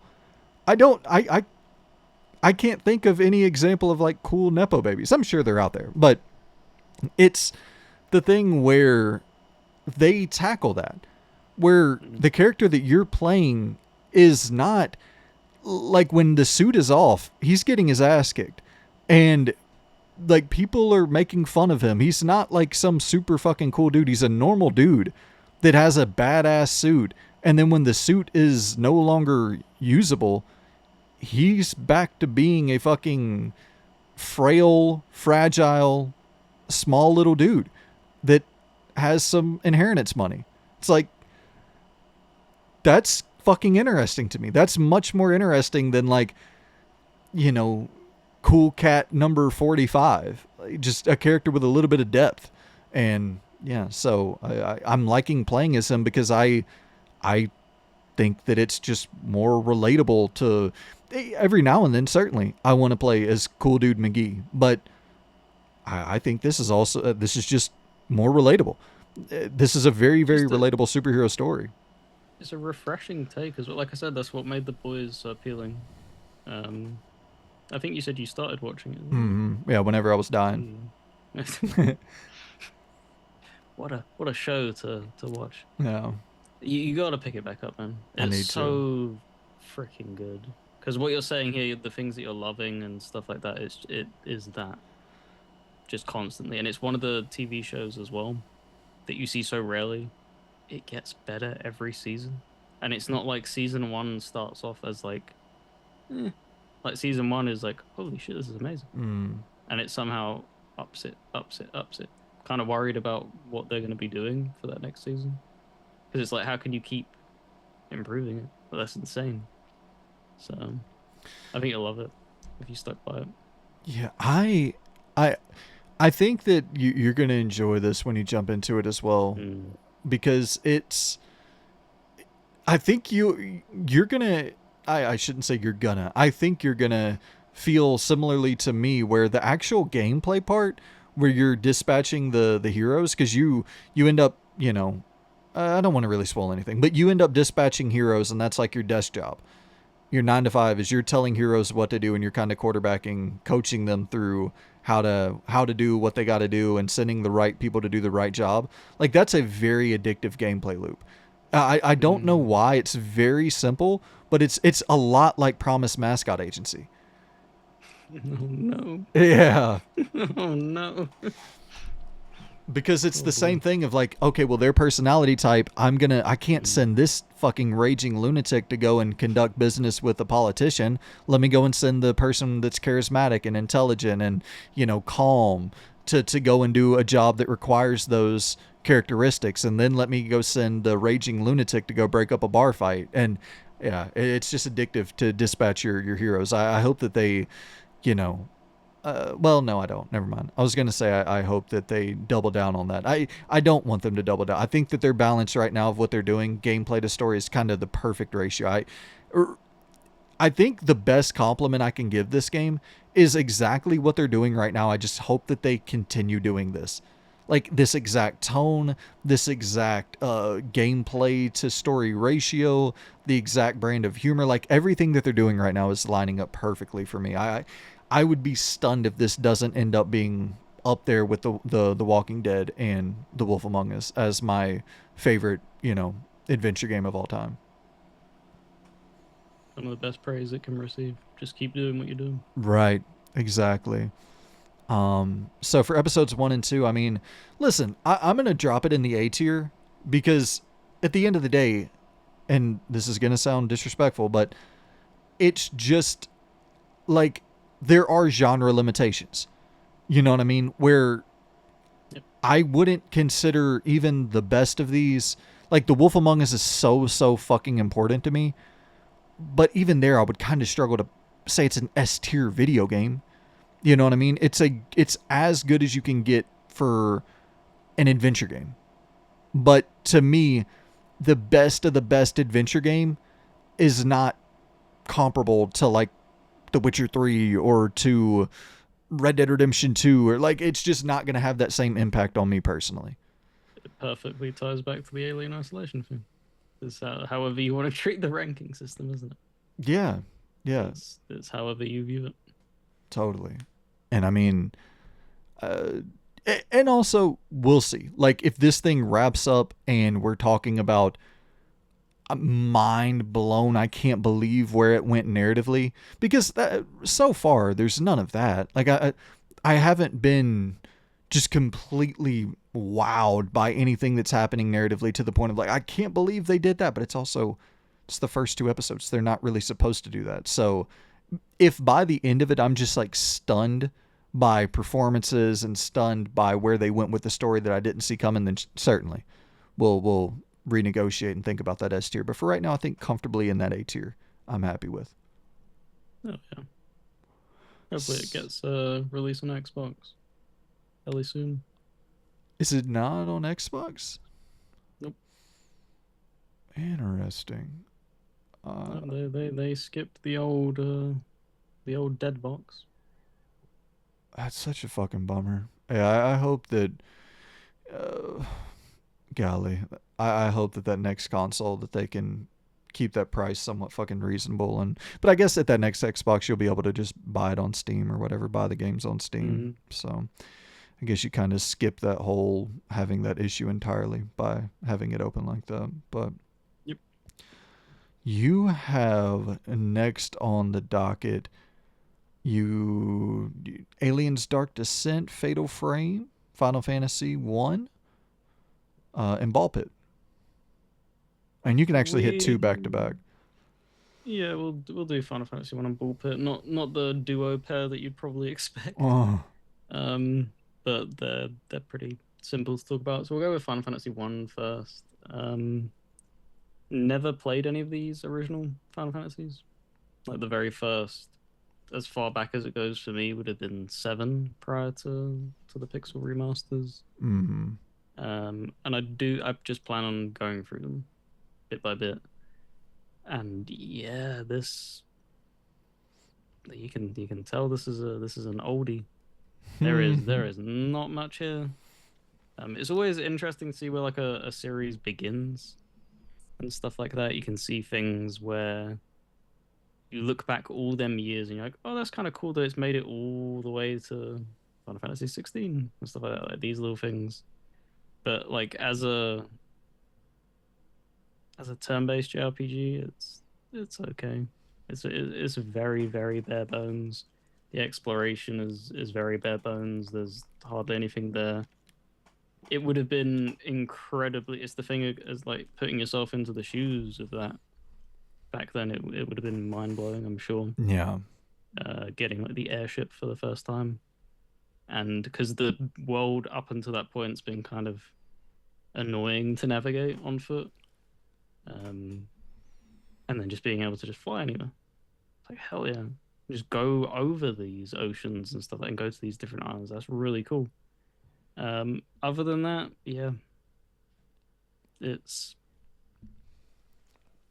[SPEAKER 1] I don't I can't think of any example of like cool nepo babies. I'm sure they're out there, but it's the thing where they tackle that, where
[SPEAKER 2] Mhm.
[SPEAKER 1] the character that you're playing is not like, when the suit is off, he's getting his ass kicked. And like people are making fun of him. He's not like some super fucking cool dude. He's a normal dude that has a badass suit. And then when the suit is no longer usable, he's back to being a fucking frail, fragile, small little dude that has some inheritance money. It's like, that's fucking interesting to me. That's much more interesting than like, you know, cool cat number 45. Just a character with a little bit of depth. And yeah, so I'm liking playing as him because I think that it's just more relatable to, every now and then, certainly I want to play as cool dude McGee, but I think this is also, this is just more relatable. This is a very, very
[SPEAKER 2] Just a
[SPEAKER 1] relatable superhero story.
[SPEAKER 2] It's a refreshing take as well. Like I said, that's what made the boys appealing. Um, I think you said you started watching it, didn't
[SPEAKER 1] Yeah, whenever I was dying.
[SPEAKER 2] you? What a show to watch.
[SPEAKER 1] Yeah,
[SPEAKER 2] You got to pick it back up, man.
[SPEAKER 1] I
[SPEAKER 2] It's
[SPEAKER 1] need to.
[SPEAKER 2] so freaking good. Because what you're saying here, the things that you're loving and stuff like that, it is that just constantly, and it's one of the TV shows as well that you see so rarely. It gets better every season, and it's not like season one starts off as eh. Like season one is like, holy shit, this is amazing,
[SPEAKER 1] Mm.
[SPEAKER 2] and it somehow ups it, ups it, ups it. Kind of worried about what they're going to be doing for that next season because it's like, how can you keep improving it? that's insane. So I think you'll love it if you stuck by it.
[SPEAKER 1] Yeah, I I think that you're gonna enjoy this when you jump into it as well,
[SPEAKER 2] Mm.
[SPEAKER 1] because it's. I think you're gonna. I shouldn't say you're gonna. I think you're gonna feel similarly to me, where the actual gameplay part, where you're dispatching the heroes, because you end up, I don't want to really spoil anything, but you end up dispatching heroes, and that's like your desk job. Your 9 to 5 is you're telling heroes what to do, and you're kind of quarterbacking, coaching them through how to do what they got to do, and sending the right people to do the right job. Like, that's a very addictive gameplay loop. I don't know
[SPEAKER 2] Mm.
[SPEAKER 1] why. It's very simple, but it's a lot like Promise Mascot Agency.
[SPEAKER 2] Oh no.
[SPEAKER 1] Yeah,
[SPEAKER 2] Oh no.
[SPEAKER 1] because it's
[SPEAKER 2] Oh
[SPEAKER 1] the same
[SPEAKER 2] boy.
[SPEAKER 1] thing of like, okay, well, their personality type, I can't
[SPEAKER 2] Mm.
[SPEAKER 1] send this fucking raging lunatic to go and conduct business with a politician. Let me go and send the person that's charismatic and intelligent and, calm, to go and do a job that requires those characteristics. And then let me go send the raging lunatic to go break up a bar fight. And yeah, it's just addictive to dispatch your heroes. I hope that they, you know, well, no, I don't. Never mind. I was going to say I hope that they double down on that. I don't want them to double down. I think that their balance right now of what they're doing, gameplay to story, is kind of the perfect ratio. I think the best compliment I can give this game is exactly what they're doing right now. I just hope that they continue doing this. Like, this exact tone, this exact gameplay to story ratio, the exact brand of humor. Like, everything that they're doing right now is lining up perfectly for me. I would be stunned if this doesn't end up being up there with the Walking Dead and The Wolf Among Us as my favorite, adventure game of all time.
[SPEAKER 2] Some of the best praise it can receive. Just keep doing what you're doing.
[SPEAKER 1] Right. Exactly. So for episodes 1 and 2, I mean, listen, I'm gonna drop it in the A tier because at the end of the day, and this is gonna sound disrespectful, but it's just like there are genre limitations. You know what I mean? Where
[SPEAKER 2] Yep.
[SPEAKER 1] I wouldn't consider even the best of these. Like, The Wolf Among Us is so fucking important to me, but even there, I would kind of struggle to say it's an S tier video game. You know what I mean? It's as good as you can get for an adventure game. But to me, the best of the best adventure game is not comparable to like The Witcher 3 or to Red Dead Redemption 2, or like, it's just not going to have that same impact on me personally.
[SPEAKER 2] It perfectly ties back to the Alien Isolation thing. It's however you want to treat the ranking system, isn't it?
[SPEAKER 1] Yeah. Yeah,
[SPEAKER 2] It's however you view it.
[SPEAKER 1] totally. And I mean, uh, and also we'll see. Like, if this thing wraps up and we're talking about mind blown, I can't believe where it went narratively, because so far there's none of that. Like, I haven't been just completely wowed by anything that's happening narratively to the point of like, I can't believe they did that. But it's the first 2 episodes. They're not really supposed to do that. So if by the end of it I'm just like stunned by performances and stunned by where they went with the story that I didn't see coming, then certainly we'll renegotiate and think about that S tier. But for right now, I think comfortably in that A tier, I'm happy with.
[SPEAKER 2] Oh yeah. Hopefully it gets released on Xbox fairly soon.
[SPEAKER 1] Is it not on Xbox?
[SPEAKER 2] Nope.
[SPEAKER 1] Interesting. Uh,
[SPEAKER 2] No, they skipped the old dead box.
[SPEAKER 1] that's such a fucking bummer. Yeah, I hope that. Uh, golly, I hope that next console that they can keep that price somewhat fucking reasonable. And but I guess at that next Xbox you'll be able to just buy it on Steam or whatever, buy the games on Steam.
[SPEAKER 2] Mm-hmm.
[SPEAKER 1] So I guess you kind of skip that whole having that issue entirely by having it open like that. But
[SPEAKER 2] Yep.
[SPEAKER 1] you have next on the docket Aliens Dark Descent, Fatal Frame, Final Fantasy 1, and Ball Pit. And you can actually hit two
[SPEAKER 2] We
[SPEAKER 1] back to back.
[SPEAKER 2] Yeah, we'll do Final Fantasy One and Ball Pit. Not the duo pair that you'd probably expect.
[SPEAKER 1] Oh,
[SPEAKER 2] Um, but they're pretty simple to talk about. So we'll go with Final Fantasy One first. never played any of these original Final Fantasies. Like the very first, as far back as it goes for me, would have been 7 prior to the Pixel remasters.
[SPEAKER 1] Mm-hmm.
[SPEAKER 2] And I just plan on going through them bit by bit. And yeah, this you can tell this is an oldie. There is not much here. It's always interesting to see where like a series begins and stuff like that. You can see things where you look back all them years and you're like, oh, that's kind of cool that it's made it all the way to Final Fantasy 16 and stuff like that. Like these little things. But like as a turn-based JRPG, it's okay. It's very very bare bones. The exploration is very bare bones. There's hardly anything there. It would have been incredibly. It's the thing as like putting yourself into the shoes of that back then. It would have been mind blowing. I'm sure.
[SPEAKER 1] Yeah.
[SPEAKER 2] Getting like the airship for the first time, and because the world up until that point's been kind of annoying to navigate on foot. Um, and then just being able to just fly anywhere. It's like hell yeah. Just go over these oceans and stuff and go to these different islands. That's really cool. Other than that, yeah, it's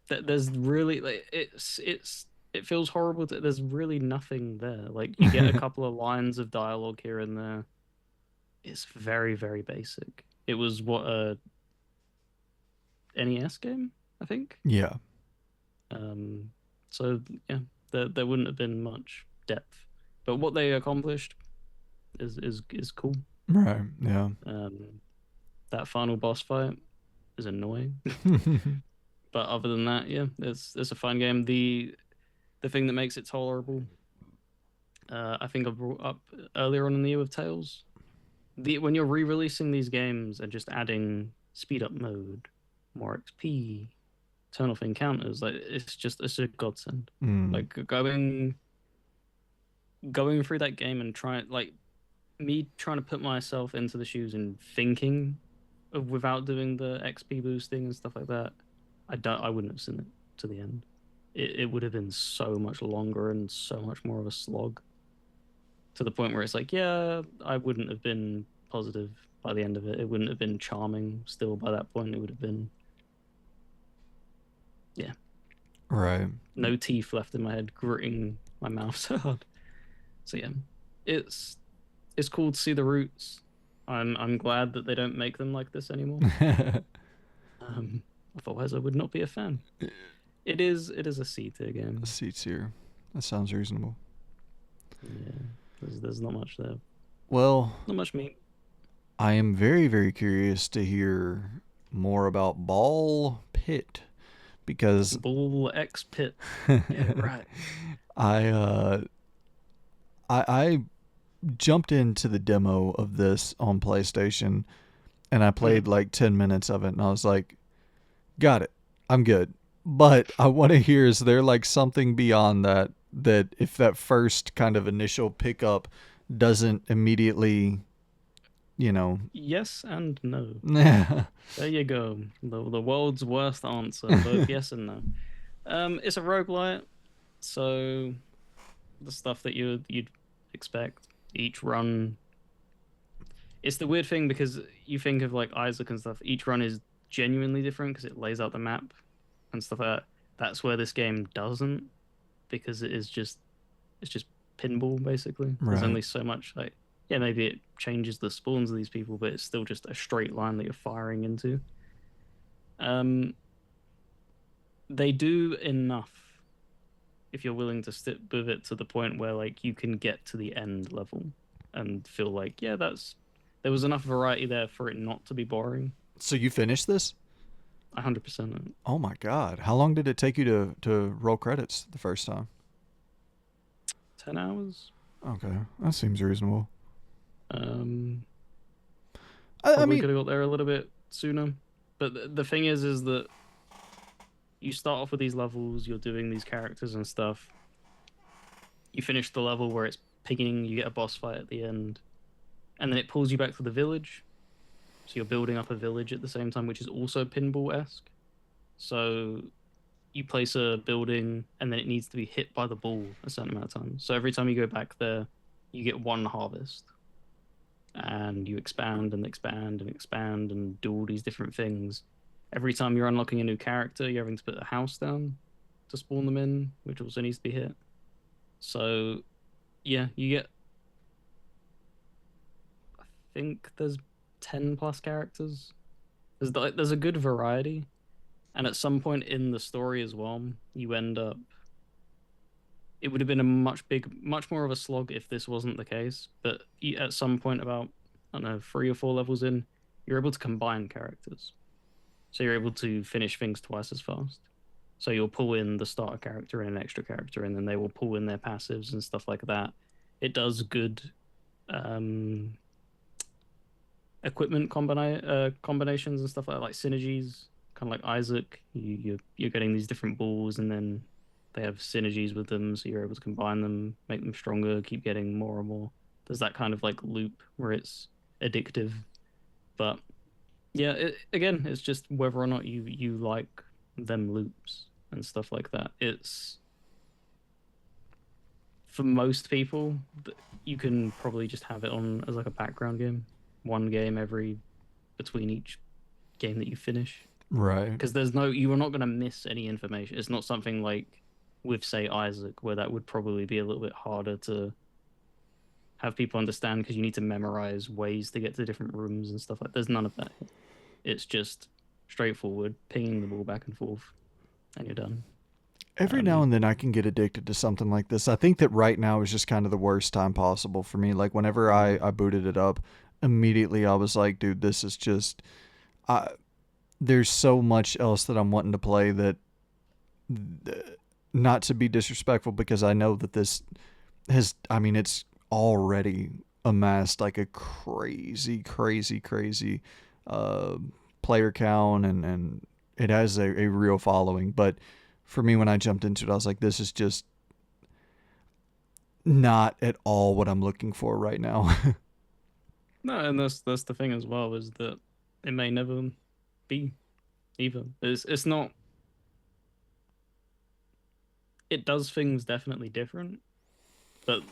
[SPEAKER 2] there's really like it feels horrible that there's really nothing there. Like you get a couple of lines of dialogue here and there. It's very, very basic. It was what a NES game, I think.
[SPEAKER 1] Yeah.
[SPEAKER 2] Um, so yeah, there wouldn't have been much depth, but what they accomplished is cool.
[SPEAKER 1] Right. Yeah.
[SPEAKER 2] That final boss fight is annoying, but other than that, yeah, it's a fun game. The thing that makes it tolerable, I think I brought up earlier on in the year with Tales. When you're re-releasing these games and just adding speed up mode, more XP, turn off encounters, like it's a godsend.
[SPEAKER 1] Mm.
[SPEAKER 2] Like going through that game and trying like me trying to put myself into the shoes and thinking of without doing the XP boosting and stuff like that, I wouldn't have seen it to the end. It would have been so much longer and so much more of a slog to the point where it's like, yeah, I wouldn't have been positive by the end of it. It wouldn't have been charming still by that point. It would have been, yeah,
[SPEAKER 1] Right.
[SPEAKER 2] no teeth left in my head, gritting my mouth so hard. So yeah, it's it's cool to see the roots. I'm glad that they don't make them like this anymore. Um, Otherwise I would not be a fan. It is a C tier game.
[SPEAKER 1] Seats here. That sounds reasonable.
[SPEAKER 2] Yeah, there's not much there.
[SPEAKER 1] Well,
[SPEAKER 2] Not much meat.
[SPEAKER 1] I am very, very curious to hear more about Ball Pit because
[SPEAKER 2] Bull X Pit. Yeah, right.
[SPEAKER 1] I I jumped into the demo of this on PlayStation and I played like 10 minutes of it and I was like, got it. I'm good. But I want to hear, is there like something beyond that, that if that first kind of initial pickup doesn't immediately, you know,
[SPEAKER 2] Yes and no.
[SPEAKER 1] yeah.
[SPEAKER 2] There you go. The world's worst answer, both yes and no. It's a roguelite, so the stuff that you'd expect. Each run, it's the weird thing because you think of like Isaac and stuff. Each run is genuinely different because it lays out the map and stuff like that. That's where this game doesn't, because it's just pinball basically. There's
[SPEAKER 1] Right.
[SPEAKER 2] only so much like yeah, maybe it changes the spawns of these people, but it's still just a straight line that you're firing into. Um, they do enough if you're willing to stick with it to the point where like you can get to the end level and feel like yeah, that's there was enough variety there for it not to be boring.
[SPEAKER 1] So you finished this?
[SPEAKER 2] 100%.
[SPEAKER 1] Oh my god. How long did it take you to roll credits the first time?
[SPEAKER 2] 10 hours.
[SPEAKER 1] Okay. That seems reasonable.
[SPEAKER 2] Um,
[SPEAKER 1] I
[SPEAKER 2] Probably
[SPEAKER 1] mean,
[SPEAKER 2] could have got there a little bit sooner. But the thing is that you start off with these levels, you're doing these characters and stuff. You finish the level where it's picking, you get a boss fight at the end, and then it pulls you back to the village. So you're building up a village at the same time, which is also pinball esque. So you place a building and then it needs to be hit by the ball a certain amount of times. So every time you go back there, you get one harvest. And you expand and expand and expand and do all these different things. Every time you're unlocking a new character, you're having to put a house down to spawn them in, which also needs to be hit. So yeah, you get, I think there's 10 plus characters. There's a good variety, and at some point in the story as well, you end up. It would have been a much more of a slog if this wasn't the case. But at some point, about I don't know 3 or 4 levels in, you're able to combine characters, so you're able to finish things twice as fast. So you'll pull in the starter character and an extra character, and then they will pull in their passives and stuff like that. It does good um, equipment combinations and stuff like synergies, kind of like Isaac. You're getting these different balls, and then they have synergies with them, so you're able to combine them, make them stronger, keep getting more and more. There's that kind of like loop where it's addictive, but yeah, again, it's just whether or not you like them loops and stuff like that. It's for most people, you can probably just have it on as like a background game, one game every between each game that you finish,
[SPEAKER 1] Right.
[SPEAKER 2] because there's no you are not going to miss any information. It's not something like with say Isaac where that would probably be a little bit harder to have people understand because you need to memorize ways to get to different rooms and stuff like. There's none of that. It's just straightforward, pinging the ball back and forth, and you're done.
[SPEAKER 1] Every now
[SPEAKER 2] Um,
[SPEAKER 1] and then I can get addicted to something like this. I think that right now is just kind of the worst time possible for me. Like whenever I booted it up, immediately I was like, dude, this is just I there's so much else that I'm wanting to play that not to be disrespectful because I know that this has I mean it's already amassed like a crazy uh player count and it has a real following, but for me when I jumped into it I was like this is just not at all what I'm looking for right now.
[SPEAKER 2] no, and that's the thing as well is that it may never be either. It's not. It does things definitely different, but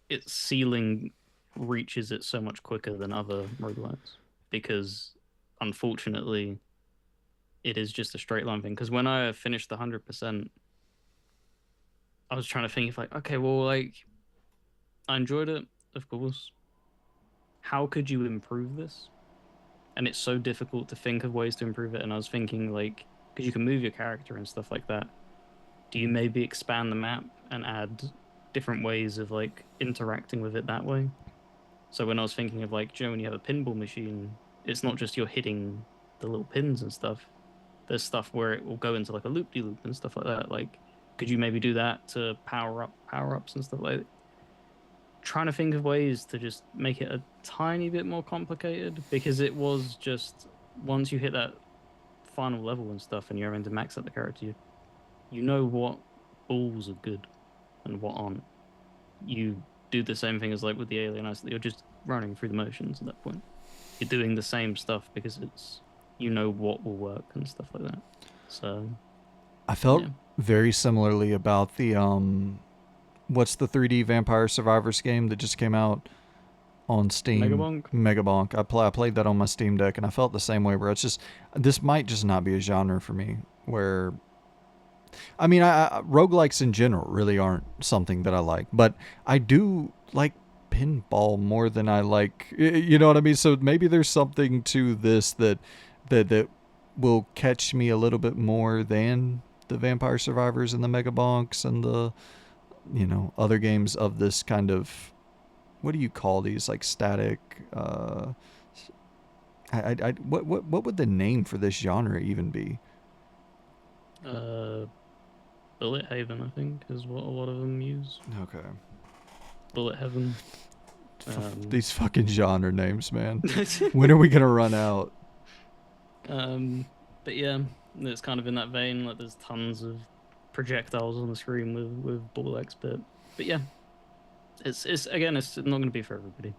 [SPEAKER 2] its ceiling reaches it so much quicker than other roguelites because unfortunately it is just a straight line thing. Because when I finished the 100%, I was trying to think if like, okay, well, like I enjoyed it, of course. How could you improve this? And it's so difficult to think of ways to improve it. And I was thinking like, because you can move your character and stuff like that. Do you maybe expand the map and add different ways of like interacting with it that way? So when I was thinking of like, when you have a pinball machine, it's not just you're hitting the little pins and stuff. There's stuff where it will go into like a loop de loop and stuff like that. Like, could you maybe do that to power ups and stuff like that? Trying to think of ways to just make it a tiny bit more complicated because it was just once you hit that final level and stuff and you're having to max out the character, you know what balls are good and what aren't. You do the same thing as like with the alien eyes. You're just running through the motions at that point. You're doing the same stuff because it's you know what will work and stuff like that. So
[SPEAKER 1] I felt
[SPEAKER 2] yeah,
[SPEAKER 1] very similarly about the what's the 3D Vampire Survivors game that just came out on Steam?
[SPEAKER 2] Megabonk.
[SPEAKER 1] Megabonk. I played that on my Steam Deck and I felt the same way where it's just this might just not be a genre for me where I mean roguelikes in general really aren't something that I like, but I do like pinball more than I like you know what I mean? So maybe there's something to this that will catch me a little bit more than the Vampire Survivors and the Megabonks and the other games of this kind of what do you call these like static what would the name for this genre even be?
[SPEAKER 2] Uh, Bullet Haven, I think, is what a lot of them use.
[SPEAKER 1] Okay.
[SPEAKER 2] Bullet Heaven. Um,
[SPEAKER 1] These fucking genre names, man. When are we gonna run out?
[SPEAKER 2] but yeah, it's kind of in that vein. Like there's tons of projectiles on the screen with ball X, but yeah, it's again, it's not going to be for everybody.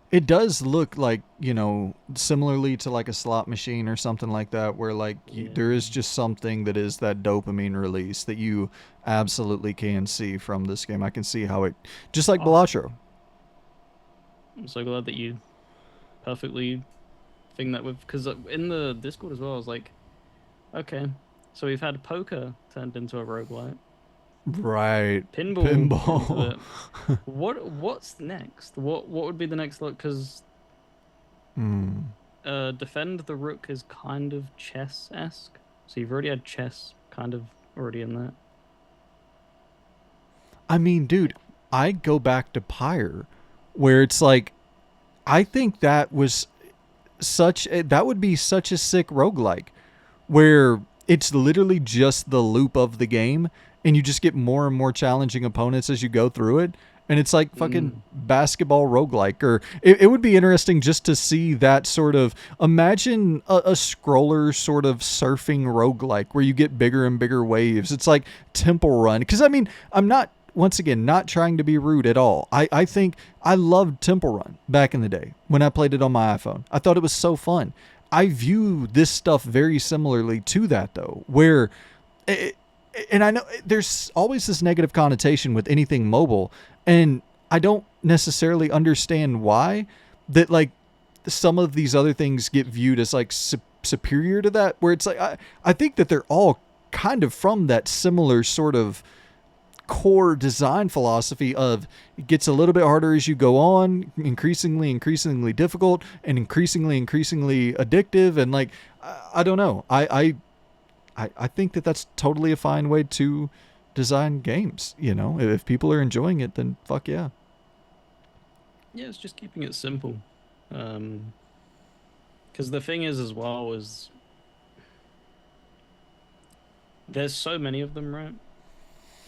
[SPEAKER 1] It does look like, similarly to like a slot machine or something like that, where like there is
[SPEAKER 2] Yeah.
[SPEAKER 1] just something that is that dopamine release that you absolutely can see from this game. I can see how it, just like
[SPEAKER 2] Oh,
[SPEAKER 1] Balatro.
[SPEAKER 2] I'm so glad that you perfectly thing that with because in the Discord as well, I was like, okay, so we've had poker turned into a roguelite,
[SPEAKER 1] Right.
[SPEAKER 2] pinball into
[SPEAKER 1] Pinball.
[SPEAKER 2] it. What's next? What would be the next look? Because
[SPEAKER 1] Hmm.
[SPEAKER 2] defend the rook is kind of chess-esque, so you've already had chess kind of already in that.
[SPEAKER 1] I mean, dude, I go back to Pyre, where it's like, I think that would be such a sick roguelike where it's literally just the loop of the game and you just get more and more challenging opponents as you go through it. And it's like fucking
[SPEAKER 2] Mm,
[SPEAKER 1] basketball roguelike. Or it would be interesting just to see that sort of, imagine a scroller sort of surfing roguelike where you get bigger and bigger waves. It's like Temple Run. Because I mean, I'm not, once again, not trying to be rude at all. I think I loved Temple Run back in the day when I played it on my iPhone. I thought it was so fun. I view this stuff very similarly to that, though, where, it, and I know there's always this negative connotation with anything mobile, and I don't necessarily understand why that, like, some of these other things get viewed as like superior to that, where it's like, I think that they're all kind of from that similar sort of core design philosophy of it gets a little bit harder as you go on, increasingly difficult, and increasingly addictive, and like, I don't know, I think that that's totally a fine way to design games. If people are enjoying it, then fuck yeah.
[SPEAKER 2] yeah, it's just keeping it simple. Um, because the thing is as well is there's so many of them, right?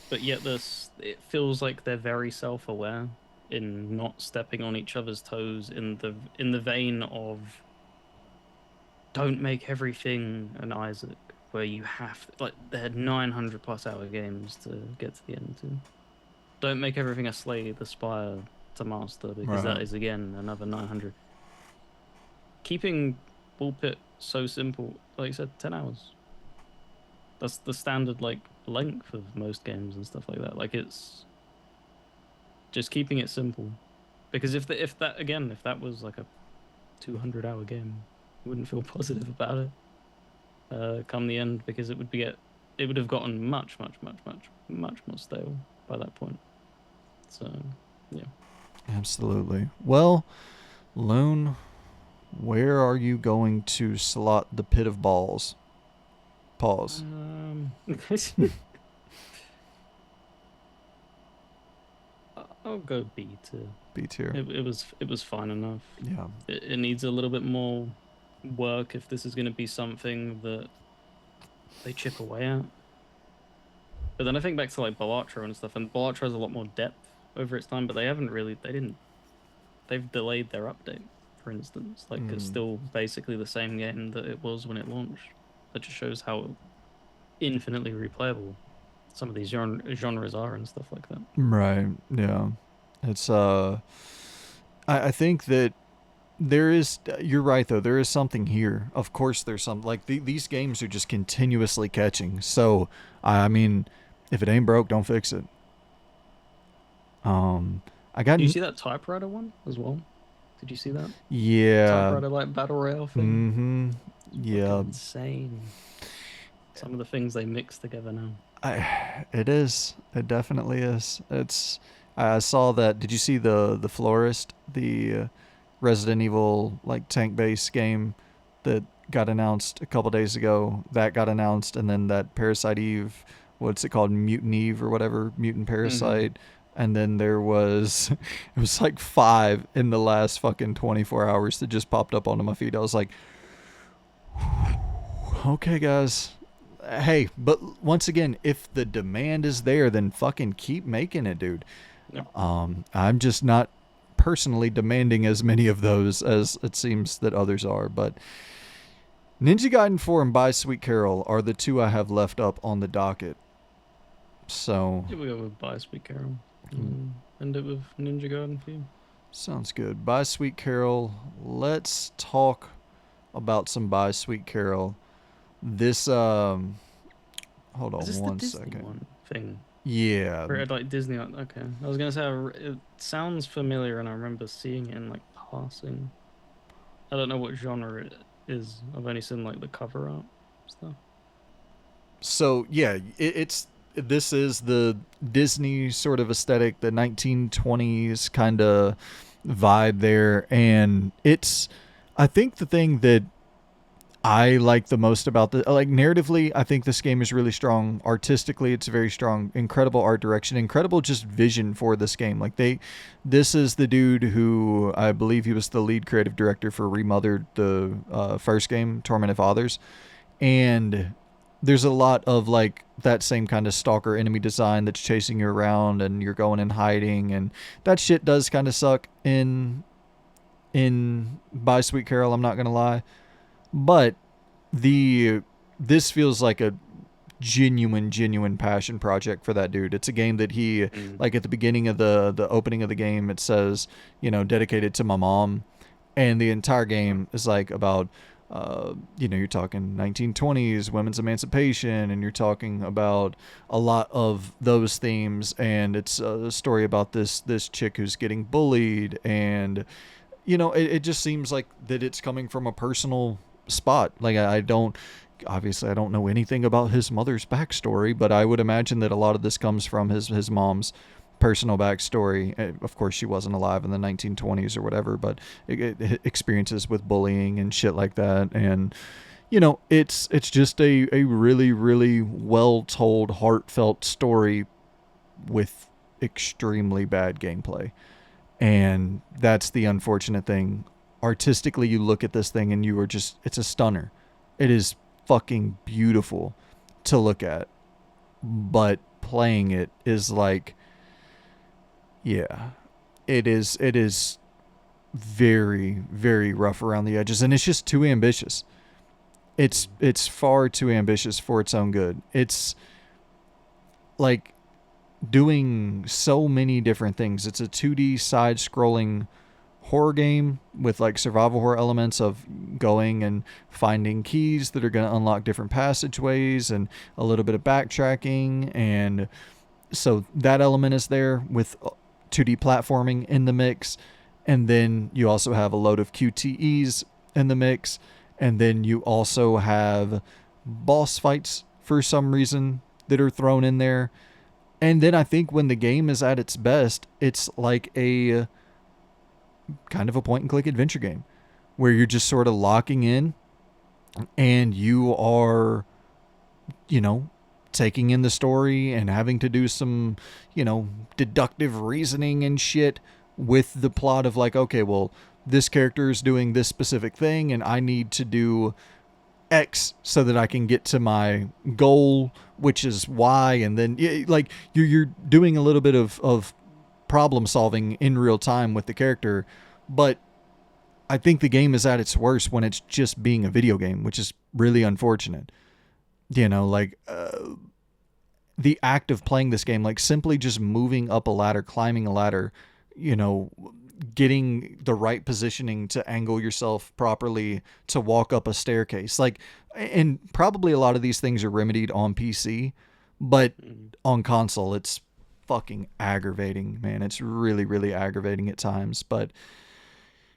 [SPEAKER 2] But yet this it feels like they're very self-aware in not stepping on each other's toes in the vein of don't make everything an Isaac where you have like they're 900 plus hour games to get to the end to. Don't make everything a Slay the Spire to master because that
[SPEAKER 1] Right.
[SPEAKER 2] is again another 900. Keeping Bullpit so simple, like you said, 10 hours. That's the standard like length of most games and stuff like that. Like it's just keeping it simple. Because if that was like a 200-hour game, I wouldn't feel positive about it. Come the end, because it would have gotten much more stale by that point. So yeah.
[SPEAKER 1] Absolutely. Well, Loon, where are you going to slot the pit of balls? Pause.
[SPEAKER 2] I'll go B tier.
[SPEAKER 1] B tier.
[SPEAKER 2] It was fine enough.
[SPEAKER 1] Yeah.
[SPEAKER 2] It needs a little bit more work if this is going to be something that they chip away at. But then I think back to like Balatro and stuff, and Balatro has a lot more depth over its time, but they've delayed their update, for instance. Like it's
[SPEAKER 1] Mm.
[SPEAKER 2] still basically the same game that it was when it launched. That just shows how infinitely replayable some of these genres are and stuff like that.
[SPEAKER 1] Right. Yeah. It's I think that there is, you're right though, there is something here. Of course there's some, like, these games are just continuously catching. So I mean, if it ain't broke, don't fix it. I got
[SPEAKER 2] Do you see that typewriter one as well? Did you see that
[SPEAKER 1] yeah.
[SPEAKER 2] typewriter like battle royale thing?
[SPEAKER 1] Mhm.
[SPEAKER 2] It's fucking
[SPEAKER 1] Yeah.
[SPEAKER 2] insane. Some of the things they mix together now.
[SPEAKER 1] It is. It definitely is. It's. I saw that. Did you see the florist, the Resident Evil like tank based game that got announced a couple days ago? That got announced, and then that Parasite Eve. What's it called? Mutant Eve or whatever. Mutant
[SPEAKER 2] Mm-hmm.
[SPEAKER 1] Parasite. And then there was, it was like five in the last fucking 24 hours that just popped up onto my feed. I was like, okay, guys. Hey, but once again, if the demand is there, then fucking keep making it, dude.
[SPEAKER 2] Yep.
[SPEAKER 1] I'm just not personally demanding as many of those as it seems that others are. But Ninja Gaiden 4 and By Sweet Carole are the two I have left up on the docket. So,
[SPEAKER 2] Yeah, we go with Sweet Carole. And end it with Ninja Garden for you.
[SPEAKER 1] Sounds good. Bye, Sweet Carole. Let's talk about some Bye, Sweet Carole. This hold
[SPEAKER 2] Is
[SPEAKER 1] on
[SPEAKER 2] this the
[SPEAKER 1] one
[SPEAKER 2] Disney
[SPEAKER 1] second.
[SPEAKER 2] one thing?
[SPEAKER 1] Yeah.
[SPEAKER 2] Or like Disney? Okay, I was gonna say it sounds familiar, and I remember seeing it in like passing. I don't know what genre it is. I've only seen like the cover art stuff.
[SPEAKER 1] So yeah, it's this is the Disney sort of aesthetic, the 1920s kind of vibe there, and it's I think the thing that I like the most about the like narratively, I think this game is really strong. Artistically, it's very strong. Incredible art direction, incredible just vision for this game. Like this is the dude who I believe he was the lead creative director for Remothered, the first game, Tormented Fathers, and there's a lot of like that same kind of stalker enemy design that's chasing you around and you're going and hiding, and that shit does kind of suck in By Sweet Carole. I'm not gonna lie, but the this feels like a genuine passion project for that dude. It's a game that he
[SPEAKER 2] Mm.
[SPEAKER 1] like at the beginning of the opening of the game it says, dedicated to my mom, and the entire game is like about you're talking 1920s women's emancipation, and you're talking about a lot of those themes, and it's a story about this chick who's getting bullied, and it just seems like that it's coming from a personal spot. Like I don't obviously I don't know anything about his mother's backstory, but I would imagine that a lot of this comes from his mom's personal backstory. Of course, she wasn't alive in the 1920s or whatever, but experiences with bullying and shit like that. And it's just a really really well told, heartfelt story with extremely bad gameplay. And that's the unfortunate thing. Artistically, you look at this thing and you are just, it's a stunner. It is fucking beautiful to look at. But playing it is like, yeah, it is very, very rough around the edges. And it's just too ambitious. It's far too ambitious for its own good. It's like doing so many different things. It's a 2D side scrolling horror game with like survival horror elements of going and finding keys that are going to unlock different passageways and a little bit of backtracking, and so that element is there with 2D platforming in the mix, and then you also have a load of QTEs in the mix, and then you also have boss fights for some reason that are thrown in there. And then I think when the game is at its best, it's like a kind of a point and click adventure game where you're just sort of locking in and you are, you know, taking in the story and having to do some, deductive reasoning and shit with the plot of like, okay, well, this character is doing this specific thing and I need to do X so that I can get to my goal, which is Y, and then like you're doing a little bit of problem solving in real time with the character, but I think the game is at its worst when it's just being a video game, which is really unfortunate. The act of playing this game, like simply just moving up a ladder, climbing a ladder, you know, getting the right positioning to angle yourself properly to walk up a staircase. Like, and probably a lot of these things are remedied on PC, but
[SPEAKER 2] Mm.
[SPEAKER 1] on console, it's fucking aggravating, man. It's really, really aggravating at times. But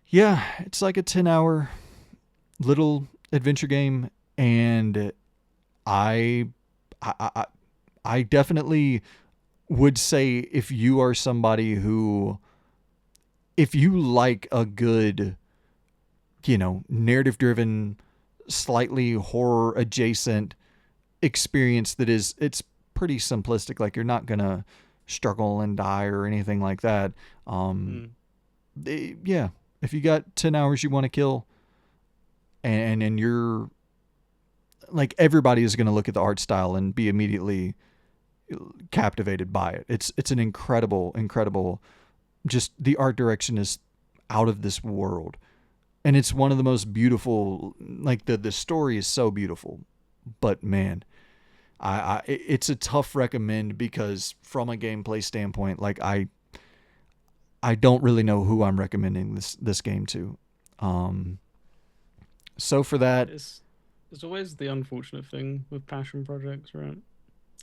[SPEAKER 1] yeah, it's like a 10-hour little adventure game, and I, I, I, I definitely would say if you are somebody who, if you like a good, narrative driven, slightly horror adjacent experience that is, it's pretty simplistic, like you're not gonna struggle and die or anything like that. Um,
[SPEAKER 2] Mm.
[SPEAKER 1] yeah, if you got 10 hours you want to kill, and you're like, everybody is going to look at the art style and be immediately captivated by it. It's an incredible, just the art direction is out of this world. And it's one of the most beautiful, like the story is so beautiful. But man, it's a tough recommend because from a gameplay standpoint, like I don't really know who I'm recommending this game to. Um, so for that,
[SPEAKER 2] It's always the unfortunate thing with passion projects, right?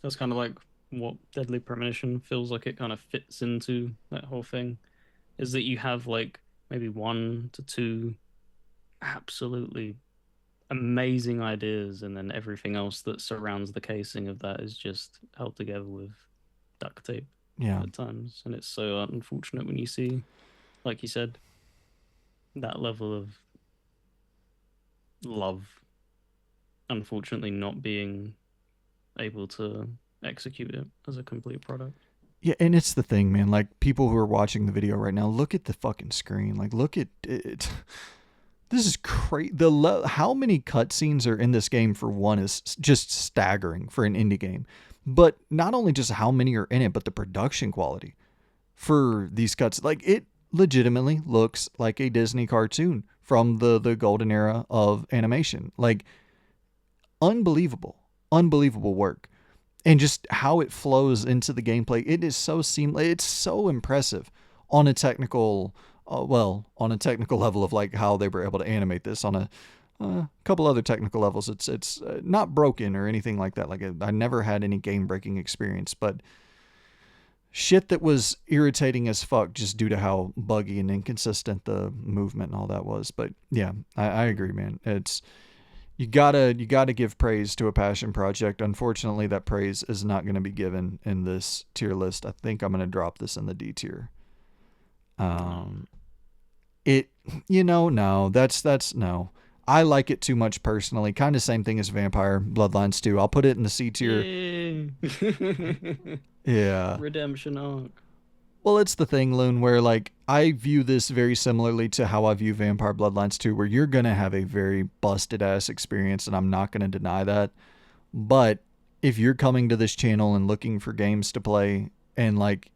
[SPEAKER 2] That's kind of like what Deadly Premonition feels like it kind of fits into that whole thing, is that you have like maybe one to two absolutely amazing ideas, and then everything else that surrounds the casing of that is just held together with duct tape
[SPEAKER 1] yeah,
[SPEAKER 2] at times. And it's so unfortunate when you see, like you said, that level of love, unfortunately, not being able to execute it as a complete product.
[SPEAKER 1] yeah, and it's the thing, man. Like people who are watching the video right now, look at the fucking screen. Like, look at it. This is crazy. How many cutscenes are in this game for one is just staggering for an indie game. But not only just how many are in it, but the production quality for these cuts. Like it legitimately looks like a Disney cartoon from the golden era of animation. Like unbelievable, unbelievable work. And just how it flows into the gameplay, it is so seamless. It's so impressive on a technical, on a technical level of like how they were able to animate this on a couple other technical levels. It's not broken or anything like that. Like I never had any game breaking experience, but shit that was irritating as fuck just due to how buggy and inconsistent the movement and all that was. But yeah, I agree, man. It's you gotta give praise to a passion project. Unfortunately, that praise is not going to be given in this tier list. I think I'm going to drop this in the D tier.
[SPEAKER 2] No.
[SPEAKER 1] Um, it, no, that's no. I like it too much personally. Kind of same thing as Vampire Bloodlines 2. I'll put it in the C tier.
[SPEAKER 2] Yay!
[SPEAKER 1] Yeah.
[SPEAKER 2] Redemption arc.
[SPEAKER 1] Well, it's the thing, Loon, where like I view this very similarly to how I view Vampire Bloodlines 2, where you're gonna have a very busted ass experience, and I'm not gonna deny that. But if you're coming to this channel and looking for games to play and like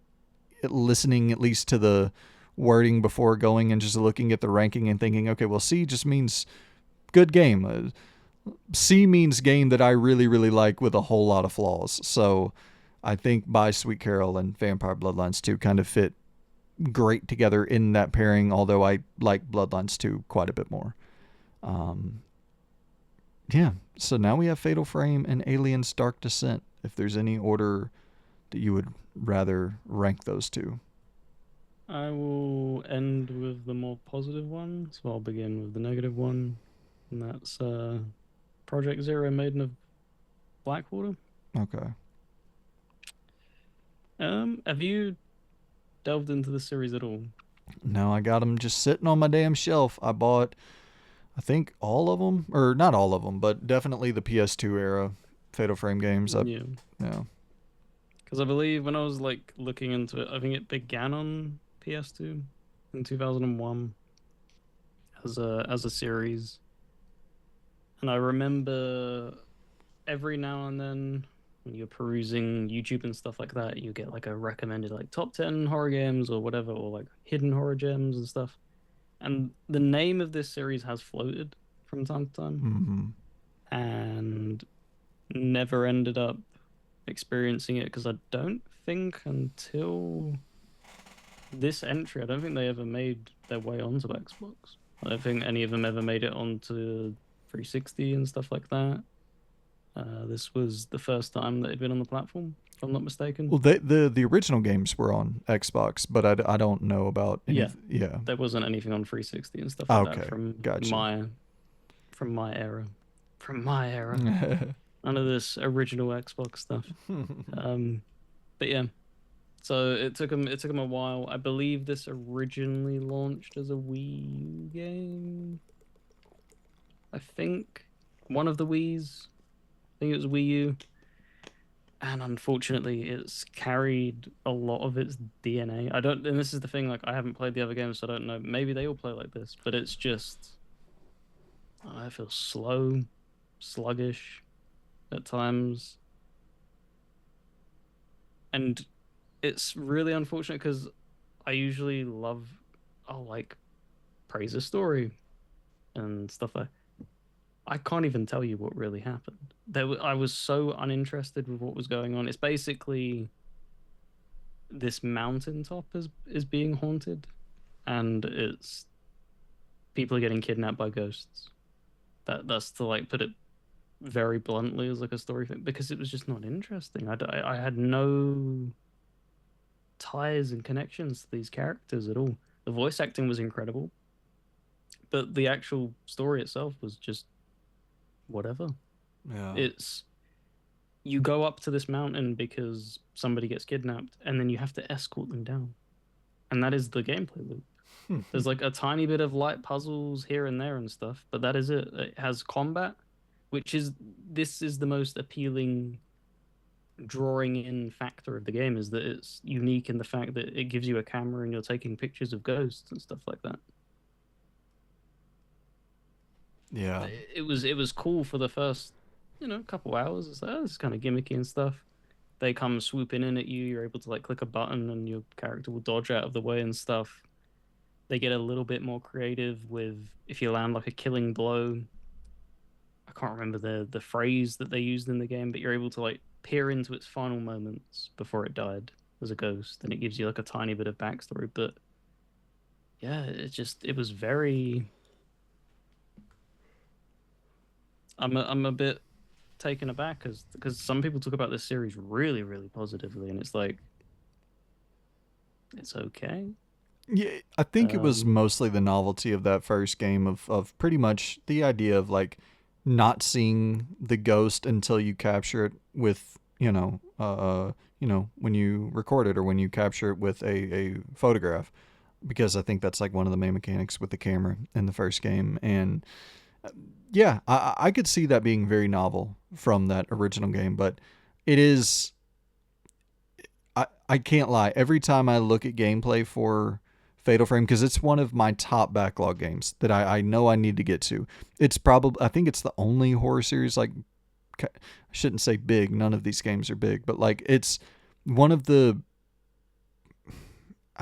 [SPEAKER 1] listening at least to the wording before going and just looking at the ranking and thinking, okay, well, C just means good game. C means game that I really, really like with a whole lot of flaws. So I think by Sweet Carole and Vampire Bloodlines 2 kind of fit great together in that pairing, although I like Bloodlines 2 quite a bit more. Um, yeah, so now we have Fatal Frame and Aliens Dark Descent. If there's any order that you would rather rank those two.
[SPEAKER 2] I will end with the more positive one, so I'll begin with the negative one, and that's Project Zero Maiden of Blackwater.
[SPEAKER 1] Okay.
[SPEAKER 2] Have you delved into the series at all?
[SPEAKER 1] Now I got them just sitting on my damn shelf. I bought, I think, all of them, or not all of them, but definitely the PS2 era Fatal Frame games.
[SPEAKER 2] Yeah,
[SPEAKER 1] Yeah.
[SPEAKER 2] because I believe when I was like looking into it, I think it began on PS2 in 2001 as a series, and I remember every now and then when you're perusing YouTube and stuff like that, you get like a recommended like top 10 horror games or whatever, or like hidden horror gems and stuff. And the name of this series has floated from time to time
[SPEAKER 1] Mm-hmm.
[SPEAKER 2] and never ended up experiencing it because I don't think until this entry, I don't think they ever made their way onto Xbox. I don't think any of them ever made it onto 360 and stuff like that. This was the first time that it'd been on the platform, if I'm not mistaken.
[SPEAKER 1] Well, the original games were on Xbox, but I don't know about any.
[SPEAKER 2] Yeah,
[SPEAKER 1] Yeah.
[SPEAKER 2] there wasn't anything on 360 and stuff like that
[SPEAKER 1] Okay.
[SPEAKER 2] from
[SPEAKER 1] Gotcha.
[SPEAKER 2] my era. From my era. None of this original Xbox stuff. Um, but yeah, so it took them a while. I believe this originally launched as a Wii U game. I think one of the Wii's. I think it was Wii U. And unfortunately, it's carried a lot of its DNA. I don't, and this is the thing. Like, I haven't played the other games, so I don't know. Maybe they all play like this, but it's just I feel slow, sluggish at times, and it's really unfortunate because I usually love, I'll like praise a story and stuff like. I can't even tell you what really happened. I was so uninterested with what was going on. It's basically this mountaintop is being haunted, and it's people are getting kidnapped by ghosts. That's to like put it very bluntly as like a story thing because it was just not interesting. I had no ties and connections to these characters at all. The voice acting was incredible, but the actual story itself was just whatever.
[SPEAKER 1] Yeah.
[SPEAKER 2] It's you go up to this mountain because somebody gets kidnapped, and then you have to escort them down, and that is the gameplay loop. There's like a tiny bit of light puzzles here and there and stuff, but that is it. It has combat, which is this is the most appealing drawing in factor of the game is that it's unique in the fact that it gives you a camera and you're taking pictures of ghosts and stuff like that.
[SPEAKER 1] Yeah.
[SPEAKER 2] It was cool for the first couple hours. It's like, oh, this is kind of gimmicky and stuff. They come swooping in at you. You're able to like click a button and your character will dodge out of the way and stuff. They get a little bit more creative with if you land like a killing blow. I can't remember the phrase that they used in the game, but you're able to like peer into its final moments before it died as a ghost, and it gives you like a tiny bit of backstory. But yeah, it was very. I'm a bit taken aback because some people talk about this series really positively, and it's like it's okay.
[SPEAKER 1] Yeah, I think it was
[SPEAKER 2] Um,
[SPEAKER 1] mostly the novelty of that first game of pretty much the idea of like not seeing the ghost until you capture it with, when you record it or when you capture it with a photograph. Because I think that's like one of the main mechanics with the camera in the first game. And yeah, I could see that being very novel from that original game, but it is I can't lie. Every time I look at gameplay for Fatal Frame, because it's one of my top backlog games that I know I need to get to. It's probably, I think it's the only horror series, like, I shouldn't say big. None of these games are big, but like, it's one of the,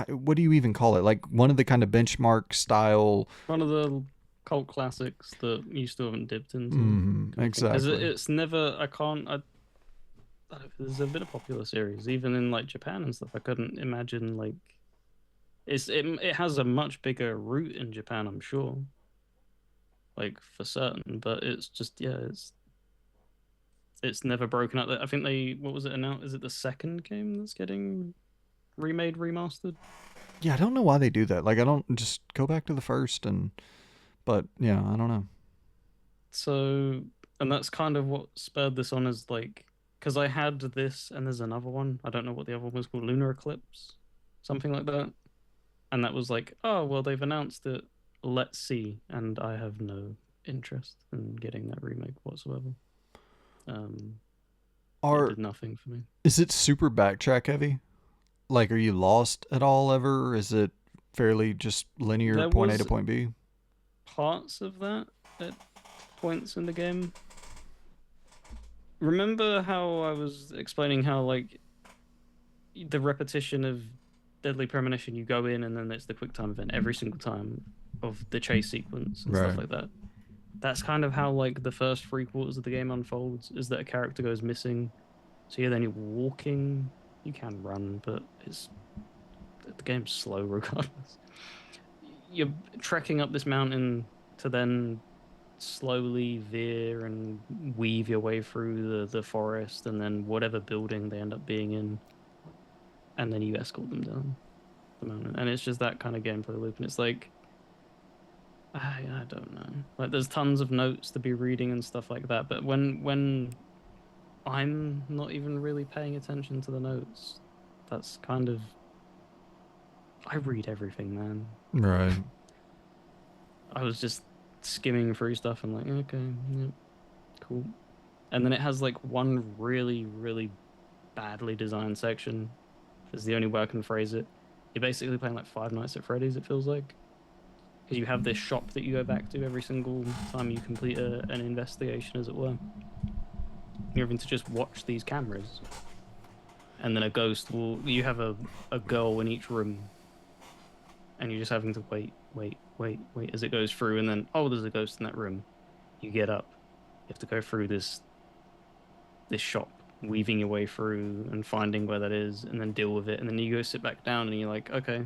[SPEAKER 1] what do you even call it? Like, one of the kind of benchmark style.
[SPEAKER 2] one of the cult classics that you still haven't dipped into, kind of thing. Because
[SPEAKER 1] Exactly.
[SPEAKER 2] it's never. I can't. There's a bit of popular series, even in like Japan and stuff. I couldn't imagine like it has a much bigger root in Japan, I'm sure, like for certain. But it's just yeah, it's never broken up. I think they what was it announced? Is it the second game that's getting remade, remastered?
[SPEAKER 1] Yeah, I don't know why they do that. Like, I don't just go back to the first but yeah, I don't know.
[SPEAKER 2] So, and that's kind of what spurred this on is like, because I had this and there's another one. I don't know what the other one was called, Lunar Eclipse, something like that. And that was like, oh, well, they've announced it. Let's see. And I have no interest in getting that remake whatsoever. Um, it
[SPEAKER 1] Are
[SPEAKER 2] did nothing for me.
[SPEAKER 1] Is it super backtrack heavy? Like, are you lost at all ever? Or is it fairly just linear
[SPEAKER 2] There
[SPEAKER 1] point A to
[SPEAKER 2] was
[SPEAKER 1] point B?
[SPEAKER 2] parts of that at points in the game. Remember how I was explaining how like the repetition of Deadly Premonition, you go in and then it's the quick time event every single time of the chase sequence and stuff
[SPEAKER 1] Right.
[SPEAKER 2] like that. That's kind of how like the first three quarters of the game unfolds, is that a character goes missing. So yeah, then you're walking. You can run, but the game's slow regardless. You're trekking up this mountain to then slowly veer and weave your way through the forest and then whatever building they end up being in, and then you escort them down the mountain. And it's just that kind of gameplay loop. And it's like, I don't know. Like, there's tons of notes to be reading and stuff like that. But when I'm not even really paying attention to the notes, that's kind of I read everything, man.
[SPEAKER 1] Right.
[SPEAKER 2] I was just skimming through stuff and like, okay, yeah, cool. And then it has like one really badly designed section. Is the only way I can phrase it. You're basically playing like Five Nights at Freddy's, it feels like. Because you have this shop that you go back to every single time you complete an investigation, as it were. You're having to just watch these cameras, and then a ghost will. You have a girl in each room, and you're just having to wait as it goes through, and then oh, there's a ghost in that room. You get up. You have to go through this shop, weaving your way through and finding where that is and then deal with it. And then you go sit back down and you're like, okay,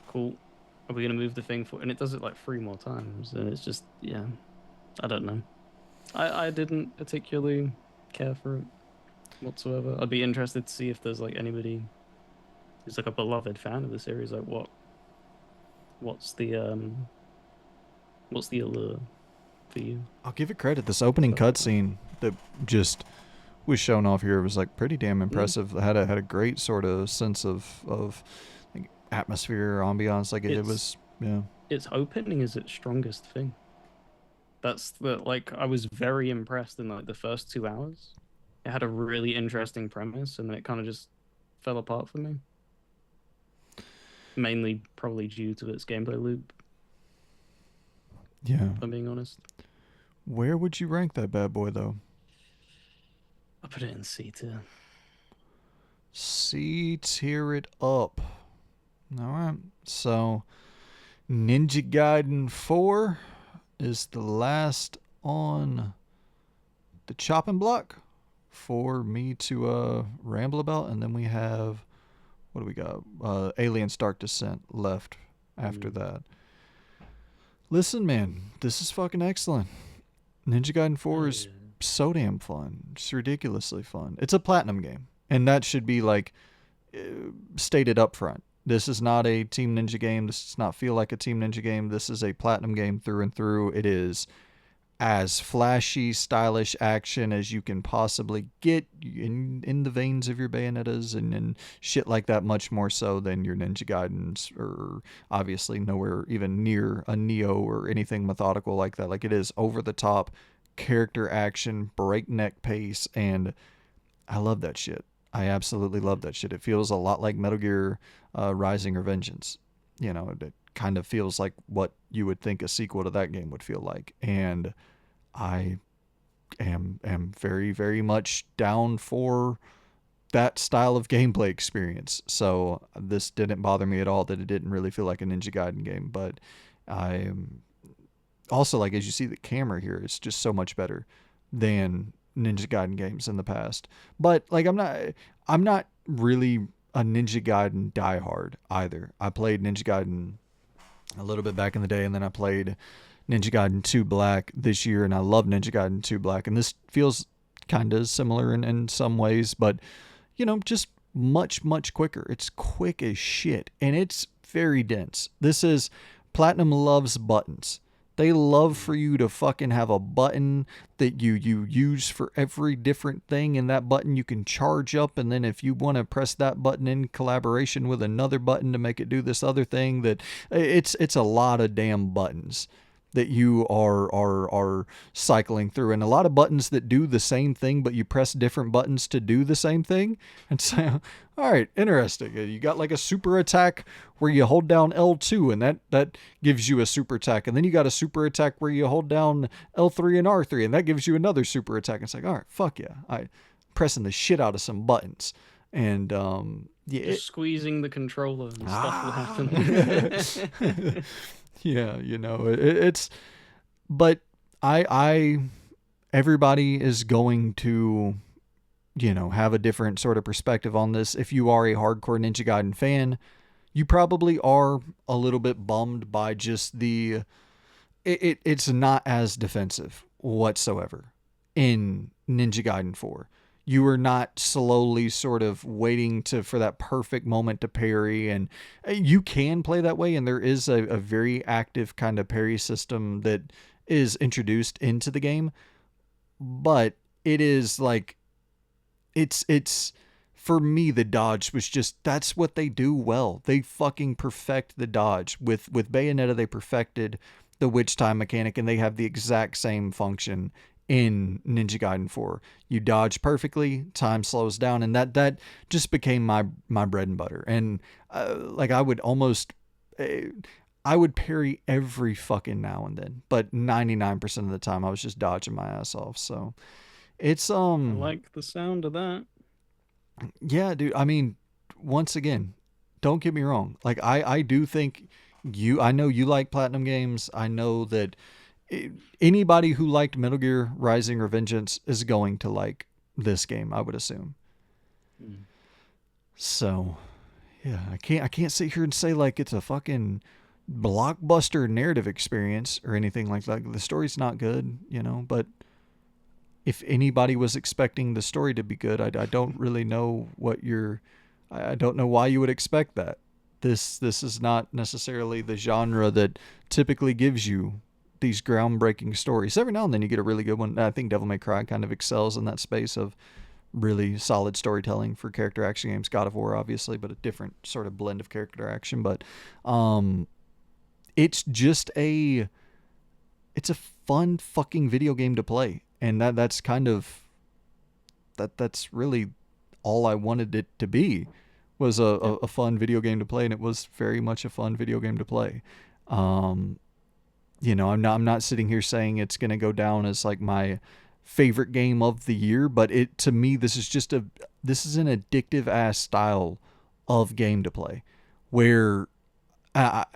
[SPEAKER 2] cool. Are we gonna move the thing for? And it does it like three more times. And it's just, yeah, I don't know. I didn't particularly care for it whatsoever. I'd be interested to see if there's like anybody who's like a beloved fan of the series. Like what's the um what's the allure for you?
[SPEAKER 1] I'll give it credit. This opening
[SPEAKER 2] Stuff like that.
[SPEAKER 1] cutscene that just was shown off here was like pretty damn
[SPEAKER 2] Mm.
[SPEAKER 1] impressive. Had a great sort of sense of like, atmosphere, ambiance. Like it
[SPEAKER 2] It's
[SPEAKER 1] was, yeah.
[SPEAKER 2] its opening is its strongest thing. That's the like I was very impressed in like the first 2 hours. It had a really interesting premise and then it kind of just fell apart for me. Mainly probably due to its gameplay loop,
[SPEAKER 1] Yeah.
[SPEAKER 2] if I'm being honest.
[SPEAKER 1] Where would you rank that bad boy though?
[SPEAKER 2] I put it in C tier.
[SPEAKER 1] See, tear it up. All right. So Ninja Gaiden 4 is the last on the chopping block for me to ramble about, and then we have what do we got? Aliens Dark Descent left after
[SPEAKER 2] Mm.
[SPEAKER 1] that. Listen, man, this is fucking excellent. Ninja Gaiden 4
[SPEAKER 2] Oh
[SPEAKER 1] is
[SPEAKER 2] yeah.
[SPEAKER 1] so damn fun. It's ridiculously fun. It's a platinum game, and that should be like stated up front. This is not a Team Ninja game. This does not feel like a Team Ninja game. This is a platinum game through and through. It is as flashy, stylish action as you can possibly get in the veins of your Bayonettas and shit like that, much more so than your Ninja Gaidens, or obviously nowhere even near a Neo or anything methodical like that. Like it is over the top character action, breakneck pace, and I love that shit. I absolutely love that shit. It feels a lot like Metal Gear Rising or Vengeance. You know, it kind of feels like what you would think a sequel to that game would feel like. And I am very very much down for that style of gameplay experience. So this didn't bother me at all that it didn't really feel like a Ninja Gaiden game, but I also like as you see the camera here, it's just so much better than Ninja Gaiden games in the past. But like I'm not really a Ninja Gaiden diehard either. I played Ninja Gaiden a little bit back in the day, and then I played Ninja Gaiden 2 Black this year, and I love Ninja Gaiden 2 Black. And this feels kind of similar in some ways, but, you know, just much, much quicker. It's quick as shit, and it's very dense. This is Platinum loves buttons. They love for you to fucking have a button that you use for every different thing, and that button you can charge up, and then if you want to press that button in collaboration with another button to make it do this other thing, that it's a lot of damn buttons that you are cycling through, and a lot of buttons that do the same thing, but you press different buttons to do the same thing. And so, all right, interesting. You got like a super attack where you hold down L2, and that gives you a super attack, and then you got a super attack where you hold down L3 and R3, and that gives you another super attack. It's like, all right, fuck yeah, I pressing the shit out of some buttons, and yeah,
[SPEAKER 2] Just squeezing the controller and stuff will
[SPEAKER 1] ah.
[SPEAKER 2] happen.
[SPEAKER 1] Yeah, you know, it's but I everybody is going to, you know, have a different sort of perspective on this. If you are a hardcore Ninja Gaiden fan, you probably are a little bit bummed by just it's not as defensive whatsoever in Ninja Gaiden 4. You are not slowly sort of waiting to for that perfect moment to parry, and you can play that way, and there is a very active kind of parry system that is introduced into the game, but it is like it's for me the dodge was just that's what they do well. They fucking perfect the dodge. With Bayonetta they perfected the witch time mechanic, and they have the exact same function in Ninja Gaiden 4. You dodge perfectly, time slows down, and that just became my bread and butter. And like uh, I would parry every fucking now and then, but 99% of the time I was just dodging my ass off. So it's
[SPEAKER 2] I like the sound of that.
[SPEAKER 1] yeah, dude. I mean, once again, don't get me wrong. Like I do think I know you like platinum games. I know that anybody who liked Metal Gear Rising or Vengeance is going to like this game, I would assume.
[SPEAKER 2] Mm.
[SPEAKER 1] So, yeah, I can't sit here and say like it's a fucking blockbuster narrative experience or anything like that. The story's not good, but if anybody was expecting the story to be good, I don't really know what you're. I don't know why you would expect that. This is not necessarily the genre that typically gives you these groundbreaking stories. Every now and then you get a really good one. I think Devil May Cry kind of excels in that space of really solid storytelling for character action games. God of War, obviously, but a different sort of blend of character action. But it's just it's a fun fucking video game to play, and that's kind of that's really all I wanted it to be, was
[SPEAKER 2] Yeah.
[SPEAKER 1] a fun video game to play, and it was very much a fun video game to play. Um, I'm not sitting here saying it's gonna go down as like my favorite game of the year, but it to me this is an addictive ass style of game to play, where I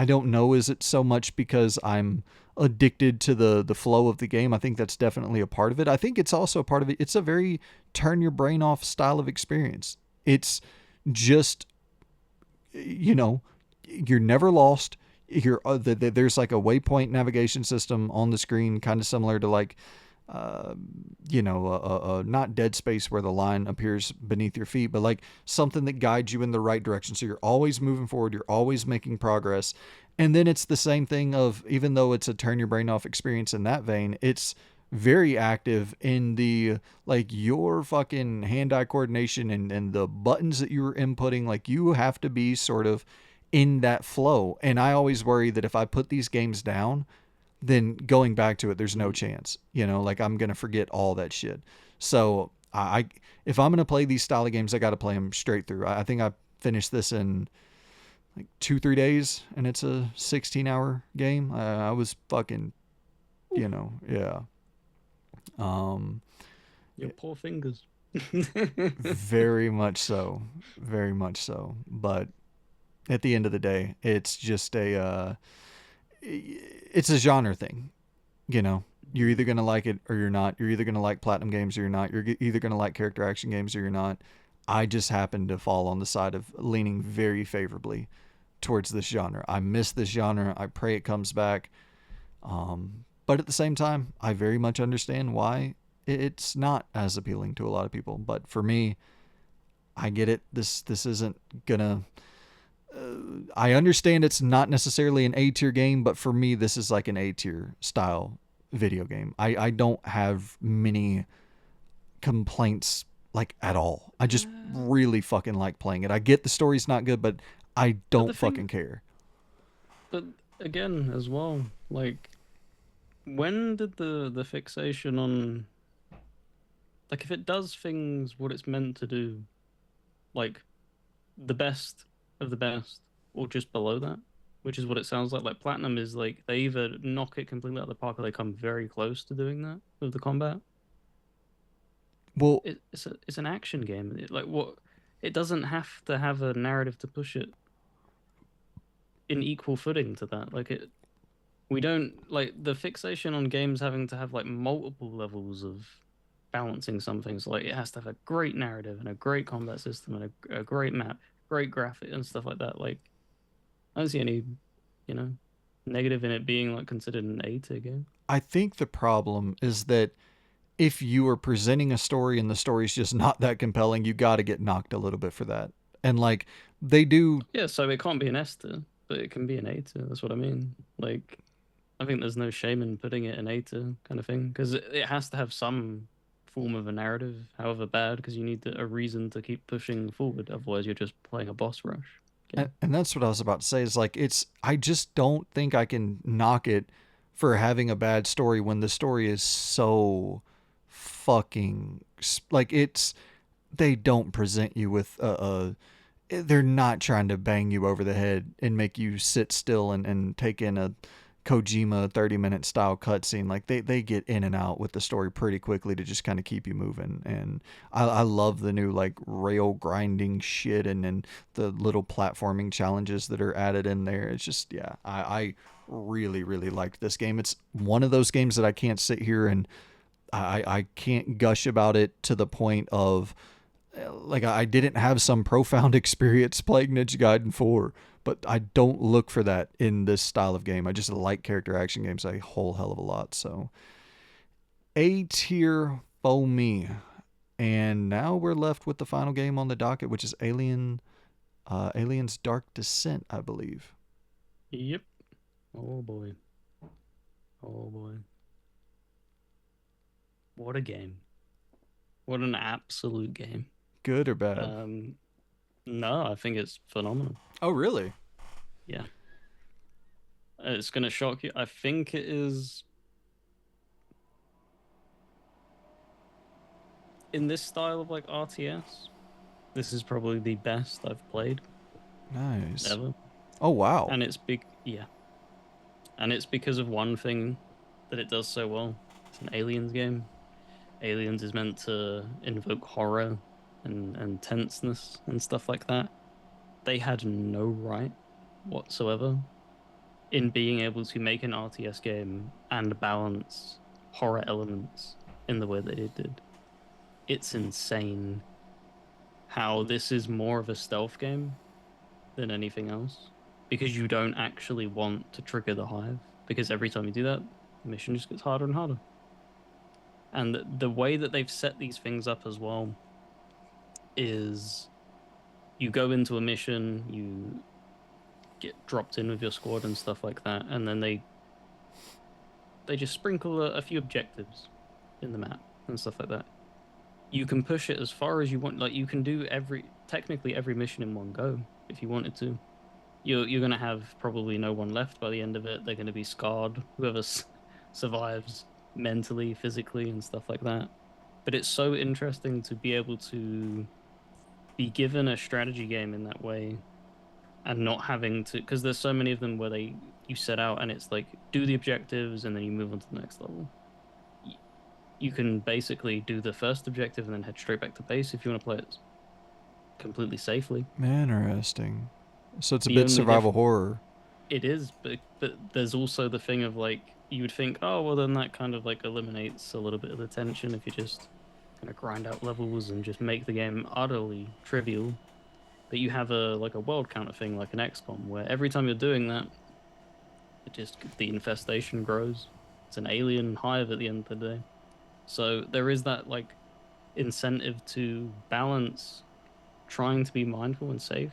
[SPEAKER 1] don't know, is it so much because I'm addicted to the flow of the game? I think that's definitely a part of it. I think it's also a part of it. It's a very turn your brain off style of experience. It's just, you're never lost. There's like a waypoint navigation system on the screen, kind of similar to like not Dead Space where the line appears beneath your feet, but like something that guides you in the right direction. So you're always moving forward, you're always making progress. And then it's the same thing of, even though it's a turn your brain off experience in that vein, it's very active in the like your fucking hand-eye coordination and the buttons that you're inputting. Like you have to be sort of in that flow. And I always worry that if I put these games down, then going back to it, there's no chance. Like I'm gonna forget all that shit. So if I'm gonna play these style of games, I got to play them straight through. I think I finished this in like 2-3 days, and it's a 16-hour game. I was fucking, yeah. Um,
[SPEAKER 2] Your poor fingers.
[SPEAKER 1] very much so, very much so. But at the end of the day, it's just it's a genre thing. You're either going to like it or you're not. You're either going to like platinum games or you're not. You're either going to like character action games or you're not. I just happen to fall on the side of leaning very favorably towards this genre. I miss this genre. I pray it comes back. But at the same time, I very much understand why it's not as appealing to a lot of people. But for me, I get it. This isn't gonna. I understand it's not necessarily an A tier game, but for me, this is like an A tier style video game. I don't have many complaints like at all. I just really fucking like playing it. I get the story's not good, but I
[SPEAKER 2] But the
[SPEAKER 1] don't
[SPEAKER 2] thing,
[SPEAKER 1] fucking care.
[SPEAKER 2] but again, as well, like, when did the fixation on, like, if it does things what it's meant to do, like the best of the best, or just below that, which is what it sounds like. Like Platinum is like they either knock it completely out of the park or they come very close to doing that with the combat.
[SPEAKER 1] Well,
[SPEAKER 2] It's an action game. Like what? It doesn't have to have a narrative to push it in equal footing to that. Like it, we don't like the fixation on games having to have like multiple levels of balancing some things. Like it has to have a great narrative and a great combat system and a great map, great graphic and stuff like that. Like I don't see any, you know, negative in it being like considered an A tier game.
[SPEAKER 1] I think the problem is that if you are presenting a story and the story's just not that compelling, you got to get knocked a little bit for that. And like they do.
[SPEAKER 2] Yeah, so it can't be an S tier, but it can be an A tier. That's what I mean. Like I think there's no shame in putting it an A tier kind of thing because it has to have some form of a narrative, however bad, because you need a reason to keep pushing forward. Otherwise, you're just playing a boss rush game.
[SPEAKER 1] And that's what I was about to say, is like I just don't think I can knock it for having a bad story when the story is so fucking like they don't present you with they're not trying to bang you over the head and make you sit still and take in a Kojima 30-minute style cutscene. Like they get in and out with the story pretty quickly to just kind of keep you moving. And I love the new like rail grinding shit and the little platforming challenges that are added in there. It's just, yeah, I really, really liked this game. It's one of those games that I can't sit here and I can't gush about it to the point of like I didn't have some profound experience playing Ninja Gaiden 4, but I don't look for that in this style of game. I just like character action games a whole hell of a lot. So A tier for me. And now we're left with the final game on the docket, which is Aliens Dark Descent, I believe.
[SPEAKER 2] Yep. Oh boy. Oh boy. What a game. What an absolute game.
[SPEAKER 1] Good or bad?
[SPEAKER 2] Um, no, I think it's phenomenal.
[SPEAKER 1] Oh, really?
[SPEAKER 2] Yeah. It's gonna shock you. I think it is in this style of like RTS. This is probably the best I've played
[SPEAKER 1] Nice.
[SPEAKER 2] ever.
[SPEAKER 1] Oh, wow.
[SPEAKER 2] And it's big, yeah. And it's because of one thing that it does so well. It's an Aliens game. Aliens is meant to invoke horror and tenseness and stuff like that. They had no right whatsoever in being able to make an RTS game and balance horror elements in the way that it did. It's insane how this is more of a stealth game than anything else because you don't actually want to trigger the hive because every time you do that, the mission just gets harder and harder. And the way that they've set these things up as well is you go into a mission, you get dropped in with your squad and stuff like that, and then they just sprinkle a few objectives in the map and stuff like that. You can push it as far as you want. Like you can do technically every mission in one go if you wanted to. You're gonna have probably no one left by the end of it. They're gonna be scarred, whoever survives mentally, physically, and stuff like that. But it's so interesting to be able to be given a strategy game in that way and not having to, because there's so many of them where you set out and it's like do the objectives and then you move on to the next level. You can basically do the first objective and then head straight back to base if you want to play it completely safely.
[SPEAKER 1] Interesting. So it's a
[SPEAKER 2] The
[SPEAKER 1] bit
[SPEAKER 2] only
[SPEAKER 1] survival
[SPEAKER 2] diff
[SPEAKER 1] horror.
[SPEAKER 2] It is, but there's also the thing of like you would think, oh well, then that kind of like eliminates a little bit of the tension if you just kind of grind out levels and just make the game utterly trivial. But you have a like a world counter thing like an XCOM where every time you're doing that, the infestation grows. It's an alien hive at the end of the day. So there is that like incentive to balance trying to be mindful and safe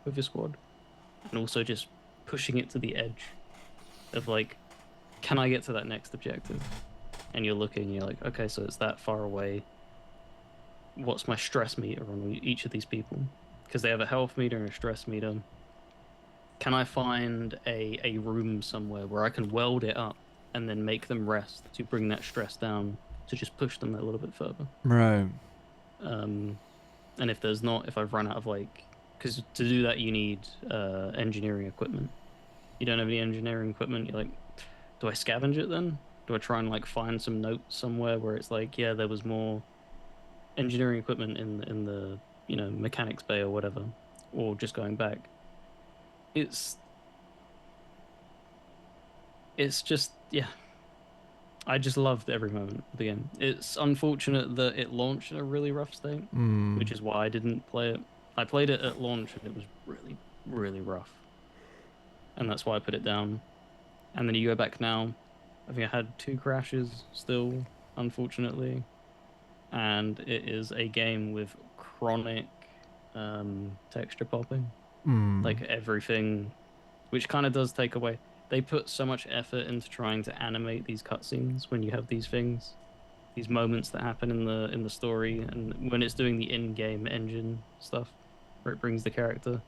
[SPEAKER 2] with your squad and also just pushing it to the edge of like, can I get to that next objective? And you're looking, you're like, okay, so it's that far away. What's my stress meter on each of these people? Because they have a health meter and a stress meter. Can I find a room somewhere where I can weld it up and then make them rest to bring that stress down to just push them a little bit further?
[SPEAKER 1] Right.
[SPEAKER 2] Um, and if there's not, if I've run out of because to do that you need engineering equipment. You don't have any engineering equipment. You're like, do I scavenge it then? Do I try and like find some notes somewhere where it's like, yeah, there was more engineering equipment in the mechanics bay or whatever, or just going back? It's it's just yeah, I just loved every moment of the game. It's unfortunate that it launched in a really rough state,
[SPEAKER 1] Mm.
[SPEAKER 2] which is why I didn't play it. I played it at launch and it was really, really rough. And that's why I put it down. And then you go back now. I think I had two crashes still, unfortunately. And it is a game with chronic texture popping.
[SPEAKER 1] Mm.
[SPEAKER 2] Like everything, which kind of does take away. They put so much effort into trying to animate these cutscenes when you have these things, these moments that happen in the story, and when it's doing the in-game engine stuff, where it brings the character,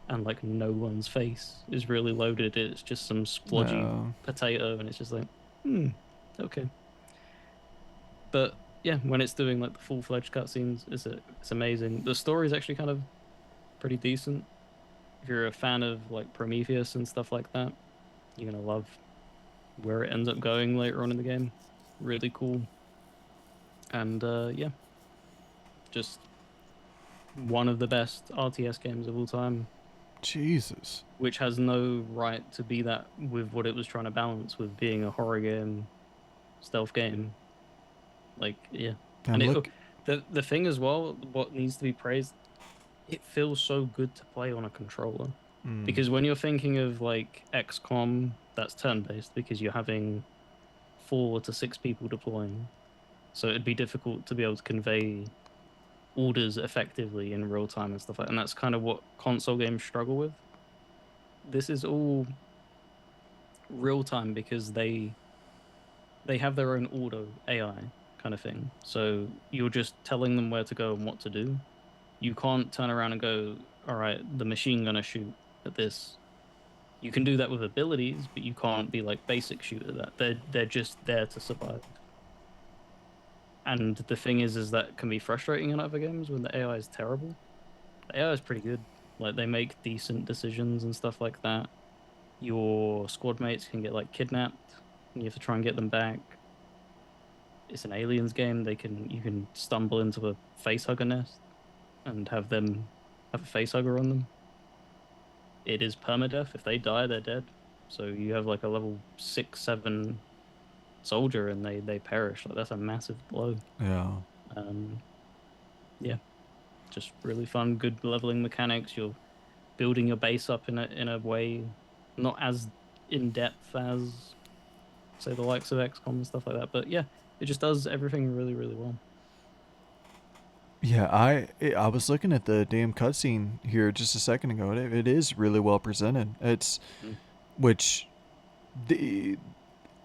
[SPEAKER 2] and like no one's face is really loaded. It's just some splodgy
[SPEAKER 1] No.
[SPEAKER 2] potato, and it's just like, hmm, okay. But yeah, when it's doing like the full-fledged cutscenes, it's amazing. The story is actually kind of pretty decent. If you're a fan of like Prometheus and stuff like that, you're gonna love where it ends up going later on in the game. Really cool. And yeah, just one of the best RTS games of all time,
[SPEAKER 1] Jesus.
[SPEAKER 2] which has no right to be that with what it was trying to balance with being a horror game, stealth game. Like, yeah. And
[SPEAKER 1] And look,
[SPEAKER 2] the thing as well, what needs to be praised, it feels so good to play on a controller.
[SPEAKER 1] mm,
[SPEAKER 2] Because when you're thinking of like XCOM, that's turn-based because you're having 4 to 6 people deploying. So it'd be difficult to be able to convey orders effectively in real time and stuff like that. And that's kind of what console games struggle with. This is all real time because they have their own auto AI kind of thing. So you're just telling them where to go and what to do. You can't turn around and go, all right, the machine gonna shoot at this. You can do that with abilities, but you can't be like basic shoot at that. They're just there to survive. And the thing is that can be frustrating in other games when the AI is terrible. The AI is pretty good. Like they make decent decisions and stuff like that. Your squad mates can get like kidnapped, and you have to try and get them back. It's an aliens game. You can stumble into a face hugger nest and have them have a face hugger on them. It is permadeath. If they die, they're dead. So you have like a level 6, 7 soldier and they perish. Like that's a massive blow.
[SPEAKER 1] yeah.
[SPEAKER 2] Um, yeah, just really fun, good leveling mechanics. You're building your base up in a way not as in depth as say the likes of XCOM and stuff like that. But yeah, it just does everything really, really well.
[SPEAKER 1] Yeah, I was looking at the damn cutscene here just a second ago. It is really well presented. It's
[SPEAKER 2] Mm.
[SPEAKER 1] which the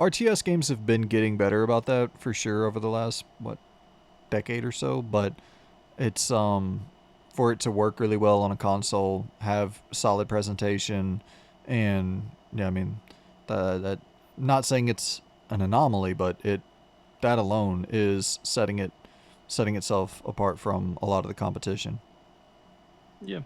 [SPEAKER 1] RTS games have been getting better about that for sure over the last what decade or so, but it's for it to work really well on a console, have solid presentation, and yeah, I mean that not saying it's an anomaly, but it that alone is setting itself apart from a lot of the competition.
[SPEAKER 2] Yeah.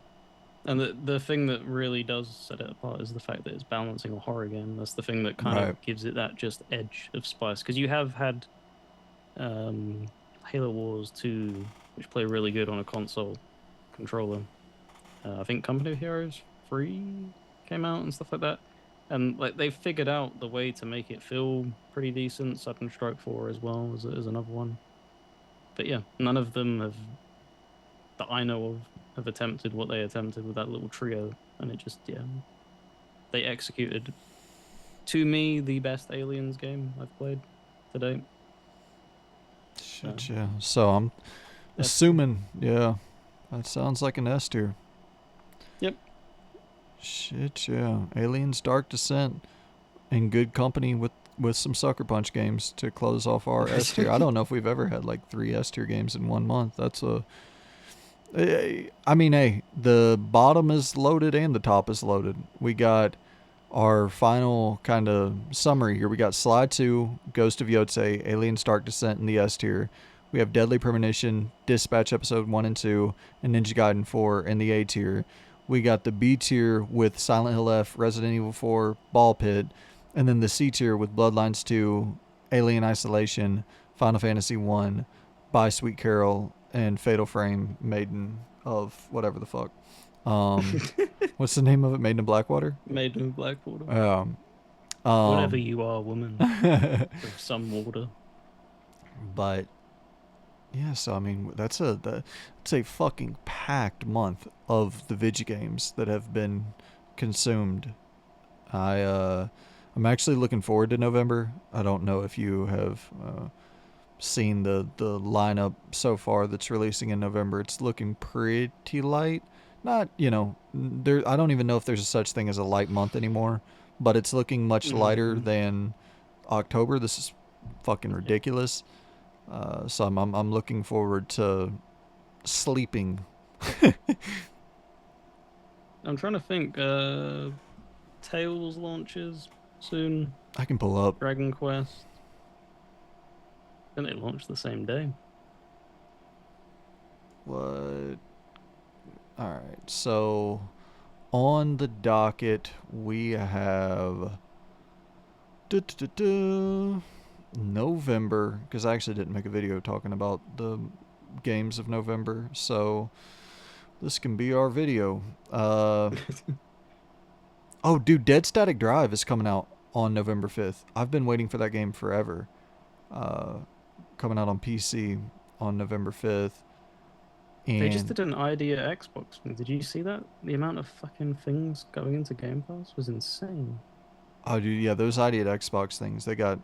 [SPEAKER 2] And the thing that really does set it apart is the fact that it's balancing a horror game. That's the thing that kind
[SPEAKER 1] Right.
[SPEAKER 2] of gives it that just edge of spice. Because you have had um, Halo Wars 2, which play really good on a console controller. I think Company of Heroes 3 came out and stuff like that. And like they've figured out the way to make it feel pretty decent. Sudden Strike 4 as well as another one. But yeah, none of them have that I know of have attempted what they attempted with that little trio. And it just yeah, they executed to me the best Aliens game I've played to date. So
[SPEAKER 1] Shit, yeah. So I'm
[SPEAKER 2] S tier.
[SPEAKER 1] assuming, yeah, that sounds like an S tier.
[SPEAKER 2] Yep.
[SPEAKER 1] Shit, yeah. Aliens Dark Descent in good company with some Sucker Punch games to close off our S tier. I don't know if we've ever had like 3 S tier games in 1 month. That's a I mean, hey, the bottom is loaded and the top is loaded. We got our final kind of summary here. We got Sly 2, Ghost of Yotei, Aliens Dark Descent in the S tier. We have Deadly Premonition, Dispatch Episode 1 and 2, and Ninja Gaiden 4 in the A tier. We got the B tier with Silent Hill F, Resident Evil 4, Ball Pit, and then the C tier with Bloodlines 2, Alien Isolation, Final Fantasy 1, By Sweet Carole, and Fatal Frame, Maiden of whatever the fuck. Um, what's the name of it? Maiden of Blackwater?
[SPEAKER 2] Maiden of Blackwater.
[SPEAKER 1] Um,
[SPEAKER 2] Whatever
[SPEAKER 1] um,
[SPEAKER 2] you are, woman of some water.
[SPEAKER 1] but yeah, so I mean that's a fucking packed month of the video games that have been consumed. I I'm actually looking forward to November. I don't know if you have seen the lineup so far that's releasing in November. It's looking pretty light. Not, there I don't even know if there's a such thing as a light month anymore, but it's looking much lighter
[SPEAKER 2] Mm-hmm.
[SPEAKER 1] than October. This is fucking
[SPEAKER 2] Yeah.
[SPEAKER 1] ridiculous. So I'm looking forward to sleeping.
[SPEAKER 2] I'm trying to think. Tales launches soon.
[SPEAKER 1] I can pull up.
[SPEAKER 2] Dragon Quest. Then they launch the same day.
[SPEAKER 1] What? All right. So on the docket we have November, because I actually didn't make a video talking about the games of November, so this can be our video. Oh, dude, Dead Static Drive is coming out on November 5th. I've been waiting for that game forever. Uh, coming out on PC on November 5th.
[SPEAKER 2] They just
[SPEAKER 1] And
[SPEAKER 2] did an idea Xbox thing. Did you see that? The amount of fucking things going into Game Pass was insane.
[SPEAKER 1] oh, dude, yeah, those ID at Xbox things they got,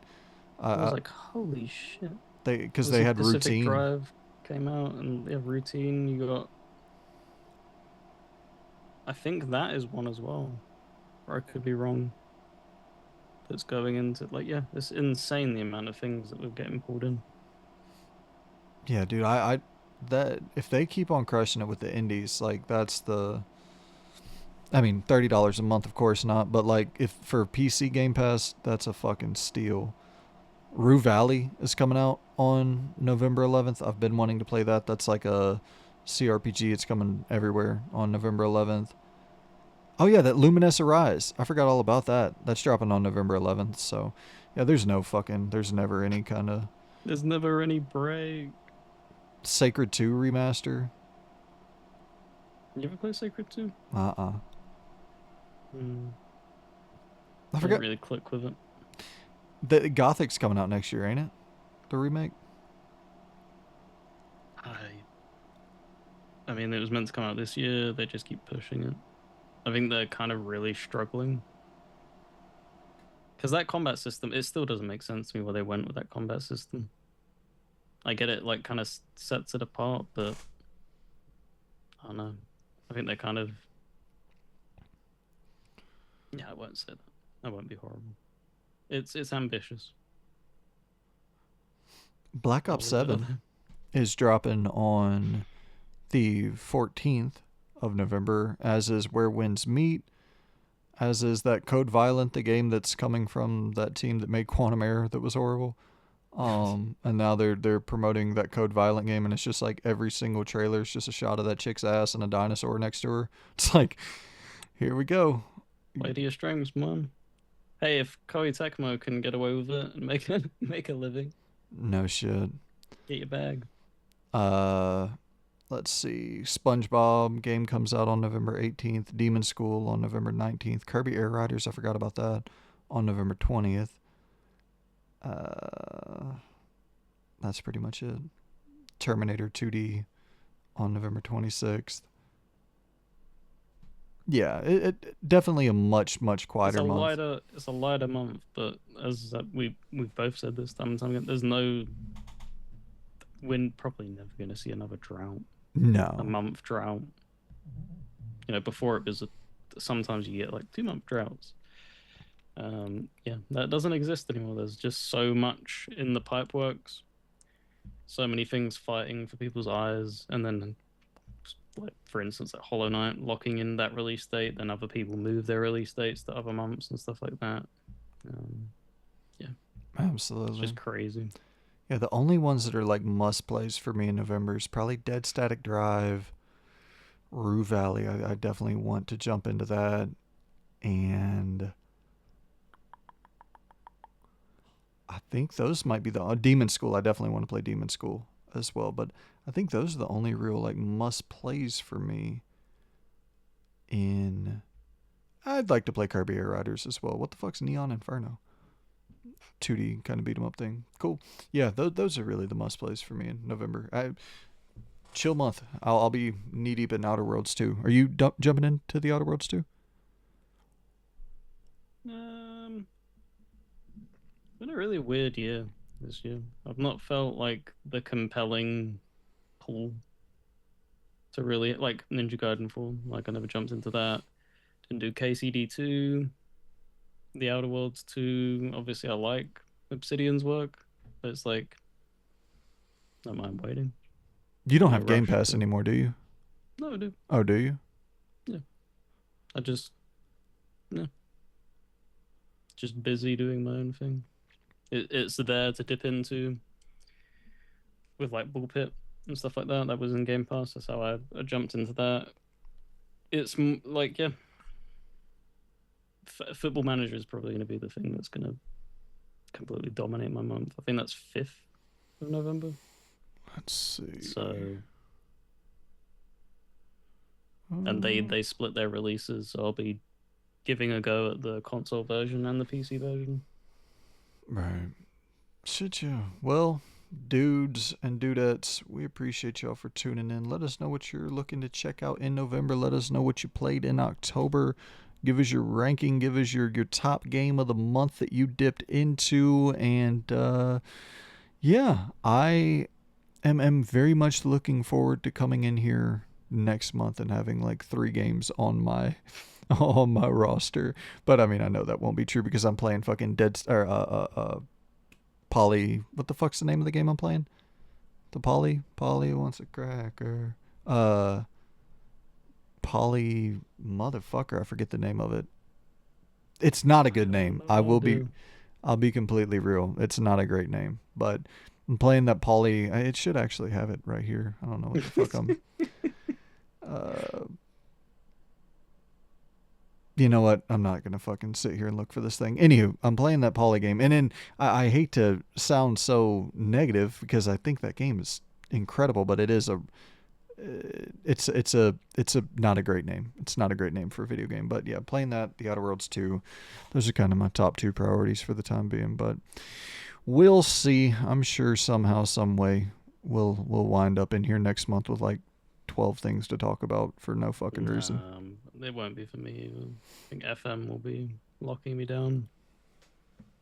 [SPEAKER 2] I was
[SPEAKER 1] uh,
[SPEAKER 2] like, holy shit.
[SPEAKER 1] because they
[SPEAKER 2] Obviously,
[SPEAKER 1] had
[SPEAKER 2] Pacific
[SPEAKER 1] routine.
[SPEAKER 2] Drive came out, and yeah, Routine. You got, I think that is one as well, or I could be wrong. That's going into like, yeah, it's insane the amount of things that were getting pulled in.
[SPEAKER 1] Yeah, dude, that if they keep on crushing it with the indies, like that's the. I mean, $30 a month, of course not, but like if for PC Game Pass, that's a fucking steal. Rue Valley is coming out on November 11th. I've been wanting to play that. That's like a CRPG. It's coming everywhere on November 11th. Oh yeah, that Luminous Arise. I forgot all about that. That's dropping on November 11th. So, yeah, there's never any kind of
[SPEAKER 2] There's never any break.
[SPEAKER 1] Sacred 2 remaster.
[SPEAKER 2] You ever play Sacred 2?
[SPEAKER 1] Uh-uh.
[SPEAKER 2] Hmm.
[SPEAKER 1] I
[SPEAKER 2] Didn't
[SPEAKER 1] forgot
[SPEAKER 2] really click with it.
[SPEAKER 1] the Gothic's coming out next year, ain't it? The remake.
[SPEAKER 2] I, I mean, it was meant to come out this year. They just keep pushing it. I think they're kind of really struggling because that combat system, it still doesn't make sense to me where they went with that combat system. I get it, like, kind of sets it apart, but I don't know. I think they kind of, yeah, I won't say that. That won't be horrible. It's ambitious.
[SPEAKER 1] Black
[SPEAKER 2] I'll
[SPEAKER 1] Ops
[SPEAKER 2] leave it at
[SPEAKER 1] 7
[SPEAKER 2] that.
[SPEAKER 1] is dropping on the 14th of November, as is Where Winds Meet, as is that Code Violent, the game that's coming from that team that made Quantum Error that was horrible. And now they're promoting that Code Violent game, and it's just like every single trailer is just a shot of that chick's ass and a dinosaur next to her. It's like, here we go.
[SPEAKER 2] Play to your strengths, man. Hey, if Koei Tecmo can get away with it and make a living,
[SPEAKER 1] No shit.
[SPEAKER 2] get your bag.
[SPEAKER 1] Uh, let's see. SpongeBob game comes out on November 18th. Demon School on November 19th. Kirby Air Riders, I forgot about that, on November 20th. Uh, that's pretty much it. Terminator 2D on November 26th. Yeah, it definitely a much
[SPEAKER 2] It's
[SPEAKER 1] quieter
[SPEAKER 2] a
[SPEAKER 1] month.
[SPEAKER 2] lighter month, but as we've both said this time and time again, there's no, we're probably never going to see another drought, a
[SPEAKER 1] No.
[SPEAKER 2] month drought. You know, before it was sometimes you get like 2 month droughts. Yeah, that doesn't exist anymore. There's just so much in the pipe works, so many things fighting for people's eyes, and then like for instance, like Hollow Knight locking in that release date, then other people move their release dates to other months and stuff like that. Um, yeah, it's
[SPEAKER 1] Absolutely.
[SPEAKER 2] just crazy.
[SPEAKER 1] Yeah, the only ones that are like must plays for me in November is probably Dead Static Drive, Rue Valley. I definitely want to jump into that. And I think those might be the Demon School. I definitely want to play Demon School as well. But I think those are the only real like must plays for me. In I'd like to play Kirby Air Riders as well. What the fuck's Neon Inferno? 2D kind of beat 'em up thing. Cool. Yeah, those are really the must plays for me in November. Chill month. I'll be knee deep in Outer Worlds too. Are you jumping into the Outer Worlds too?
[SPEAKER 2] Um, been a really weird year this year. I've not felt like the compelling pull to really like Ninja Gaiden 4. Like I never jumped into that. Didn't do KCD 2, The Outer Worlds 2. Obviously, I like Obsidian's work, but it's like don't mind waiting.
[SPEAKER 1] You don't
[SPEAKER 2] No
[SPEAKER 1] have Game
[SPEAKER 2] rush
[SPEAKER 1] Pass
[SPEAKER 2] to.
[SPEAKER 1] anymore, do you?
[SPEAKER 2] No, I do.
[SPEAKER 1] Oh, do you?
[SPEAKER 2] Yeah, I just no, just busy doing my own thing. It's there to dip into with like Bullpit and stuff like that. That was in Game Pass. That's how I jumped into that. It's like yeah, Football Manager is probably going to be the thing that's going to completely dominate my month. I think that's 5th of November.
[SPEAKER 1] Let's see.
[SPEAKER 2] So and they split their releases, so I'll be giving a go at the console version and the PC version.
[SPEAKER 1] Right. Should you? Well, dudes and dudettes, we appreciate y'all for tuning in. Let us know what you're looking to check out in November. Let us know what you played in October. Give us your ranking. Give us your top game of the month that you dipped into. And yeah, I am very much looking forward to coming in here next month and having like 3 games on my on my roster. But I mean, I know that won't be true because I'm playing fucking Poly. What the fuck's the name of the game I'm playing? The Poly wants a cracker. Poly motherfucker. I forget the name of it. It's not a good name. I'll be completely real. It's not a great name, but I'm playing that Poly. It should actually have it right here. I don't know what the fuck I'm. You know what? I'm not gonna fucking sit here and look for this thing. Anywho, I'm playing that Poly game, and then I hate to sound so negative because I think that game is incredible, but it is a it's a not a great name. It's not a great name for a video game. But yeah, playing that, The Outer Worlds 2, those are kind of my top 2 priorities for the time being. But we'll see. I'm sure somehow, some way, we'll wind up in here next month with like 12 things to talk about for no fucking reason.
[SPEAKER 2] It won't be for me. I think FM will be locking me down,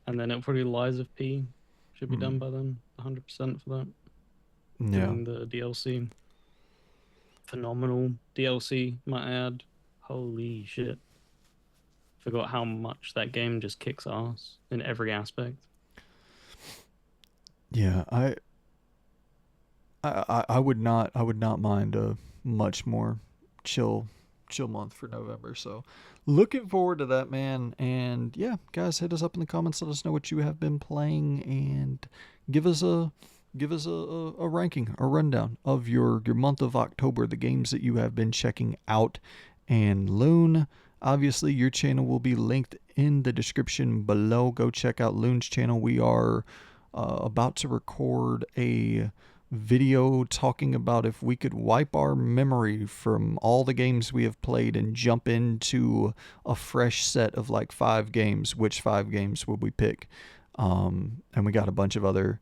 [SPEAKER 2] and then it'll probably Lies of P should be done by then. 100% for that.
[SPEAKER 1] Yeah.
[SPEAKER 2] Doing the DLC. Phenomenal DLC, might I add. Holy shit. Forgot how much that game just kicks ass in every aspect.
[SPEAKER 1] Yeah, I would not mind a much more chill month for November. So looking forward to that, man. And yeah, guys, hit us up in the comments. Let us know what you have been playing and give us a ranking, a rundown of your month of October, the games that you have been checking out. And Loon, obviously your channel will be linked in the description below. Go check out Loon's channel. We are about to record a video talking about if we could wipe our memory from all the games we have played and jump into a fresh set of like 5 games, which 5 games would we pick? And we got a bunch of other,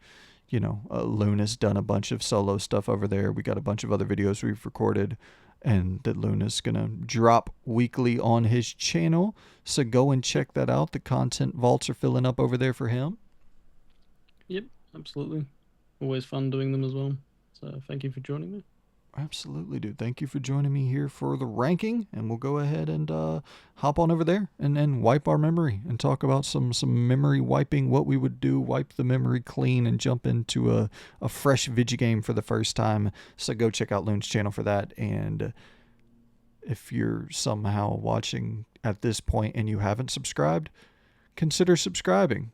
[SPEAKER 1] Loon has done a bunch of solo stuff over there. We got a bunch of other videos we've recorded and that Luna's gonna drop weekly on his channel. So go and check that out. The content vaults are filling up over there for him.
[SPEAKER 2] Yep, absolutely. Always fun doing them as well. So thank you for joining me.
[SPEAKER 1] Absolutely, dude. Thank you for joining me here for the ranking, and we'll go ahead and hop on over there and wipe our memory and talk about some memory wiping, what we would do, wipe the memory clean, and jump into a fresh video game for the first time. So go check out Loon's channel for that. And if you're somehow watching at this point and you haven't subscribed, consider subscribing.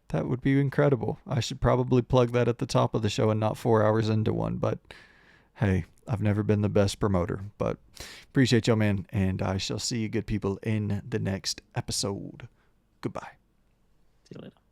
[SPEAKER 1] That would be incredible. I should probably plug that at the top of the show and not 4 hours into one, but hey, I've never been the best promoter, but appreciate y'all, man, and I shall see you good people in the next episode. Goodbye.
[SPEAKER 2] See you later.